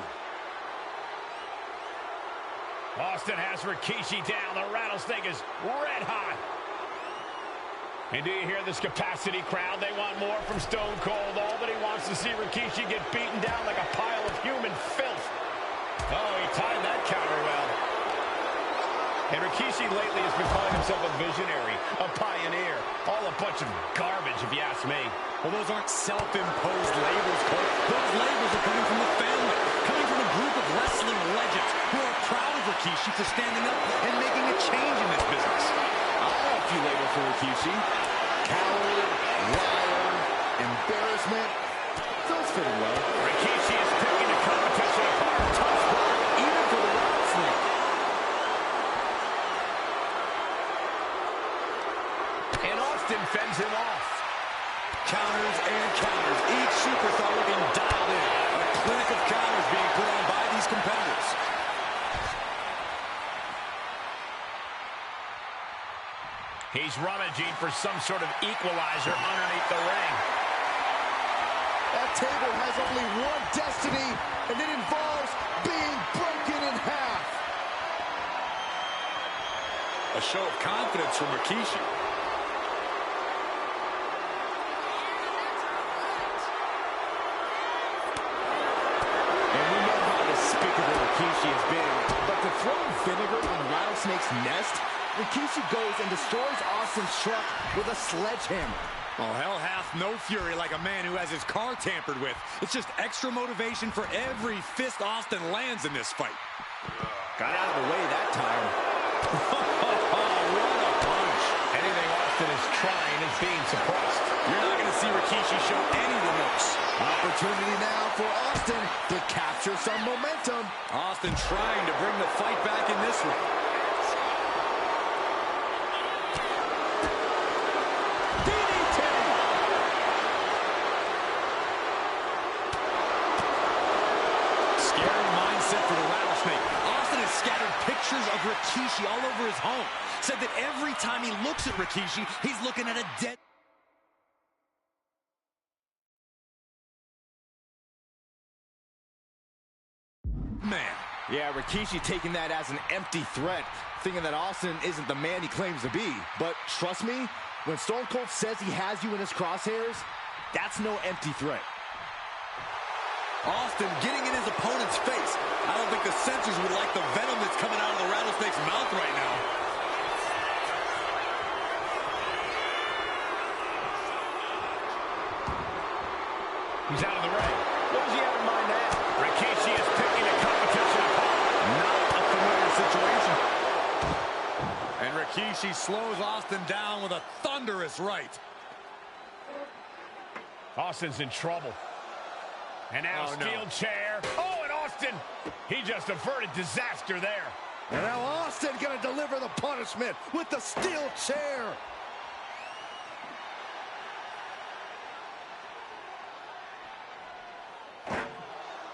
Austin has Rikishi down. The Rattlesnake is red hot. And do you hear this capacity crowd? They want more from Stone Cold. All that he wants to see Rikishi get beaten down like a pile of human filth. Oh, he timed that counter well. And Rikishi lately has been calling himself a visionary, a pioneer. All a bunch of garbage, if you ask me. Well, those aren't self-imposed labels, Cole. Those labels are coming from the family, coming from a group of wrestling legends who are proud of Rikishi for standing up and making a change in this business. I have a few labels for Rikishi. Coward, liar, embarrassment. Those fit him well. Rikishi is picking the competition apart. Tough spot, even for the Rattlesnake. And Austin fends him off. Counters and counters. Each superstar looking dialed in. A clinic of counters being put on by these competitors. He's rummaging for some sort of equalizer underneath the ring. That table has only one destiny, and it involves being broken in half. A show of confidence from Rikishi. And we know how despicable Rikishi has been, but to throw vinegar on Rattlesnake's nest, Rikishi goes and destroys Austin's truck with a sledgehammer. Oh, hell hath no fury like a man who has his car tampered with. It's just extra motivation for every fist Austin lands in this fight. Got out of the way that time. What a punch. Anything Austin is trying is being suppressed. You're not going to see Rikishi show any remorse. Opportunity now for Austin to capture some momentum. Austin trying to bring the fight back in this one. For the Rattlesnake. Austin has scattered pictures of Rikishi all over his home. said that every time he looks at Rikishi, he's looking at a dead man. Yeah, Rikishi taking that as an empty threat, thinking that Austin isn't the man he claims to be. But trust me, when Stone Cold says he has you in his crosshairs, that's no empty threat. Austin getting in his opponent's face. I don't think the censors would like the venom that's coming out of the Rattlesnake's mouth right now. He's out of the ring. What does he have in mind now? Rikishi is picking a competition apart. Not a familiar situation. And Rikishi slows Austin down with a thunderous right. Austin's in trouble. And now steel chair. Oh, and Austin, he just averted disaster there. And now Austin gonna deliver the punishment with the steel chair.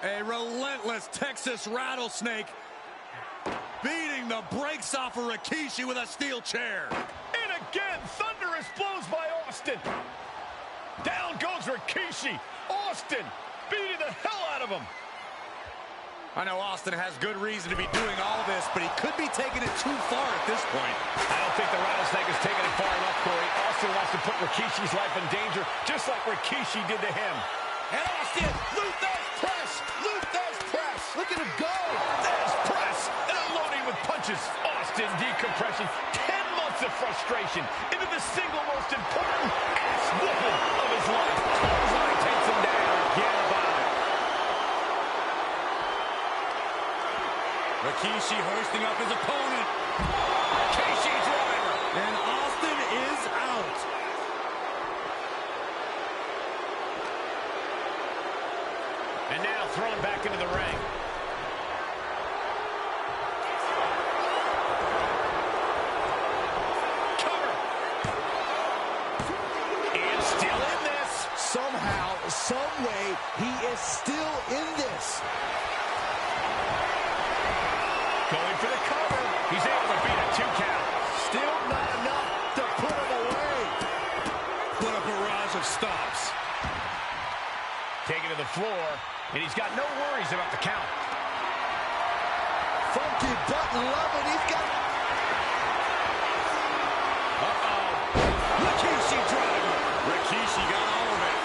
A relentless Texas Rattlesnake beating the brakes off of Rikishi with a steel chair. And again, thunderous blows by Austin. Down goes Rikishi. Austin beating the hell out of him. I know Austin has good reason to be doing all this, but he could be taking it too far at this point. I don't think the Rattlesnake is taking it far enough, Corey. Austin wants to put Rikishi's life in danger, just like Rikishi did to him. And Austin, Luther's press! Luther's press! Look at him go! There's press! And loading with punches. Austin decompression. 10 months of frustration into the single most important ass whooping of his life. Clothesline takes him down. Forget about it. Rikishi hoisting up his opponent. Rikishi driver. And Austin is out. And now thrown back into the ring. Cover. And still in this. Somehow, some way, he is still in this. Going for the cover. He's able to beat a 2 count. Still not enough to put him away. What a barrage of stops. Taken to the floor, and he's got no worries about the count. Funky button love it. He's got... Uh-oh. Rikishi driver. Rikishi got all of it.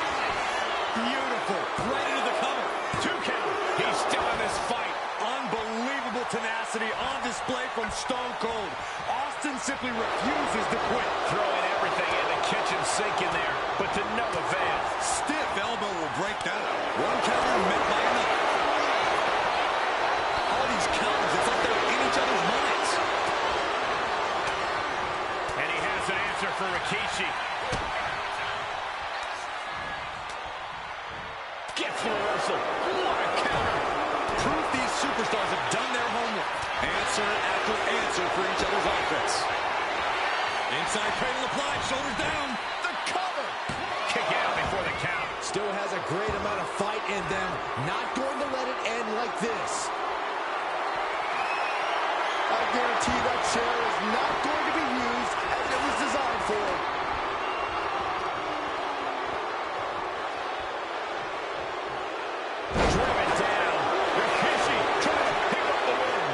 Beautiful. Right into the cover. 2 count. He's still in this fight. Unbelievable tenacity on display from Stone Cold. Austin simply refuses to quit. Throwing everything in the kitchen sink in there, but to no avail. Stiff elbow will break down. One counter met by another. All these counters, it's like they're in each other's minds. And he has an answer for Rikishi. Gets the reversal. What a counter. Proof these superstars have done their homework. Answer after answer for each other's offense. Inside cradle applied, shoulders down. The cover. Kick out before the count. Still has a great amount of fight in them. Not going to let it end like this. I guarantee that chair is not going to be used as it was designed for. Driven down. Rikishi trying to pick up the win.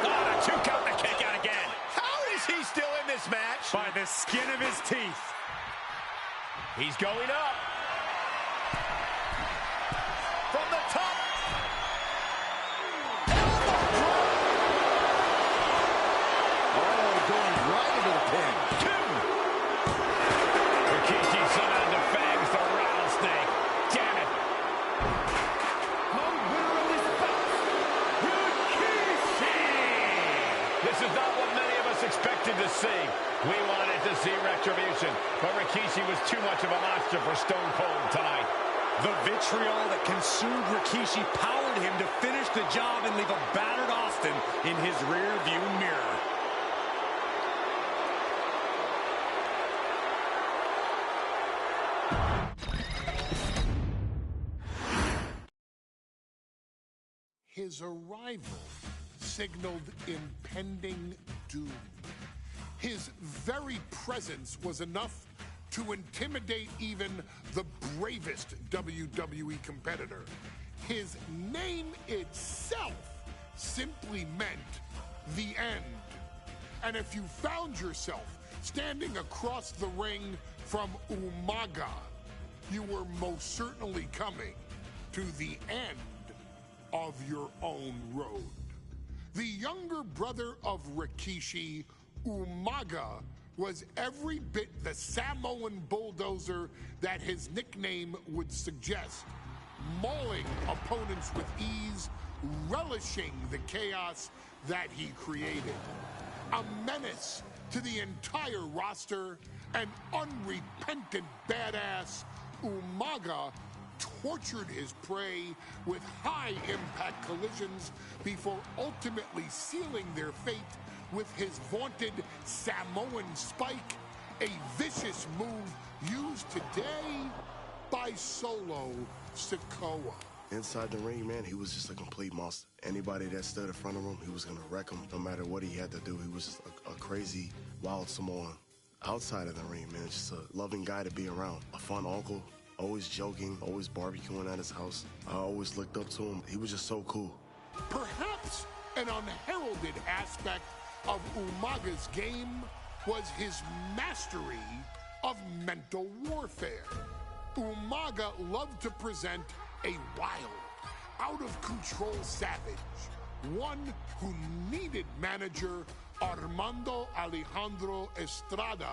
Oh, the 2 count, the kick out again. How is he still in this match? By the skin of his teeth. He's going up. From the top. Oh, going right into the pin. 2. Rikishi somehow defangs the Rattlesnake. Damn it. This is not what many of us expected to see. We wanted to see retribution, but Rikishi was too much of a monster for Stone Cold tonight. The vitriol that consumed Rikishi powered him to finish the job and leave a battered Austin in his rear-view mirror. His arrival signaled impending doom. His very presence was enough to intimidate even the bravest WWE competitor. His name itself simply meant the end. And if you found yourself standing across the ring from Umaga, you were most certainly coming to the end of your own road. The younger brother of Rikishi, Umaga, was every bit the Samoan bulldozer that his nickname would suggest, mauling opponents with ease, relishing the chaos that he created. A menace to the entire roster, an unrepentant badass, Umaga tortured his prey with high-impact collisions before ultimately sealing their fate with his vaunted Samoan spike, a vicious move used today by Solo Sikoa. Inside the ring, man, he was just a complete monster. Anybody that stood in front of him, he was going to wreck him no matter what he had to do. He was just a crazy, wild Samoan. Outside of the ring, man, just a loving guy to be around. A fun uncle, always joking, always barbecuing at his house. I always looked up to him. He was just so cool. Perhaps an unheralded aspect of Umaga's game was his mastery of mental warfare. Umaga loved to present a wild, out-of-control savage, one who needed manager Armando Alejandro Estrada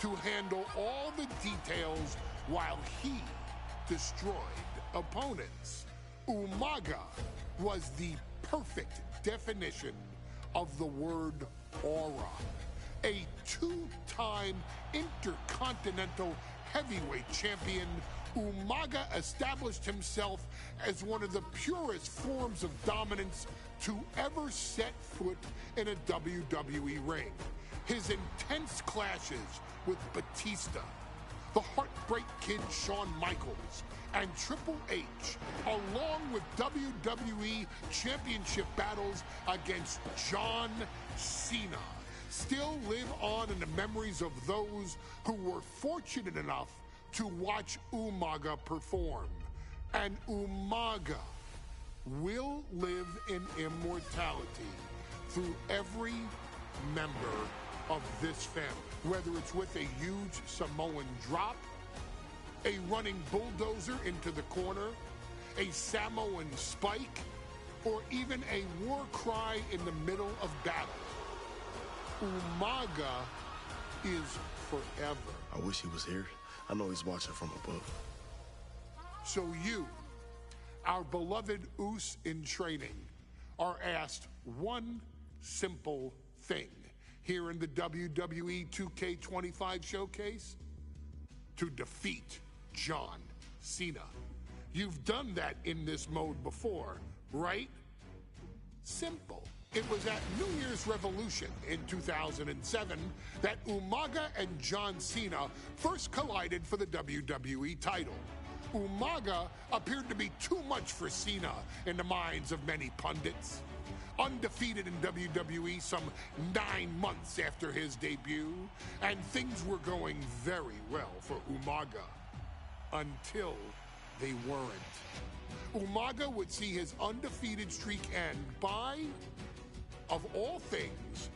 to handle all the details while he destroyed opponents. Umaga was the perfect definition of the word aura. A two-time intercontinental heavyweight champion, Umaga established himself as one of the purest forms of dominance to ever set foot in a WWE ring. His intense clashes with Batista, the Heartbreak Kid Shawn Michaels, and Triple H, along with WWE Championship battles against John Cena, still live on in the memories of those who were fortunate enough to watch Umaga perform. And Umaga will live in immortality through every member of this family, whether it's with a huge Samoan drop, a running bulldozer into the corner, a Samoan spike, or even a war cry in the middle of battle. Umaga is forever. I wish he was here. I know he's watching from above. So you, our beloved Us in training, are asked one simple thing here in the WWE 2K25 showcase: to defeat John Cena. You've done that in this mode before, right? Simple. It was at New Year's Revolution in 2007 that Umaga and John Cena first collided for the WWE title. Umaga appeared to be too much for Cena in the minds of many pundits. Undefeated in WWE some 9 months after his debut, and things were going very well for Umaga. Until they weren't. Umaga would see his undefeated streak end by, of all things,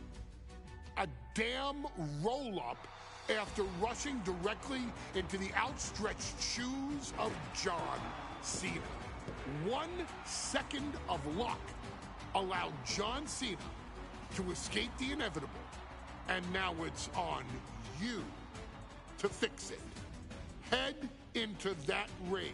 a damn roll-up after rushing directly into the outstretched shoes of John Cena. 1 second of luck allowed John Cena to escape the inevitable, and now it's on you to fix it. Head into that ring.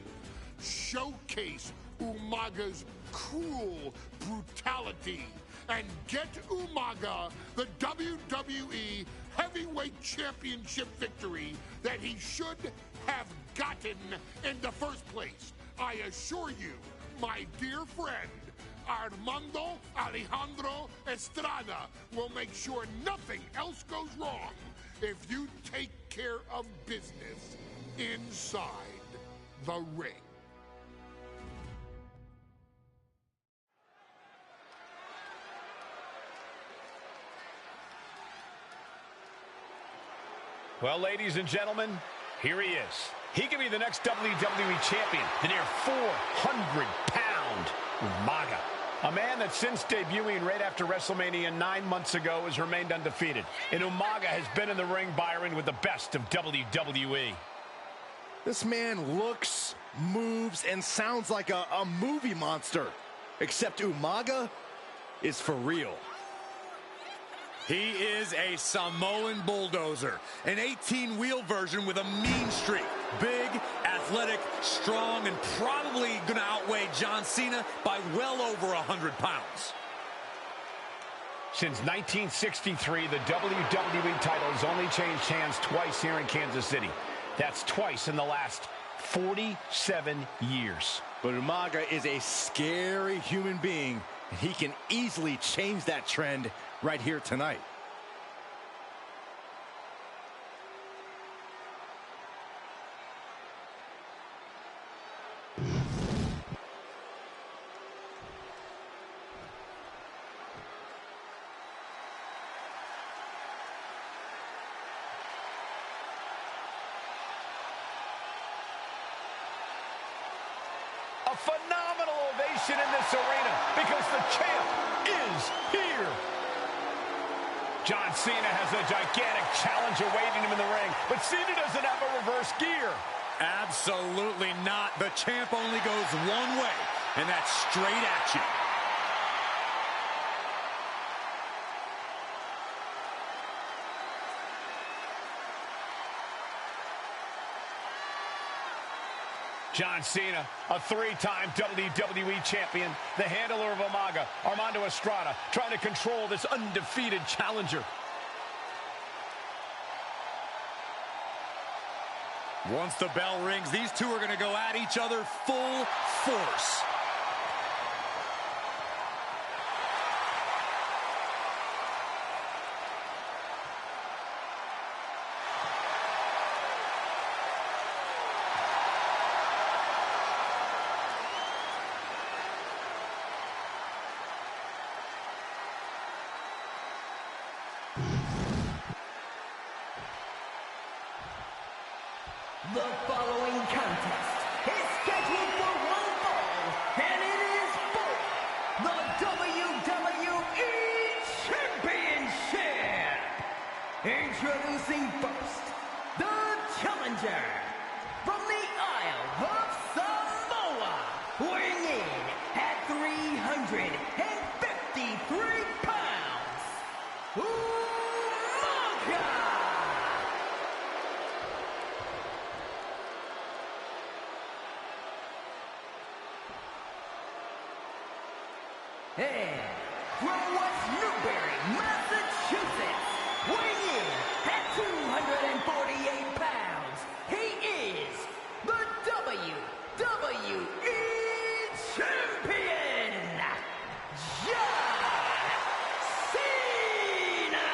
Showcase Umaga's cruel brutality and get Umaga the WWE Heavyweight Championship victory that he should have gotten in the first place. I assure you, my dear friend, Armando Alejandro Estrada will make sure nothing else goes wrong if you take care of business inside the ring. Well, ladies and gentlemen, here he is. He could be the next WWE champion, the near 400-pound Umaga. A man that since debuting right after WrestleMania 9 months ago has remained undefeated. And Umaga has been in the ring, Byron, with the best of WWE. This man looks, moves, and sounds like a movie monster. Except Umaga is for real. He is a Samoan bulldozer, an 18-wheel version with a mean streak. Big, athletic, strong, and probably going to outweigh John Cena by well over 100 pounds. Since 1963, the WWE title has only changed hands twice here in Kansas City. That's twice in the last 47 years. But Umaga is a scary human being. He can easily change that trend right here tonight. A phenomenal ovation in this arena because the champ is here. John Cena has a gigantic challenge awaiting him in the ring, but Cena doesn't have a reverse gear. Absolutely not. The champ only goes one way, and that's straight at you. John Cena, a three-time WWE champion, the handler of Umaga, Armando Estrada, trying to control this undefeated challenger. Once the bell rings, these two are going to go at each other full force. The following contest is scheduled for one fall, and it is for the WWE Championship. Introducing first, the challenger from the Isle of Samoa, weighing in at 353 pounds, Umaga. And from West Newbury, Massachusetts, weighing in at 248 pounds, he is the WWE Champion, John Cena!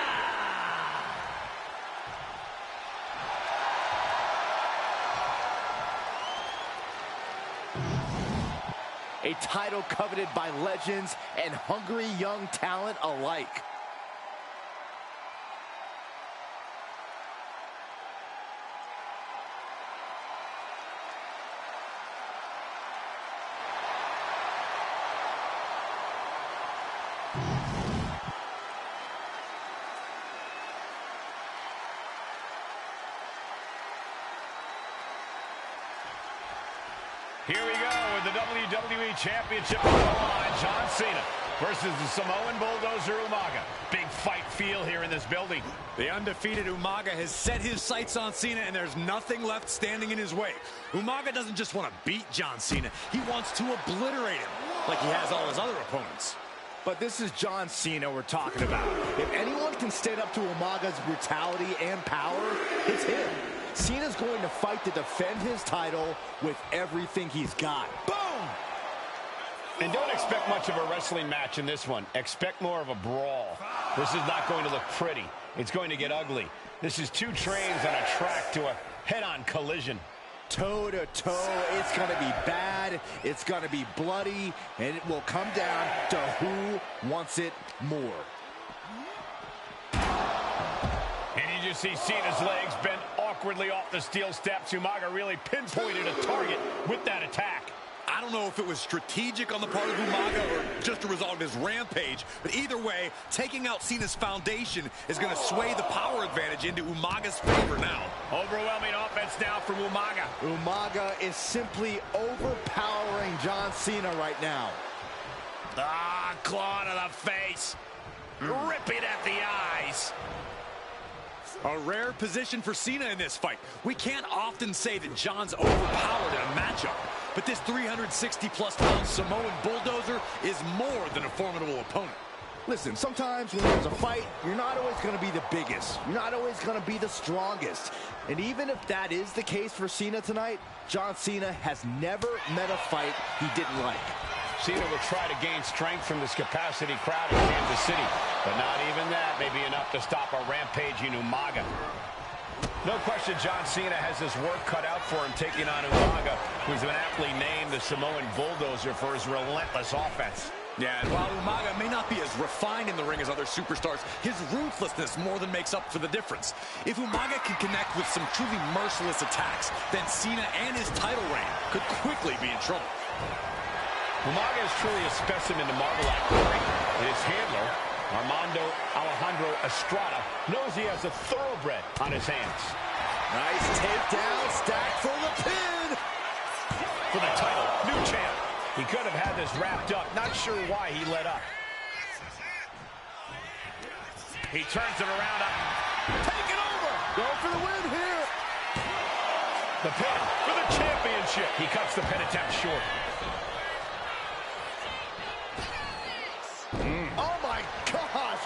A title coveted by legends and hungry young talent alike. Here we go with the WWE Championship on the line. John Cena versus the Samoan bulldozer Umaga. Big fight feel here in this building. The undefeated Umaga has set his sights on Cena, and there's nothing left standing in his way. Umaga doesn't just want to beat John Cena. He wants to obliterate him like he has all his other opponents. But this is John Cena we're talking about. If anyone can stand up to Umaga's brutality and power, it's him. Cena's going to fight to defend his title with everything he's got. Boom! And don't expect much of a wrestling match in this one. Expect more of a brawl. This is not going to look pretty. It's going to get ugly. This is two trains on a track to a head-on collision. Toe-to-toe, it's going to be bad, it's going to be bloody, and it will come down to who wants it more. And he you see Cena's legs bent awkwardly off the steel steps. Umaga really pinpointed a target with that attack. I don't know if it was strategic on the part of Umaga or just a result of his rampage, but either way, taking out Cena's foundation is going to sway the power advantage into Umaga's favor now. Overwhelming offense now from Umaga. Umaga is simply overpowering John Cena right now. Ah, claw to the face. Ripping at the eyes. A rare position for Cena in this fight. We can't often say that John's overpowered in a matchup, but this 360-plus pound Samoan bulldozer is more than a formidable opponent. Listen, sometimes when there's a fight, you're not always going to be the biggest. You're not always going to be the strongest. And even if that is the case for Cena tonight, John Cena has never met a fight he didn't like. Cena will try to gain strength from this capacity crowd in Kansas City, but not even that may be enough to stop a rampaging Umaga. No question John Cena has his work cut out for him taking on Umaga, who's been aptly named the Samoan bulldozer for his relentless offense. Yeah, and while Umaga may not be as refined in the ring as other superstars, his ruthlessness more than makes up for the difference. If Umaga can connect with some truly merciless attacks, then Cena and his title reign could quickly be in trouble. Umaga is truly a specimen to marvel at. His handler, Armando Alejandro Estrada, knows he has a thoroughbred on his hands. Nice takedown, stacked for the pin. For the title, new champ. He could have had this wrapped up. Not sure why he let up. He turns it around. Take it over. Go for the win here. The pin for the championship. He cuts the pin attempt short. Oh, my gosh.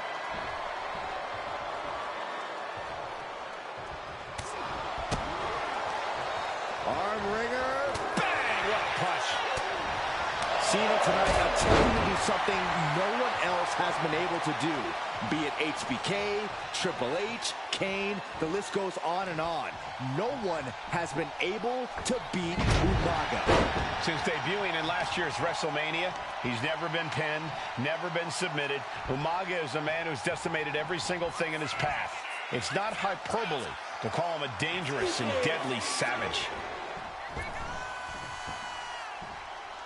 Arm wringer. Bang! What a punch. Cena tonight attempting to do something no one else has been able to do. Be it HBK, Triple H, Kane, the list goes on and on. No one has been able to beat Umaga. Since debuting in last year's WrestleMania, he's never been pinned, never been submitted. Umaga is a man who's decimated every single thing in his path. It's not hyperbole to call him a dangerous and deadly savage.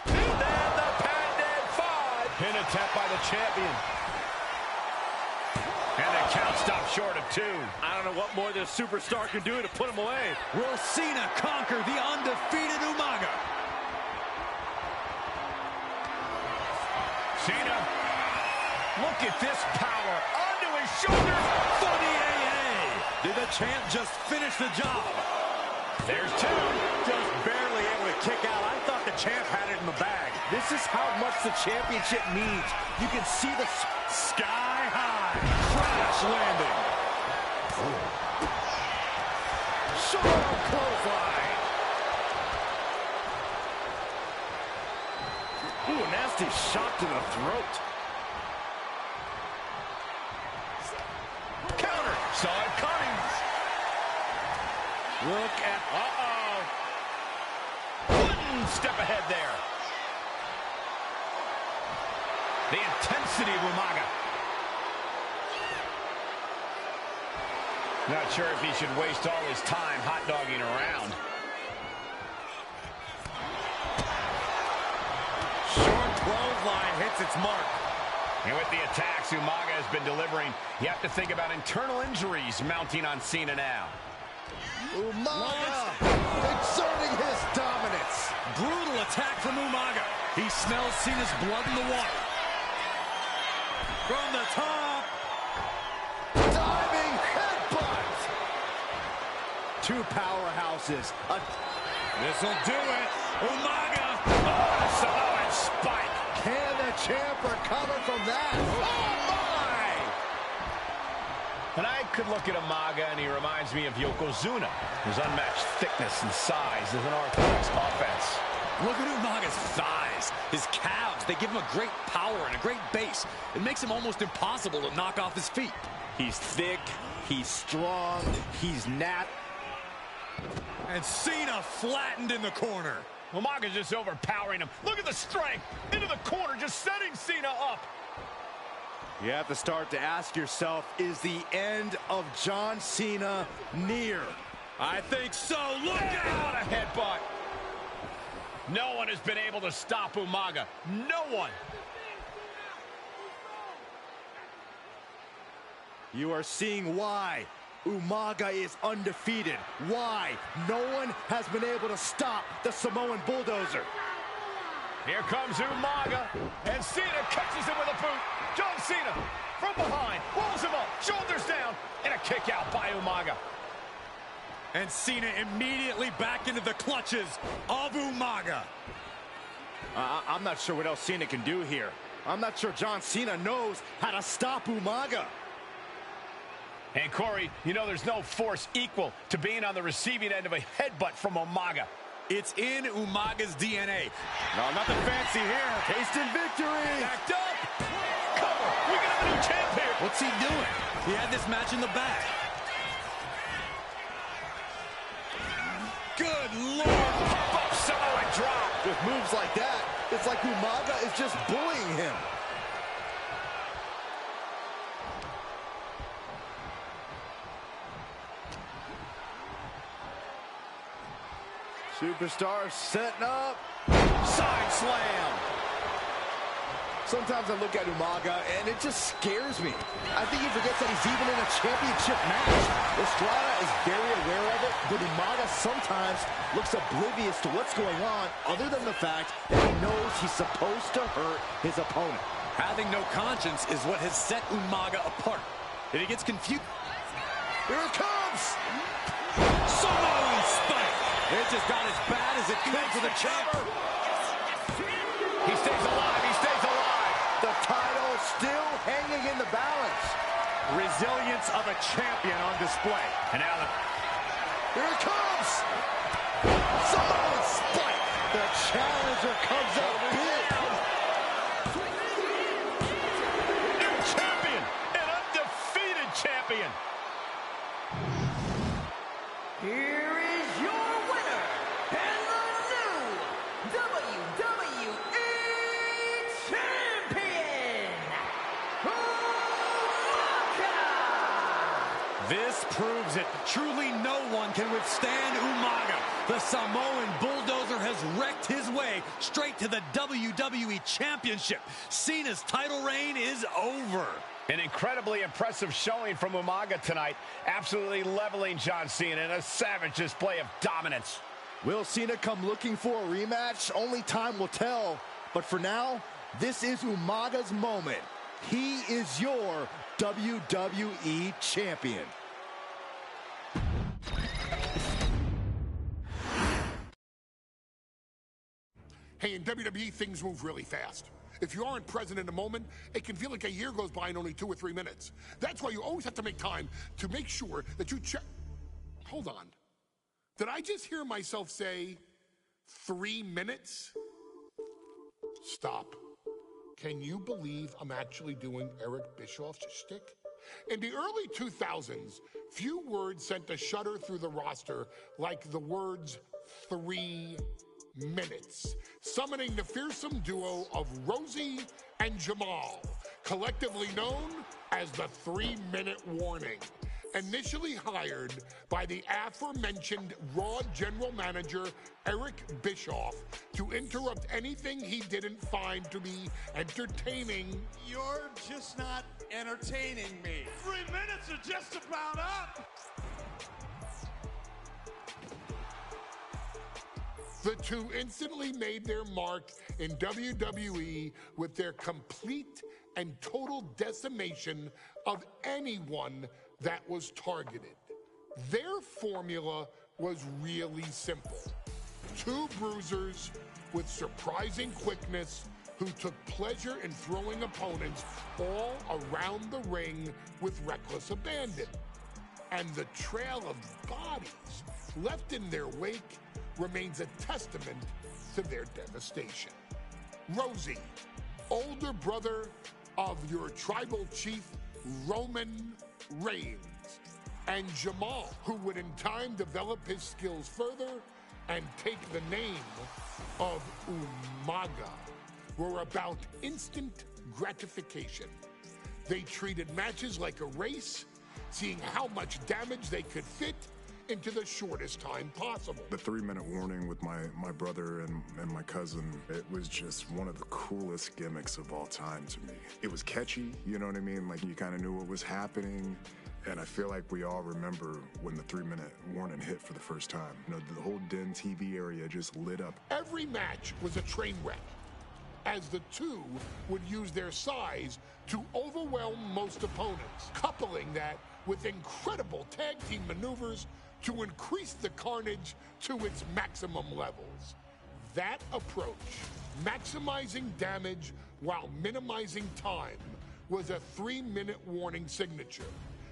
And then the patented 5. Pin attempt by the champion. And the count stopped short of 2. I don't know what more this superstar can do to put him away. Will Cena conquer the undefeated Umaga? Cena, look at this power onto his shoulders For the AA! Did the champ just finish the job? There's 2. Just barely able to kick out. I thought the champ had it in the bag. This is how much the championship means. You can see the Sky high. Crash landing. short clothesline. Ooh, a nasty shot to the throat. Counter. Saw it coming. Look at, One step ahead there. The intensity of Umaga. Not sure if he should waste all his time hot-dogging around. Short clothesline hits its mark. And with the attacks Umaga has been delivering, you have to think about internal injuries mounting on Cena now. Umaga exerting his dominance. Brutal attack from Umaga. He smells Cena's blood in the water. From the top. Diving headbutt. Two powerhouses. This'll do it. Umaga. Oh, Samoan spike. Can the champ recover from that? Oh, my! And I could look at Umaga and he reminds me of Yokozuna. His unmatched thickness and size is an orthodox offense. Look at Umaga's thighs, his calves. They give him a great power and a great base. It makes him almost impossible to knock off his feet. He's thick, he's strong, he's nat. And Cena flattened in the corner. Umaga's just overpowering him. Look at the strength. Into the corner, just setting Cena up. You have to start to ask yourself, is the end of John Cena near? I think so. Look out! What a headbutt. No one has been able to stop Umaga. No one. You are seeing why Umaga is undefeated. Why no one has been able to stop the Samoan Bulldozer. Here comes Umaga, and Cena catches him with a boot. John Cena from behind, rolls him up, shoulders down, and a kick out by Umaga. And Cena immediately back into the clutches of Umaga. I'm not sure what else Cena can do here. I'm not sure John Cena knows how to stop Umaga. And Corey, you know there's no force equal to being on the receiving end of a headbutt from Umaga. It's in Umaga's DNA. No, nothing fancy here. Tasting victory. Backed up. Cover. We got a new champ here. What's he doing? He had this match in the bag. Good Lord. Pop-up Samoan drop. With moves like that, it's like Umaga is just bullying him. Superstar setting up. Side slam. Sometimes I look at Umaga and it just scares me. I think he forgets that he's even in a championship match. Estrada is very aware of it, but Umaga sometimes looks oblivious to what's going on, other than the fact that he knows he's supposed to hurt his opponent. Having no conscience is what has set Umaga apart. And he gets confused. Here it comes! Samoan spike! It just got as bad as it could for the champ. He stays alive. He stays alive. The title still hanging in the balance. Resilience of a champion on display. And now here it comes. Samoan spike. The challenger comes up big. New champion. An undefeated champion. Here is your winner, and the new WWE Champion, Umaga! This proves it. Truly no one can withstand Umaga. The Samoan Bulldozer has wrecked his way straight to the WWE Championship. Cena's title reign is over. An incredibly impressive showing from Umaga tonight, absolutely leveling John Cena in a savage display of dominance. Will Cena come looking for a rematch? Only time will tell. But for now, this is Umaga's moment. He is your WWE Champion. Hey, in WWE, things move really fast. If you aren't present in the moment, it can feel like a year goes by in only 2 or 3 minutes. That's why you always have to make time to make sure that you check. Hold on. Did I just hear myself say 3 minutes? Stop. Can you believe I'm actually doing Eric Bischoff's shtick? In the early 2000s, few words sent a shudder through the roster like the words 3 minutes, summoning the fearsome duo of Rosie and Jamal, collectively known as the 3-Minute Warning. Initially hired by the aforementioned Raw General Manager Eric Bischoff to interrupt anything he didn't find to be entertaining. You're just not entertaining me. 3 minutes are just about up. The two instantly made their mark in WWE with their complete and total decimation of anyone that was targeted. Their formula was really simple. 2 bruisers with surprising quickness who took pleasure in throwing opponents all around the ring with reckless abandon. And the trail of bodies left in their wake remains a testament to their devastation. Rosie, older brother of your tribal chief, Roman Reigns, and Jamal, who would in time develop his skills further and take the name of Umaga, were about instant gratification. They treated matches like a race, seeing how much damage they could fit into the shortest time possible. The 3-minute warning with my brother and my cousin, it was just one of the coolest gimmicks of all time to me. It was catchy, you know what I mean? Like, you kind of knew what was happening. And I feel like we all remember when the 3-minute warning hit for the first time. You know, the whole Den TV area just lit up. Every match was a train wreck, as the two would use their size to overwhelm most opponents, coupling that with incredible tag team maneuvers to increase the carnage to its maximum levels. That approach, maximizing damage while minimizing time, was a 3-minute warning signature.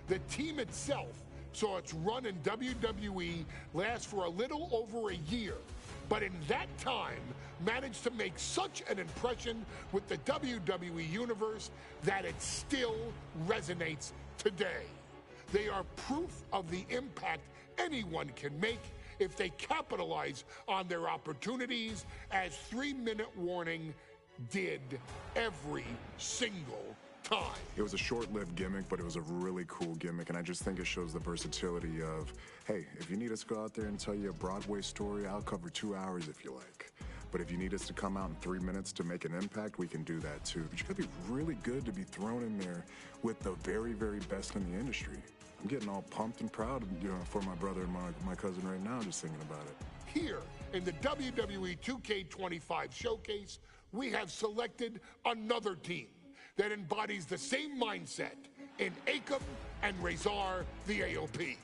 The team itself saw its run in WWE last for a little over a year, but in that time managed to make such an impression with the WWE Universe that it still resonates today. They are proof of the impact anyone can make if they capitalize on their opportunities, as 3-minute warning did every single time. It was a short-lived gimmick, but it was a really cool gimmick, and I just think it shows the versatility of, hey, if you need us to go out there and tell you a Broadway story, I'll cover 2 hours if you like. But if you need us to come out in 3 minutes to make an impact, we can do that too. But you gotta be really good to be thrown in there with the very, very best in the industry. I'm getting all pumped and proud, you know, for my brother and my cousin right now, just thinking about it. Here in the WWE 2K25 showcase, we have selected another team that embodies the same mindset in Akam and Razor, the AOP.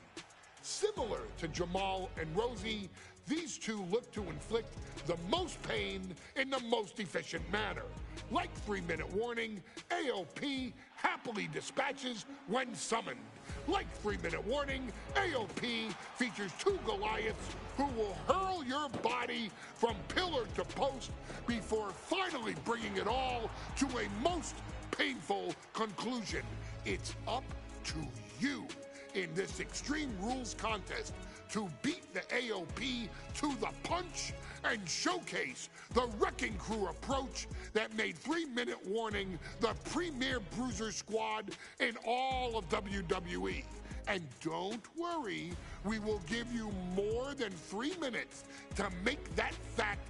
Similar to Jamal and Rosie, these two look to inflict the most pain in the most efficient manner. Like 3-minute warning, AOP happily dispatches when summoned. Like 3-minute warning, AOP features 2 Goliaths who will hurl your body from pillar to post before finally bringing it all to a most painful conclusion. It's up to you in this Extreme Rules contest to beat the AOP to the punch and showcase the Wrecking Crew approach that made 3-minute warning the premier bruiser squad in all of WWE. And don't worry, we will give you more than 3 minutes to make that fact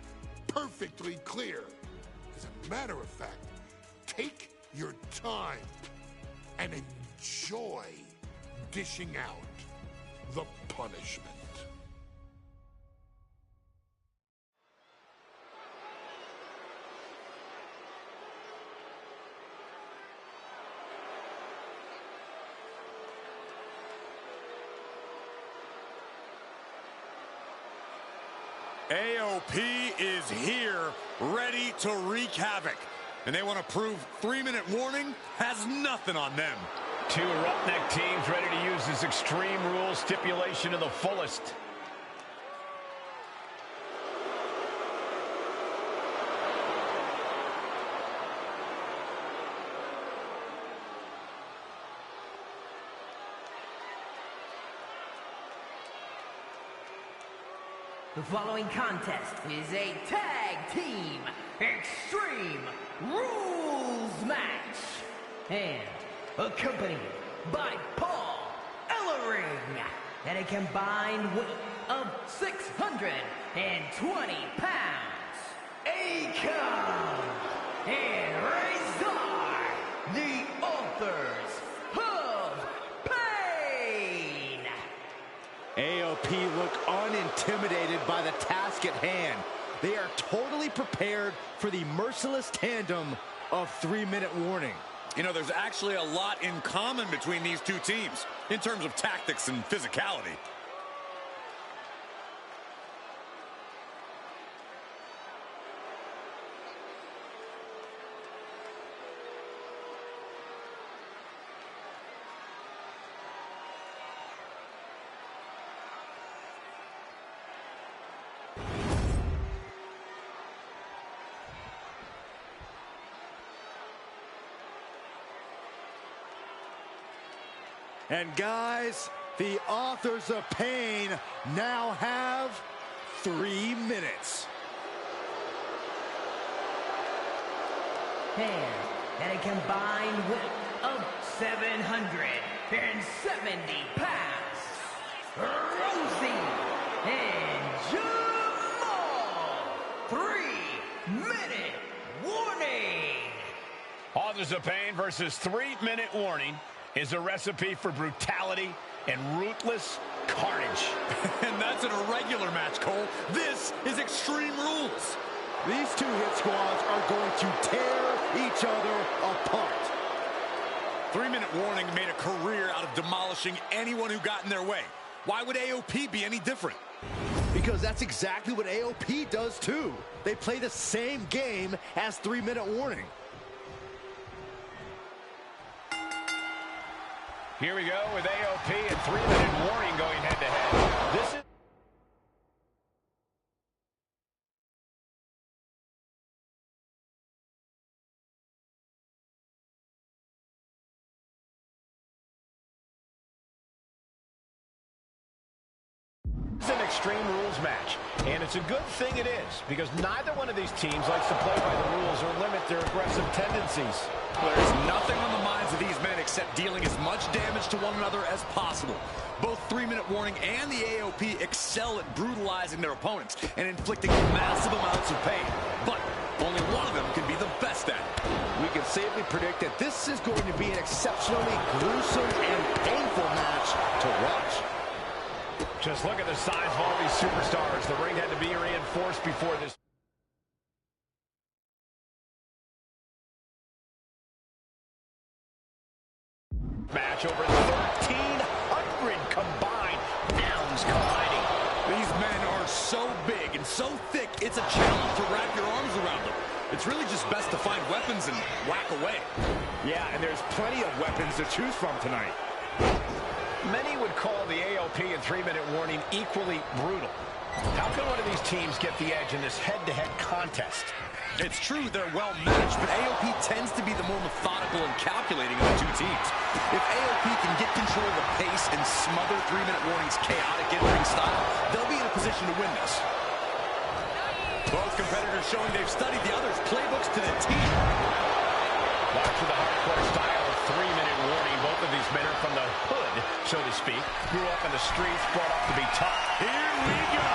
perfectly clear. As a matter of fact, take your time and enjoy dishing out the punishment. AOP is here, ready to wreak havoc. And they want to prove 3-minute warning has nothing on them. Two roughneck teams ready to use this Extreme Rules stipulation to the fullest. The following contest is a tag team Extreme Rules match, and accompanied by Paul Ellering at a combined weight of 620 pounds. Akam and Razor, the authors of pain. AOP look unintimidated by the task at hand. They are totally prepared for the merciless tandem of 3-minute warning. You know, there's actually a lot in common between these two teams in terms of tactics and physicality. And guys, the authors of pain now have 3 minutes. And at a combined weight of 770 pounds, Rosie and Jamal. 3-minute warning. Authors of Pain versus 3-minute warning is a recipe for brutality and ruthless carnage. And that's an irregular match, Cole. This is Extreme Rules. These two hit squads are going to tear each other apart. 3-minute warning made a career out of demolishing anyone who got in their way. Why would AOP be any different? Because that's exactly what AOP does too. They play the same game as 3-minute warning. Here we go with AOP and 3-minute warning going head-to-head. This is an Extreme Rules match, and it's a good thing it is, because neither one of these teams likes to play by the rules or limit their aggressive tendencies. There's nothing on the minds of these men except dealing as much damage to one another as possible. Both 3-minute warning and the AOP excel at brutalizing their opponents and inflicting massive amounts of pain, but only one of them can be the best at it. We can safely predict that this is going to be an exceptionally gruesome and painful match to watch. just look at the size of all these superstars. The ring had to be reinforced before this match. Over 1,300 combined nouns colliding. These men are so big and so thick, it's a challenge to wrap your arms around them. It's really just best to find weapons and whack away. Yeah, and there's plenty of weapons to choose from tonight. Many would call the AOP and 3-minute warning equally brutal. How can one of these teams get the edge in this head-to-head contest? It's true they're well matched, but AOP tends to be the more methodical and calculating of the two teams. If AOP can get control of the pace and smother 3-minute warning's chaotic in-ring style, they'll be in a position to win this. Both competitors showing they've studied the others' playbooks to the T. Watch the hardcore style of 3-minute warning. Both of these men are from the hood, so to speak. Grew up in the streets, brought up to be tough. Here we go.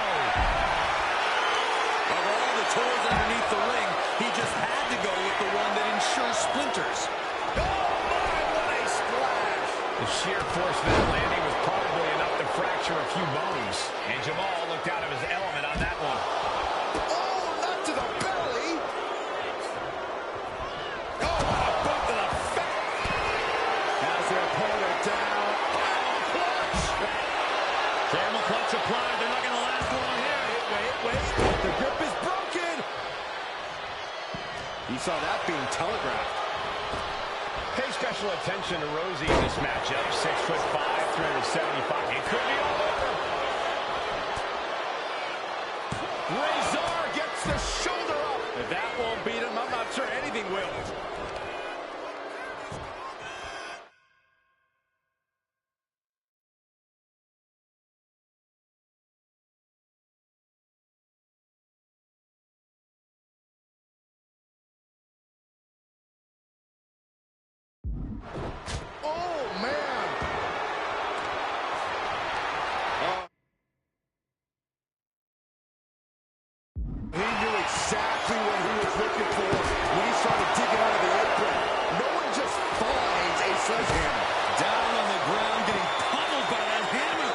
Of all the toys underneath the ring, he just had to go with the one that ensures splinters. Oh my, what a splash! The sheer force of that landing was probably enough to fracture a few bones. And Jamal looked out of his element on that one. Applied. They're not going to last long here. Wait. The grip is broken. You saw that being telegraphed. Pay special attention to Rosie in this matchup. 6'5", 375. It could be all over. Razor gets the shoulder up. If that won't beat him, I'm not sure anything will. Exactly what he was looking for when he started digging out of the apron. No one just finds a sledgehammer. Down on the ground, getting pummeled by that hammer.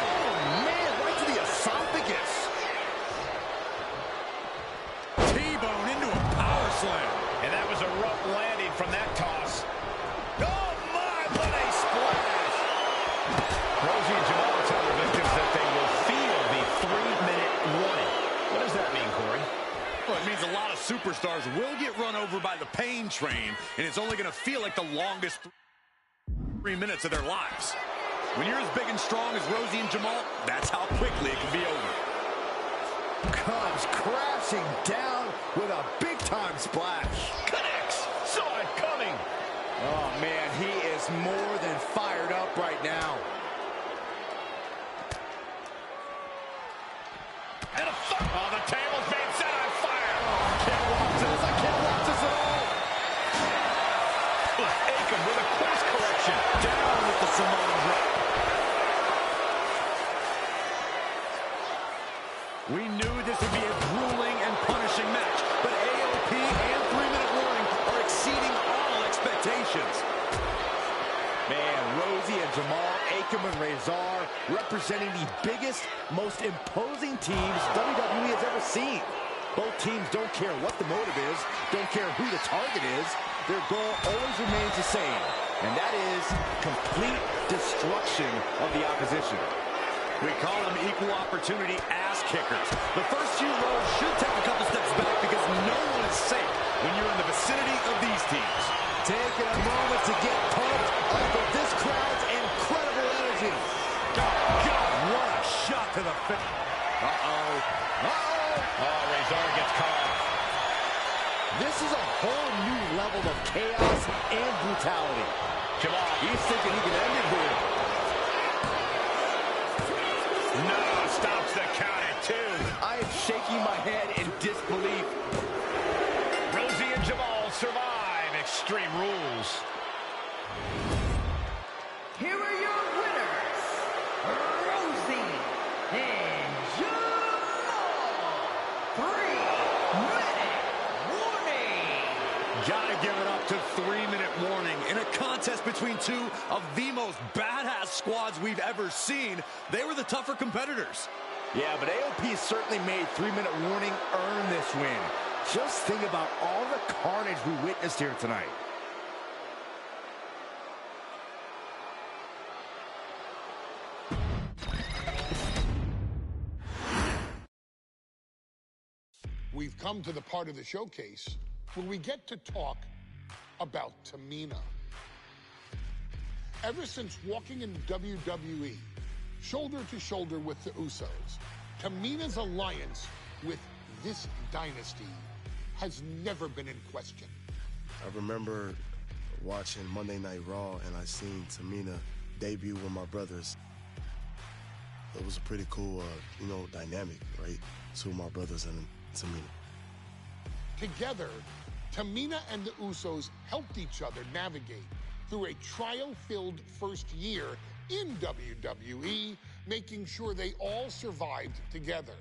Oh, man, right to the esophagus. T-bone into a power slam. And that was a rough landing from that toss. Oh, my, what a splash. Rosie and Jamal tell the victims that they will feel the 3-minute warning. What does that mean, Corey? Well, it means a lot of superstars will get run over by the pain train, and it's only going to feel like the longest 3 minutes of their lives. When you're as big and strong as Rosie and Jamal, that's how quickly it can be over. Comes crashing down with a big-time splash. Connects. Saw it coming. Oh, man, he is more than fired up right now. And a oh, the table's being set on fire. Can't watch this. I can't watch this at all. Aiken with a We knew this would be a grueling and punishing match, but AOP and 3-minute warning are exceeding all expectations. Man, Rosie and Jamal, Akam and Razor representing the biggest, most imposing teams WWE has ever seen. Both teams don't care what the motive is, don't care who the target is. Their goal always remains the same, and that is complete destruction of the opposition. We call them equal opportunity ass kickers. The first few rows should take a couple steps back because no one is safe when you're in the vicinity of these teams. Taking a moment to get pumped off of this crowd's incredible energy. Oh, God, what a shot to the face. Uh-oh. Uh-oh. Oh, Razor gets caught. This is a whole new level of chaos and brutality. Jamal, he's thinking he can end it here. No, stops the count at 2. I am shaking my head in disbelief. Rosie and Jamal survive Extreme Rules. Here are your winners, Rosie and Jamal. 3-minute warning. Gotta give it up to 3-minute warning. In a contest between two of the most badass squads we've ever seen, they were the tougher competitors. Yeah, but AOP certainly made 3-minute warning earn this win. Just think about all the carnage we witnessed here tonight. We've come to the part of the showcase where we get to talk about Tamina. Ever since walking in WWE, shoulder to shoulder with the Usos, Tamina's alliance with this dynasty has never been in question. I remember watching Monday Night Raw and I seen Tamina debut with my brothers. It was a pretty cool, dynamic, right? Two of my brothers and Tamina. Together, Tamina and the Usos helped each other navigate through a trial-filled first year in WWE, making sure they all survived together.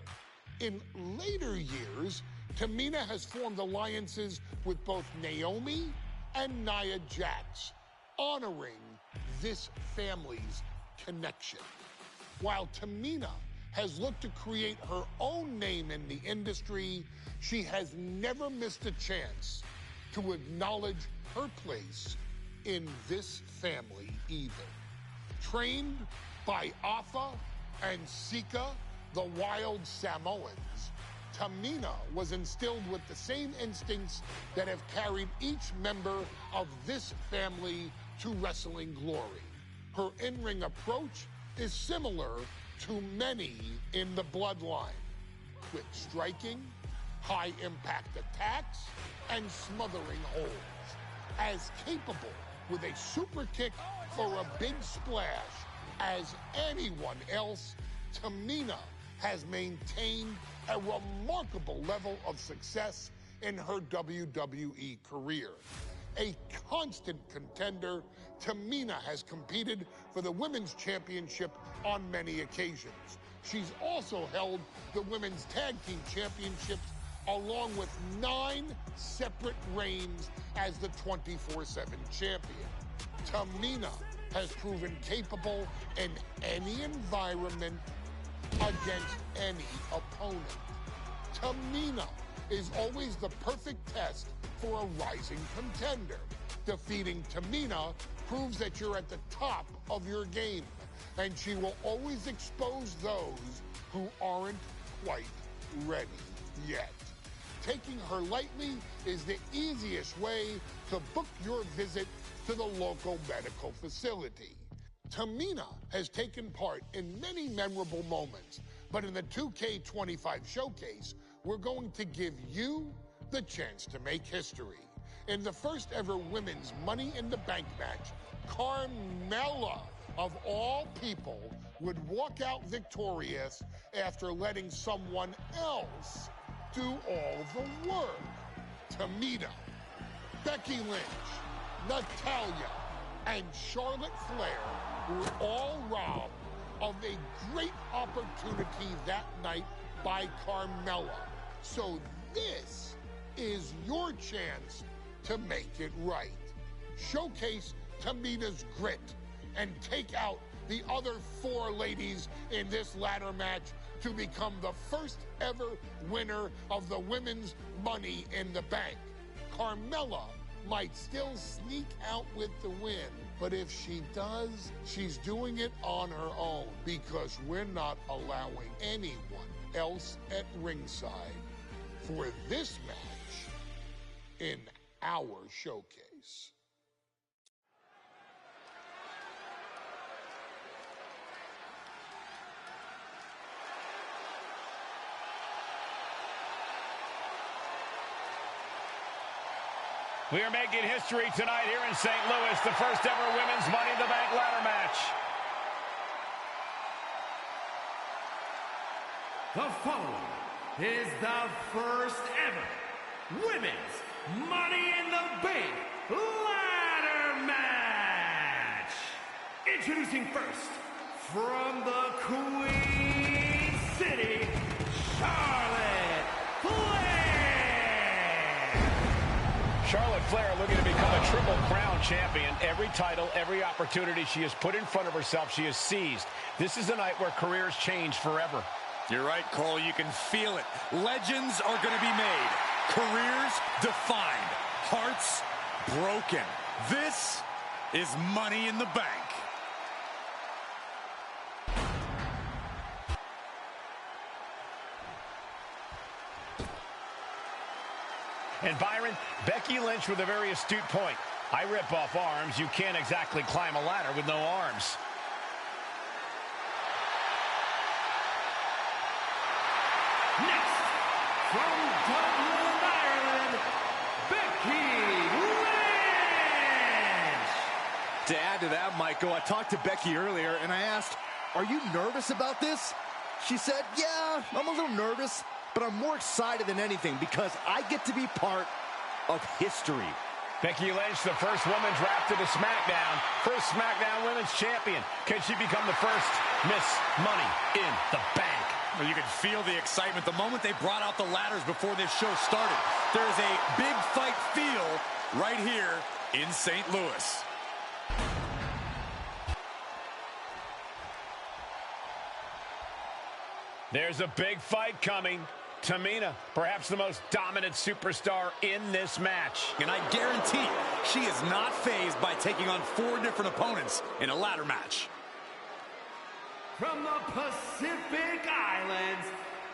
In later years, Tamina has formed alliances with both Naomi and Nia Jax, honoring this family's connection. While Tamina has looked to create her own name in the industry, she has never missed a chance to acknowledge her place in this family either. Trained by Afa and Sika, the wild Samoans, Tamina was instilled with the same instincts that have carried each member of this family to wrestling glory. Her in-ring approach is similar to many in the bloodline, quick striking, high-impact attacks, and smothering holds. As capable with a super kick or a big splash as anyone else, Tamina has maintained a remarkable level of success in her WWE career. A constant contender, Tamina has competed for the Women's Championship on many occasions. She's also held the Women's Tag Team Championships along with 9 separate reigns as the 24/7 champion. Tamina has proven capable in any environment against any opponent. Tamina is always the perfect test for a rising contender. Defeating Tamina proves that you're at the top of your game, and she will always expose those who aren't quite ready yet. Taking her lightly is the easiest way to book your visit to the local medical facility. Tamina has taken part in many memorable moments, but in the 2K25 showcase, we're going to give you the chance to make history. In the first ever women's Money in the Bank match, Carmella, of all people, would walk out victorious after letting someone else do all the work. Tamina, Becky Lynch, Natalya, and Charlotte Flair were all robbed of a great opportunity that night by Carmella. So this is your chance to make it right. Showcase Tamina's grit and take out the other 4 ladies in this ladder match to become the first ever winner of the women's Money in the Bank. Carmella might still sneak out with the win, but if she does, she's doing it on her own because we're not allowing anyone else at ringside for this match in our showcase. We are making history tonight here in St. Louis, the first ever women's Money in the Bank ladder match. The following is the first ever women's Money in the Bank ladder match. Introducing first, from the Queen City, Charlotte Flair. Charlotte Flair looking to become a Triple Crown champion. Every title, every opportunity she has put in front of herself, she has seized. This is a night where careers change forever. You're right, Cole. You can feel it. Legends are going to be made. Careers defined. Hearts broken. This is Money in the Bank. And Byron, Becky Lynch with a very astute point. I rip off arms. You can't exactly climb a ladder with no arms. Next, from Dublin, Ireland, Becky Lynch. To add to that, Michael, I talked to Becky earlier and I asked, are you nervous about this? She said, yeah, I'm a little nervous, but I'm more excited than anything because I get to be part of history. Becky Lynch, the first woman drafted to SmackDown. First SmackDown Women's Champion. Can she become the first Miss Money in the Bank? Well, you can feel the excitement the moment they brought out the ladders before this show started. There's a big fight feel right here in St. Louis. There's a big fight coming. Tamina, perhaps the most dominant superstar in this match. And I guarantee she is not fazed by taking on 4 different opponents in a ladder match. From the Pacific Islands,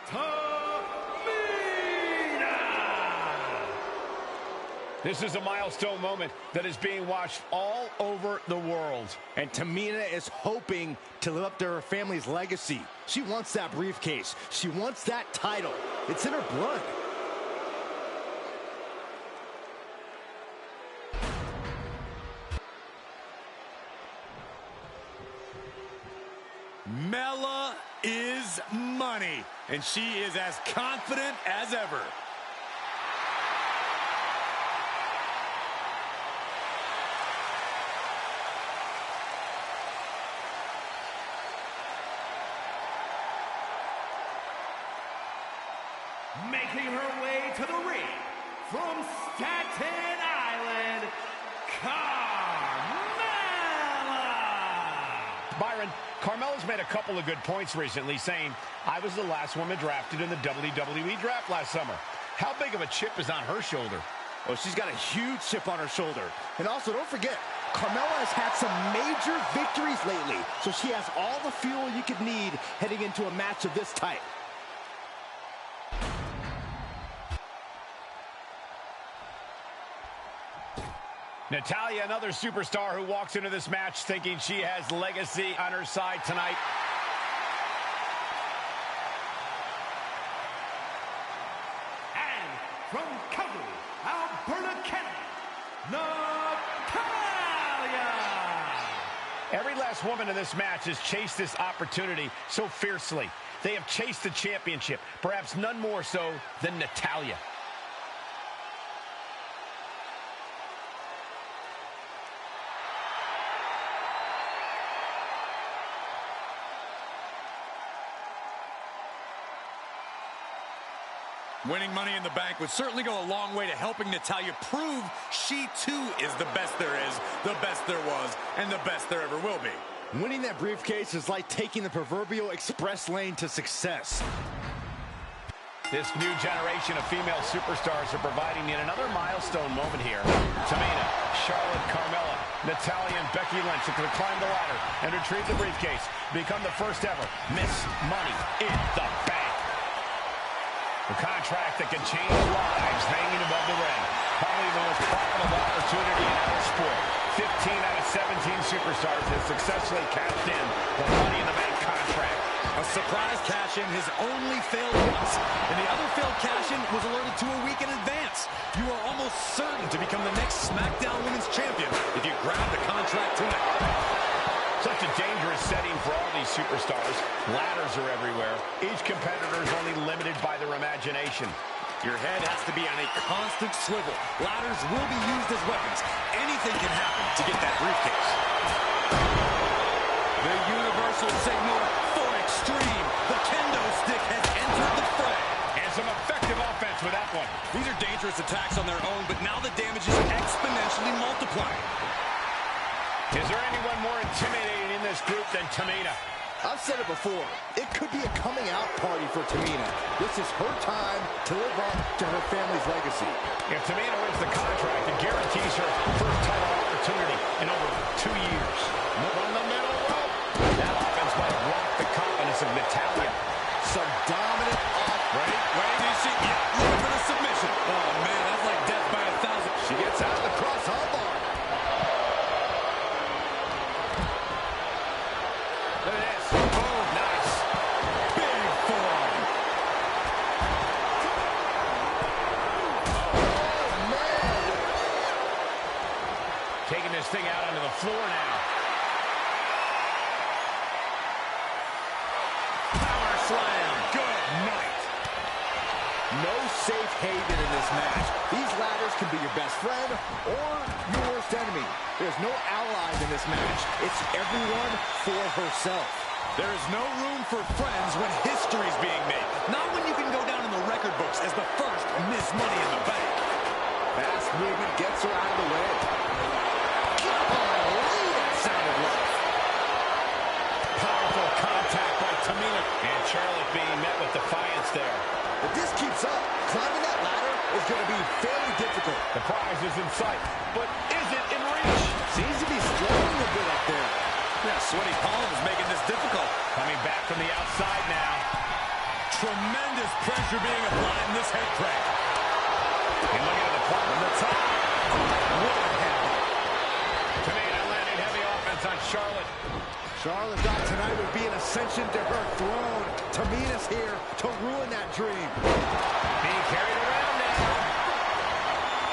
Tamina. This is a milestone moment that is being watched all over the world. And Tamina is hoping to live up to her family's legacy. She wants that briefcase. She wants that title. It's in her blood. Mella is money, and she is as confident as ever. Making her way to the ring from Staten Island, Carmella. Byron, Carmella's made a couple of good points recently, saying, I was the last woman drafted in the WWE draft last summer. How big of a chip is on her shoulder? Oh, she's got a huge chip on her shoulder. And also, don't forget, Carmella has had some major victories lately, so she has all the fuel you could need heading into a match of this type. Natalya, another superstar who walks into this match thinking she has legacy on her side tonight. And from Calgary, Alberta, Canada, Natalya. Every last woman in this match has chased this opportunity so fiercely. They have chased the championship, perhaps none more so than Natalya. Winning Money in the Bank would certainly go a long way to helping Natalya prove she too is the best there is, the best there was, and the best there ever will be. Winning that briefcase is like taking the proverbial express lane to success. This new generation of female superstars are providing yet another milestone moment here. Tamina, Charlotte, Carmella, Natalya, and Becky Lynch are going to climb the ladder and retrieve the briefcase, become the first ever Miss Money in the Bank. The contract that can change lives hanging above the ring. Probably the most profitable opportunity in our sport. 15 out of 17 superstars have successfully cashed in the Money in the Bank contract. A surprise cash-in has only failed once, and the other failed cash-in was alerted to a week in advance. You are almost certain to become the next SmackDown Women's Champion if you grab the contract tonight. Such a dangerous setting for all these superstars. Ladders are everywhere. Each competitor is only limited by their imagination. Your head has to be on a constant swivel. Ladders will be used as weapons. Anything can happen to get that briefcase. The universal signal for extreme. The kendo stick has entered the fray. And some effective offense with that one. These are dangerous attacks on their own, but now the damage is exponentially multiplying. Is there anyone more intimidating in this group than Tamina? I've said it before. It could be a coming out party for Tamina. This is her time to live up to her family's legacy. If Tamina wins the contract, it guarantees her first title opportunity in over 2 years. From the middle rope. That offense might rock the confidence of Natalya. Some dominant offense. Wait, do you see? Yeah, looking for the submission. Oh, man, that's like death by 1,000. She gets out of the cross armbar. Look at this. Oh, nice. Big forearm. Oh, man. Taking this thing out onto the floor now. Power slam. Good night. No safe haven in this match. These ladders can be your best friend or your worst enemy. There's no allies in this match. It's everyone for herself. There is no room for friends when history's being made. Not when you can go down in the record books as the first Miss Money in the Bank. Fast movement gets her out of the way. Golly, that sounded rough. Powerful contact by Tamina. And Charlotte being met with defiance there. If this keeps up, climbing that ladder is going to be very difficult. The prize is in sight, but is it in reach? Seems to be struggling a bit up there. Yeah, sweaty palms is making this difficult. Coming back from the outside now. Tremendous pressure being applied in this head crank. And looking at the point from the top. What a handle. Tamina landing heavy offense on Charlotte. Charlotte thought tonight would be an ascension to her throne. Tamina's here to ruin that dream. Being carried around now.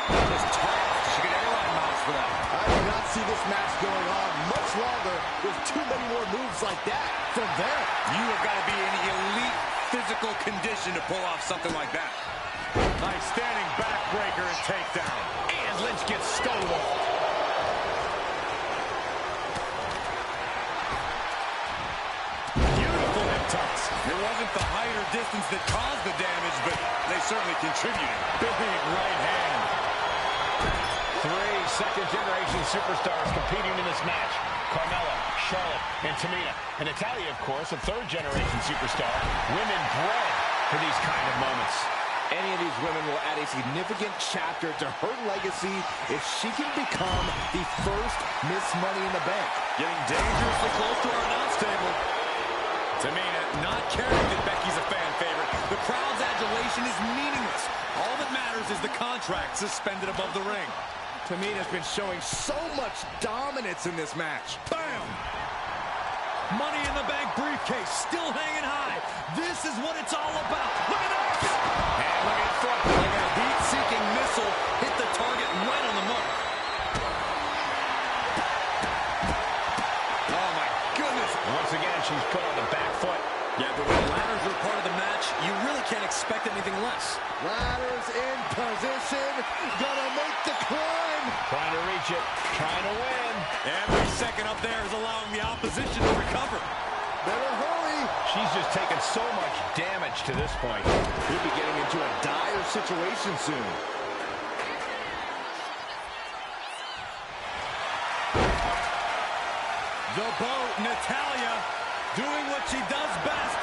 Just tough. She could airline miles for that. I do not see this match going on much longer. There's too many more moves like that from there. You have got to be in elite physical condition to pull off something like that. Nice standing backbreaker and takedown. And Lynch gets stonewalled. Beautiful hip toss. It wasn't the height or distance that caused the damage, but they certainly contributed. Big right hand. 3 second-generation superstars competing in this match. Carmella, Charlotte, and Tamina. And Natalya, of course, a third-generation superstar. Women bred for these kind of moments. Any of these women will add a significant chapter to her legacy if she can become the first Miss Money in the Bank. Getting dangerously close to our announce table. Tamina not caring that Becky's a fan favorite. The crowd's adulation is meaningless. All that matters is the contract suspended above the ring. Tamina's been showing so much dominance in this match. Bam! Money in the Bank briefcase still hanging high. This is what it's all about. Look at this! And look at foot. Like a heat-seeking missile hit the target right on the mark. Oh, my goodness. Once again, she's put on the back foot. Yeah, but when ladders are part of the match, you really can't expect anything less. Ladders in position. Gonna make the climb. Trying to reach it. Trying to win. Every second up there is allowing the opposition to recover. Better hurry. She's just taken so much damage to this point. He'll be getting into a dire situation soon. The boat, Natalya, doing what she does best.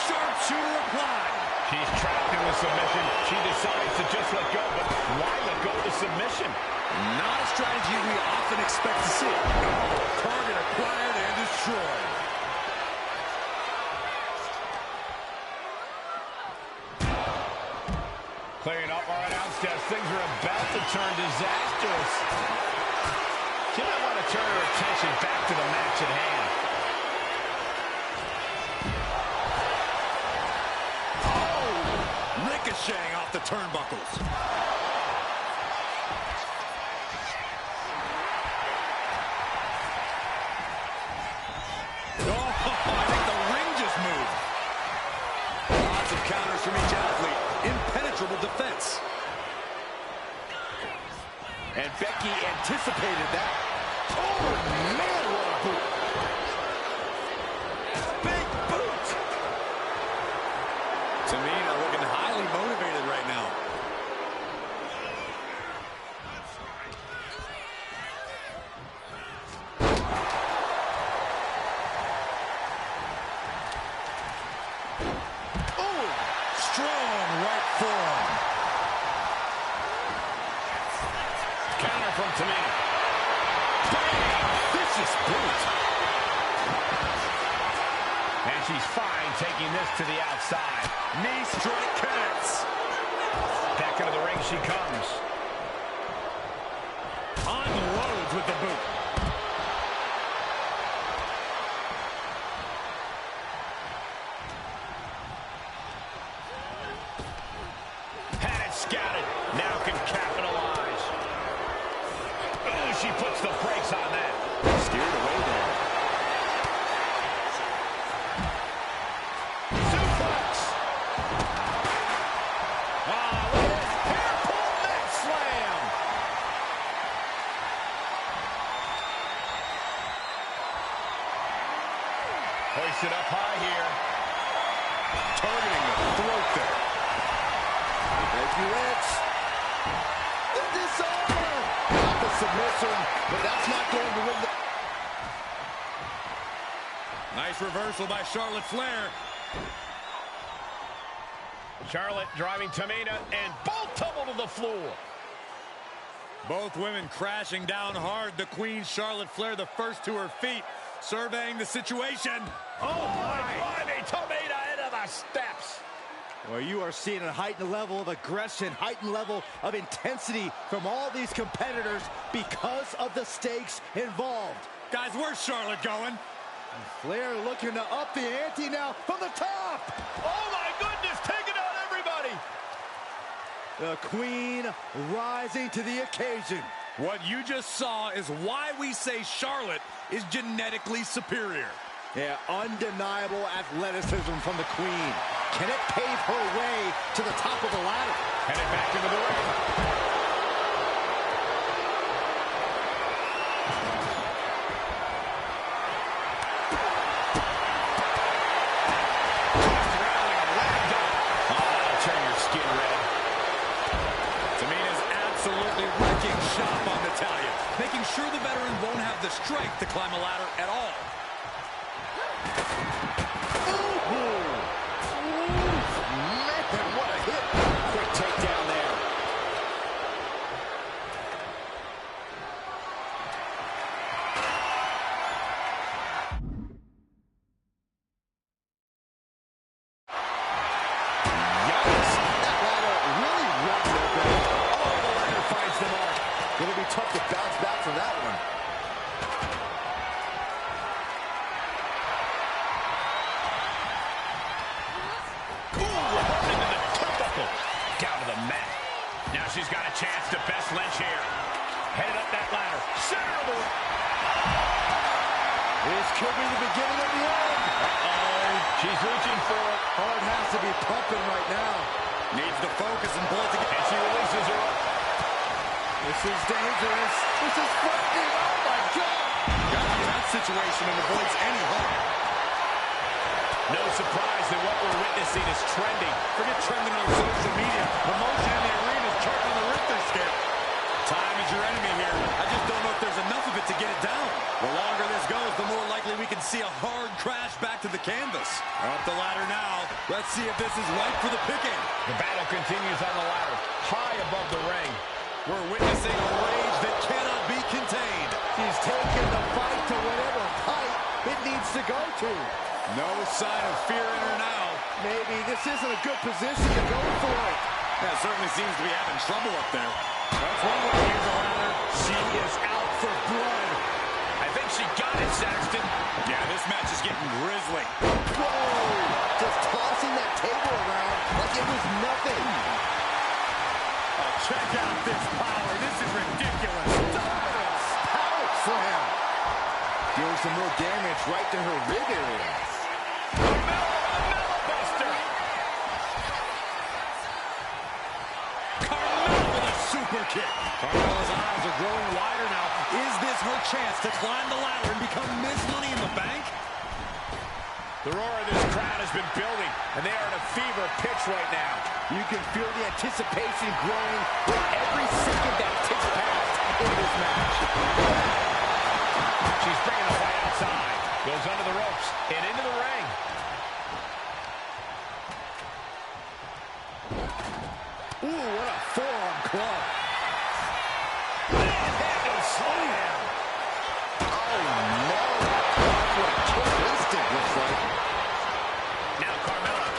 Sharpshooter applied. She's trapped in the submission. She decides to just let go, but why let go of the submission? Not a strategy we often expect to see. Target acquired and destroyed. Clearing up our announce desk. Things are about to turn disastrous. She might want to turn her attention back to the match at hand. Oh! Ricocheting off the turnbuckles. Counters from each athlete. Impenetrable defense. And Becky anticipated that. Oh, man, what a boot. Big boot. Tamina looking highly motivated right now. Strong right forearm. Counter from Tamina. Bang! Vicious boot. And she's fine taking this to the outside. Knee strike connects. Back into the ring she comes. Unloads with the boot. Scouted. Now can capitalize. Oh, she puts the brakes on that. Steered away there. Suplex. Look at this. Hair pull neck slam. Hoisted up high here. Targeting the throat there. Thank you, Rich. The dishonor. Not the submission, but that's not going to win the... Nice reversal by Charlotte Flair. Charlotte driving Tamina, and both tumble to the floor. Both women crashing down hard. The Queen, Charlotte Flair, the first to her feet, surveying the situation. Oh, my God, Tamina into the steps. Well, you are seeing a heightened level of aggression, heightened level of intensity from all these competitors because of the stakes involved. Guys, where's Charlotte going? And Flair looking to up the ante now from the top. Oh, my goodness, taking out everybody. The Queen rising to the occasion. What you just saw is why we say Charlotte is genetically superior. Yeah, undeniable athleticism from the Queen. Can it pave her way to the top of the ladder? Headed back into the ring. That'll turn your skin red. Tamina's absolutely wrecking shop on Natalya, making sure the veteran won't have the strength to climb a ladder at all. Tough to bounce back from that one. Into the turnbuckle. Down to the mat. Now she's got a chance to best Lynch here. Headed up that ladder. Center of the ring. This could be the beginning of the end. Uh-oh. She's reaching for it. Heart has to be pumping right now. Needs to focus and pull it together. And she releases her up. This is dangerous. This is frightening. Oh, my God. Got to that situation and avoids any harm. No surprise that what we're witnessing is trending. Forget trending on social media. Emotion in the arena is charting on the Richter scale. Time is your enemy here. I just don't know if there's enough of it to get it down. The longer this goes, the more likely we can see a hard crash back to the canvas. Up the ladder now. Let's see if this is ripe for the picking. The battle continues on the ladder, high above the ring. We're witnessing a rage that cannot be contained. She's taking the fight to whatever height it needs to go to. No sign of fear in her now. Maybe this isn't a good position to go for it. That certainly seems to be having trouble up there. That's one way to use the ladder. She is out for blood. I think she got it, Saxton. Yeah, this match is getting grisly. Whoa! Just tossing that table around like it was nothing. Oh, check out this power. This is ridiculous. Power slam. Doing some real damage right to her rib area. Super kick. Carmella's eyes are growing wider now. Is this her chance to climb the ladder and become Miss Money in the Bank? The roar of this crowd has been building, and they are at a fever pitch right now. You can feel the anticipation growing with every second that ticks past in this match. She's bringing the fight outside. Goes under the ropes and into the ring. Ooh, what a forearm club. Manhandle slam. Oh, no. That's what a kick instinct looks like. Now Carmella.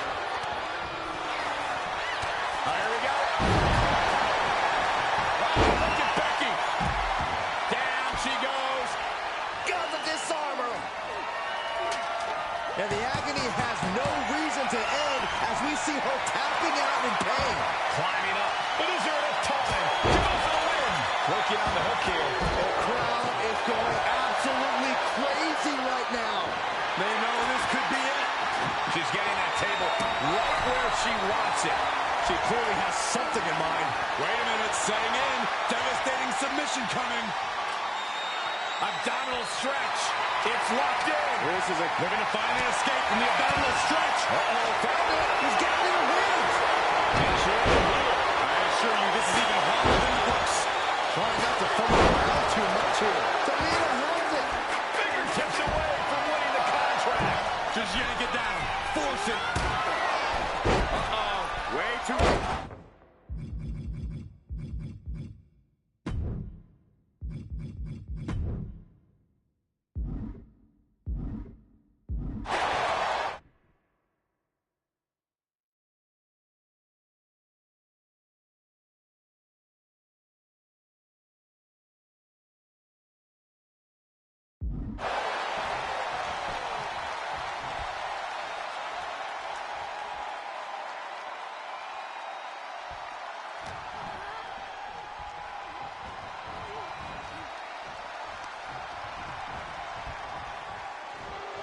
Here we go. Oh, look at Becky. Down she goes. Got the disarmer. And the agony has no reason to end as we see her tapping out in pain. Climbing up. But is there enough time to go for the win? Working on the hook here. The crowd is going absolutely crazy right now. They know this could be it. She's getting that table right where she wants it. She clearly has something in mind. Wait a minute, setting in. Devastating submission coming. Abdominal stretch. It's locked in. This is looking to find an escape from the abdominal stretch. Uh-oh, found it. He's got it in her hands. I assure you, this is even harder than it looks. Trying not to throw it around too much here. Tamina has it. Fingertips away from winning the contract. Just yank it down. Force it. Uh-oh. Way too late.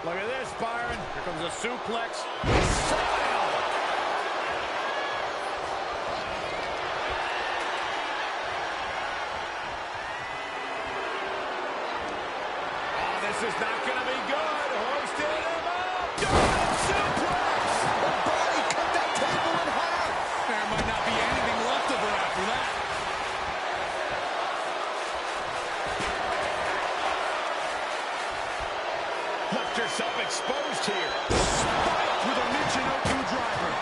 Look at this, Byron. Here comes a suplex. Slam! Oh, this is not going to be good. Hoisted him up. Diving suplex. The body cut that table in half. There might not be anything left of her after that. Left herself exposed here. Spiked with a Michinoku driver.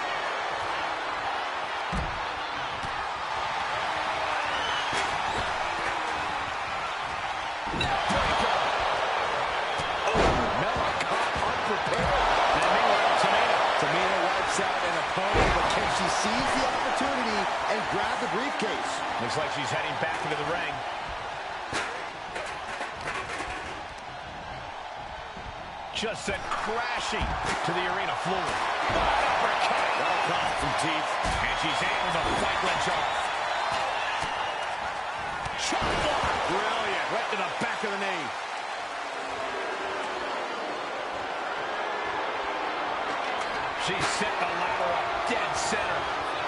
Neckbreaker. Oh, Mella caught unprepared. And meanwhile, Tamina wipes out an opponent, but can she seize the opportunity and grab the briefcase? Looks like she's heading back into the ring. Just sent crashing to the arena floor. Uppercut. That'll cost some teeth. And she's able to fight wrench off. Chop block. Brilliant. Right to the back of the knee. She's set the ladder up dead center.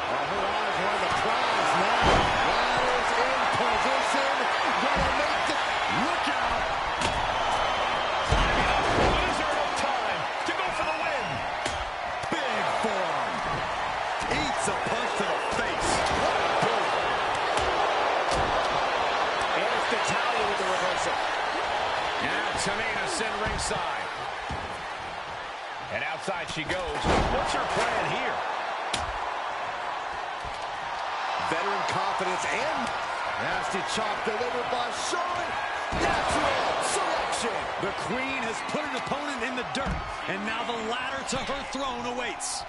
Well, her eyes are on the prize now. Ladder's in position. Gonna make the... Look out. Climbing up. Is there enough time to go for the win? Massive punch to the face. Boom. And it's Natalia with the reversal. Now Tamina's in ringside. And outside she goes. What's her plan here? Veteran confidence and nasty chop delivered by Charlotte. Natural selection. The Queen has put an opponent in the dirt, and now the ladder to her throne awaits.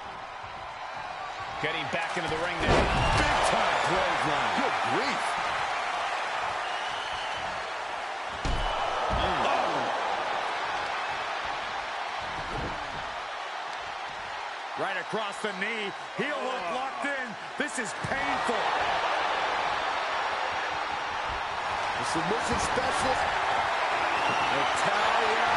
Getting back into the ring now. Big time clothesline. Good grief. Right across the knee. Heel hook locked in. This is painful. The submission specialist, Natalia,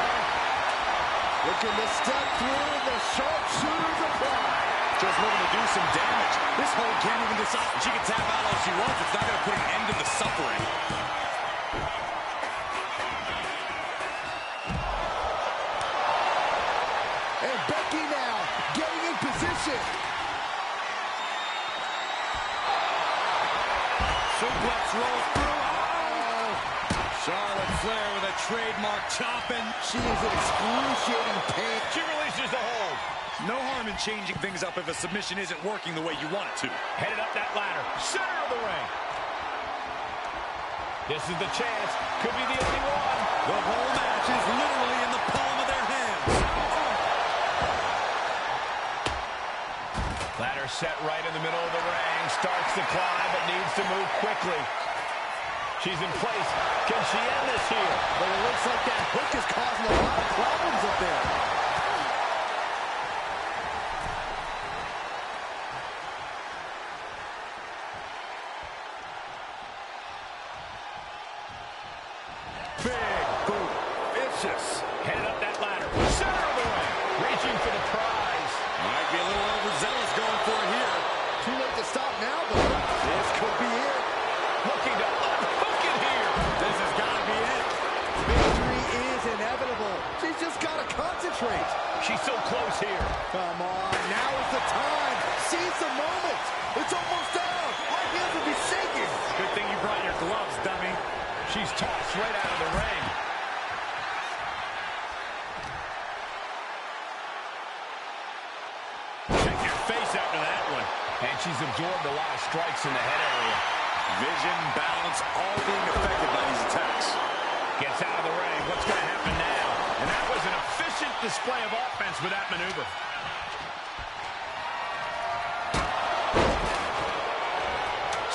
looking to step through. The sharpshooter's applied. Just looking to do some damage. This hold can't even decide. She can tap out all she wants. It's not going to put an end to the suffering. And Becky now getting in position. Suplex rolls through. Oh! Charlotte Flair with a trademark chopping. She is in excruciating pain. She releases the hold. No harm in changing things up if a submission isn't working the way you want it to. Headed up that ladder. Center of the ring. This is the chance. Could be the only one. The whole match is literally in the palm of their hands. Ladder set right in the middle of the ring. Starts to climb, but needs to move quickly. She's in place. Can she end this here? But it looks like that hook is causing a lot of problems up there. Big boot. Vicious. Headed up that ladder. Center of the ring. Reaching for the prize. Might be a little overzealous going for it here. Too late to stop now, though. This could be it. Looking to unhook it here. This has got to be it. Victory is inevitable. She's just got to concentrate. She's so close here. Come on, now is the time. Seize the moment. It's almost down. My hands will be shaking. Good thing you brought your gloves, dummy. She's tossed right out of the ring. Check your face after that one. And she's absorbed a lot of strikes in the head area. Vision, balance, all being affected by these attacks. Gets out of the ring. What's going to happen now? And that was an efficient display of offense with that maneuver.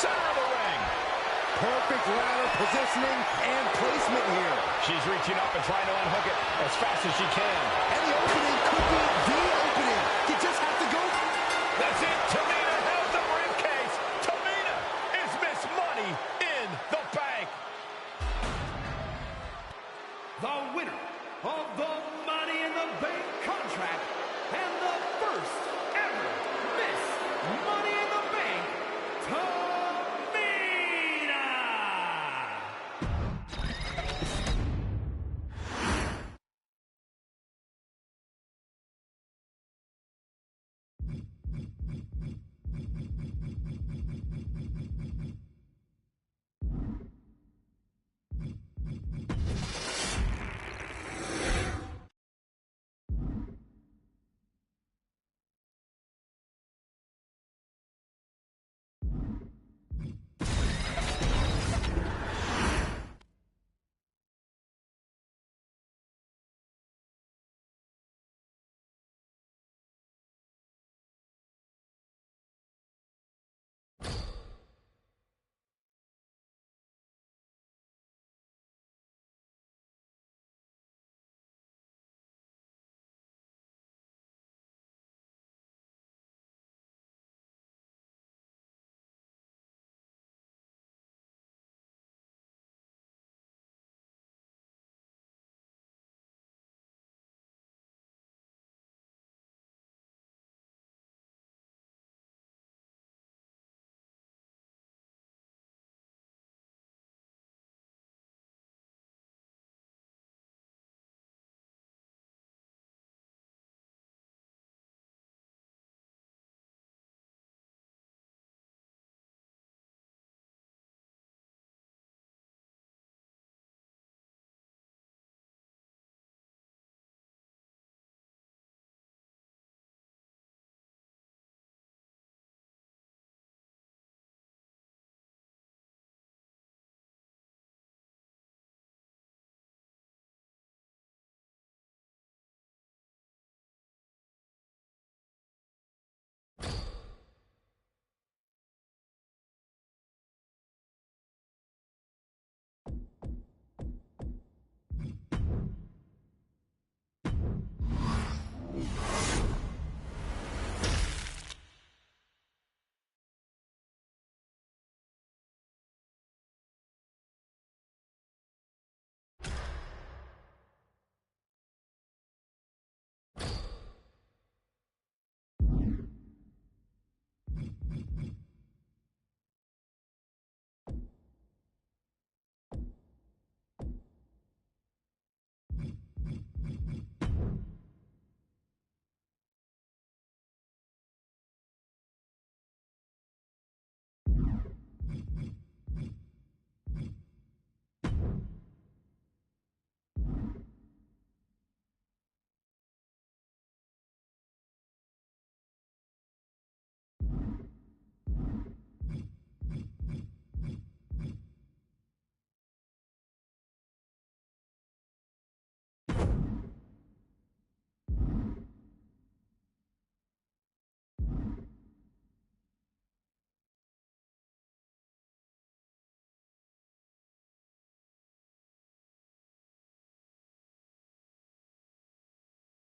Center of the ring. Perfect ladder positioning and placement here. She's reaching up and trying to unhook it as fast as she can. And the opening could be the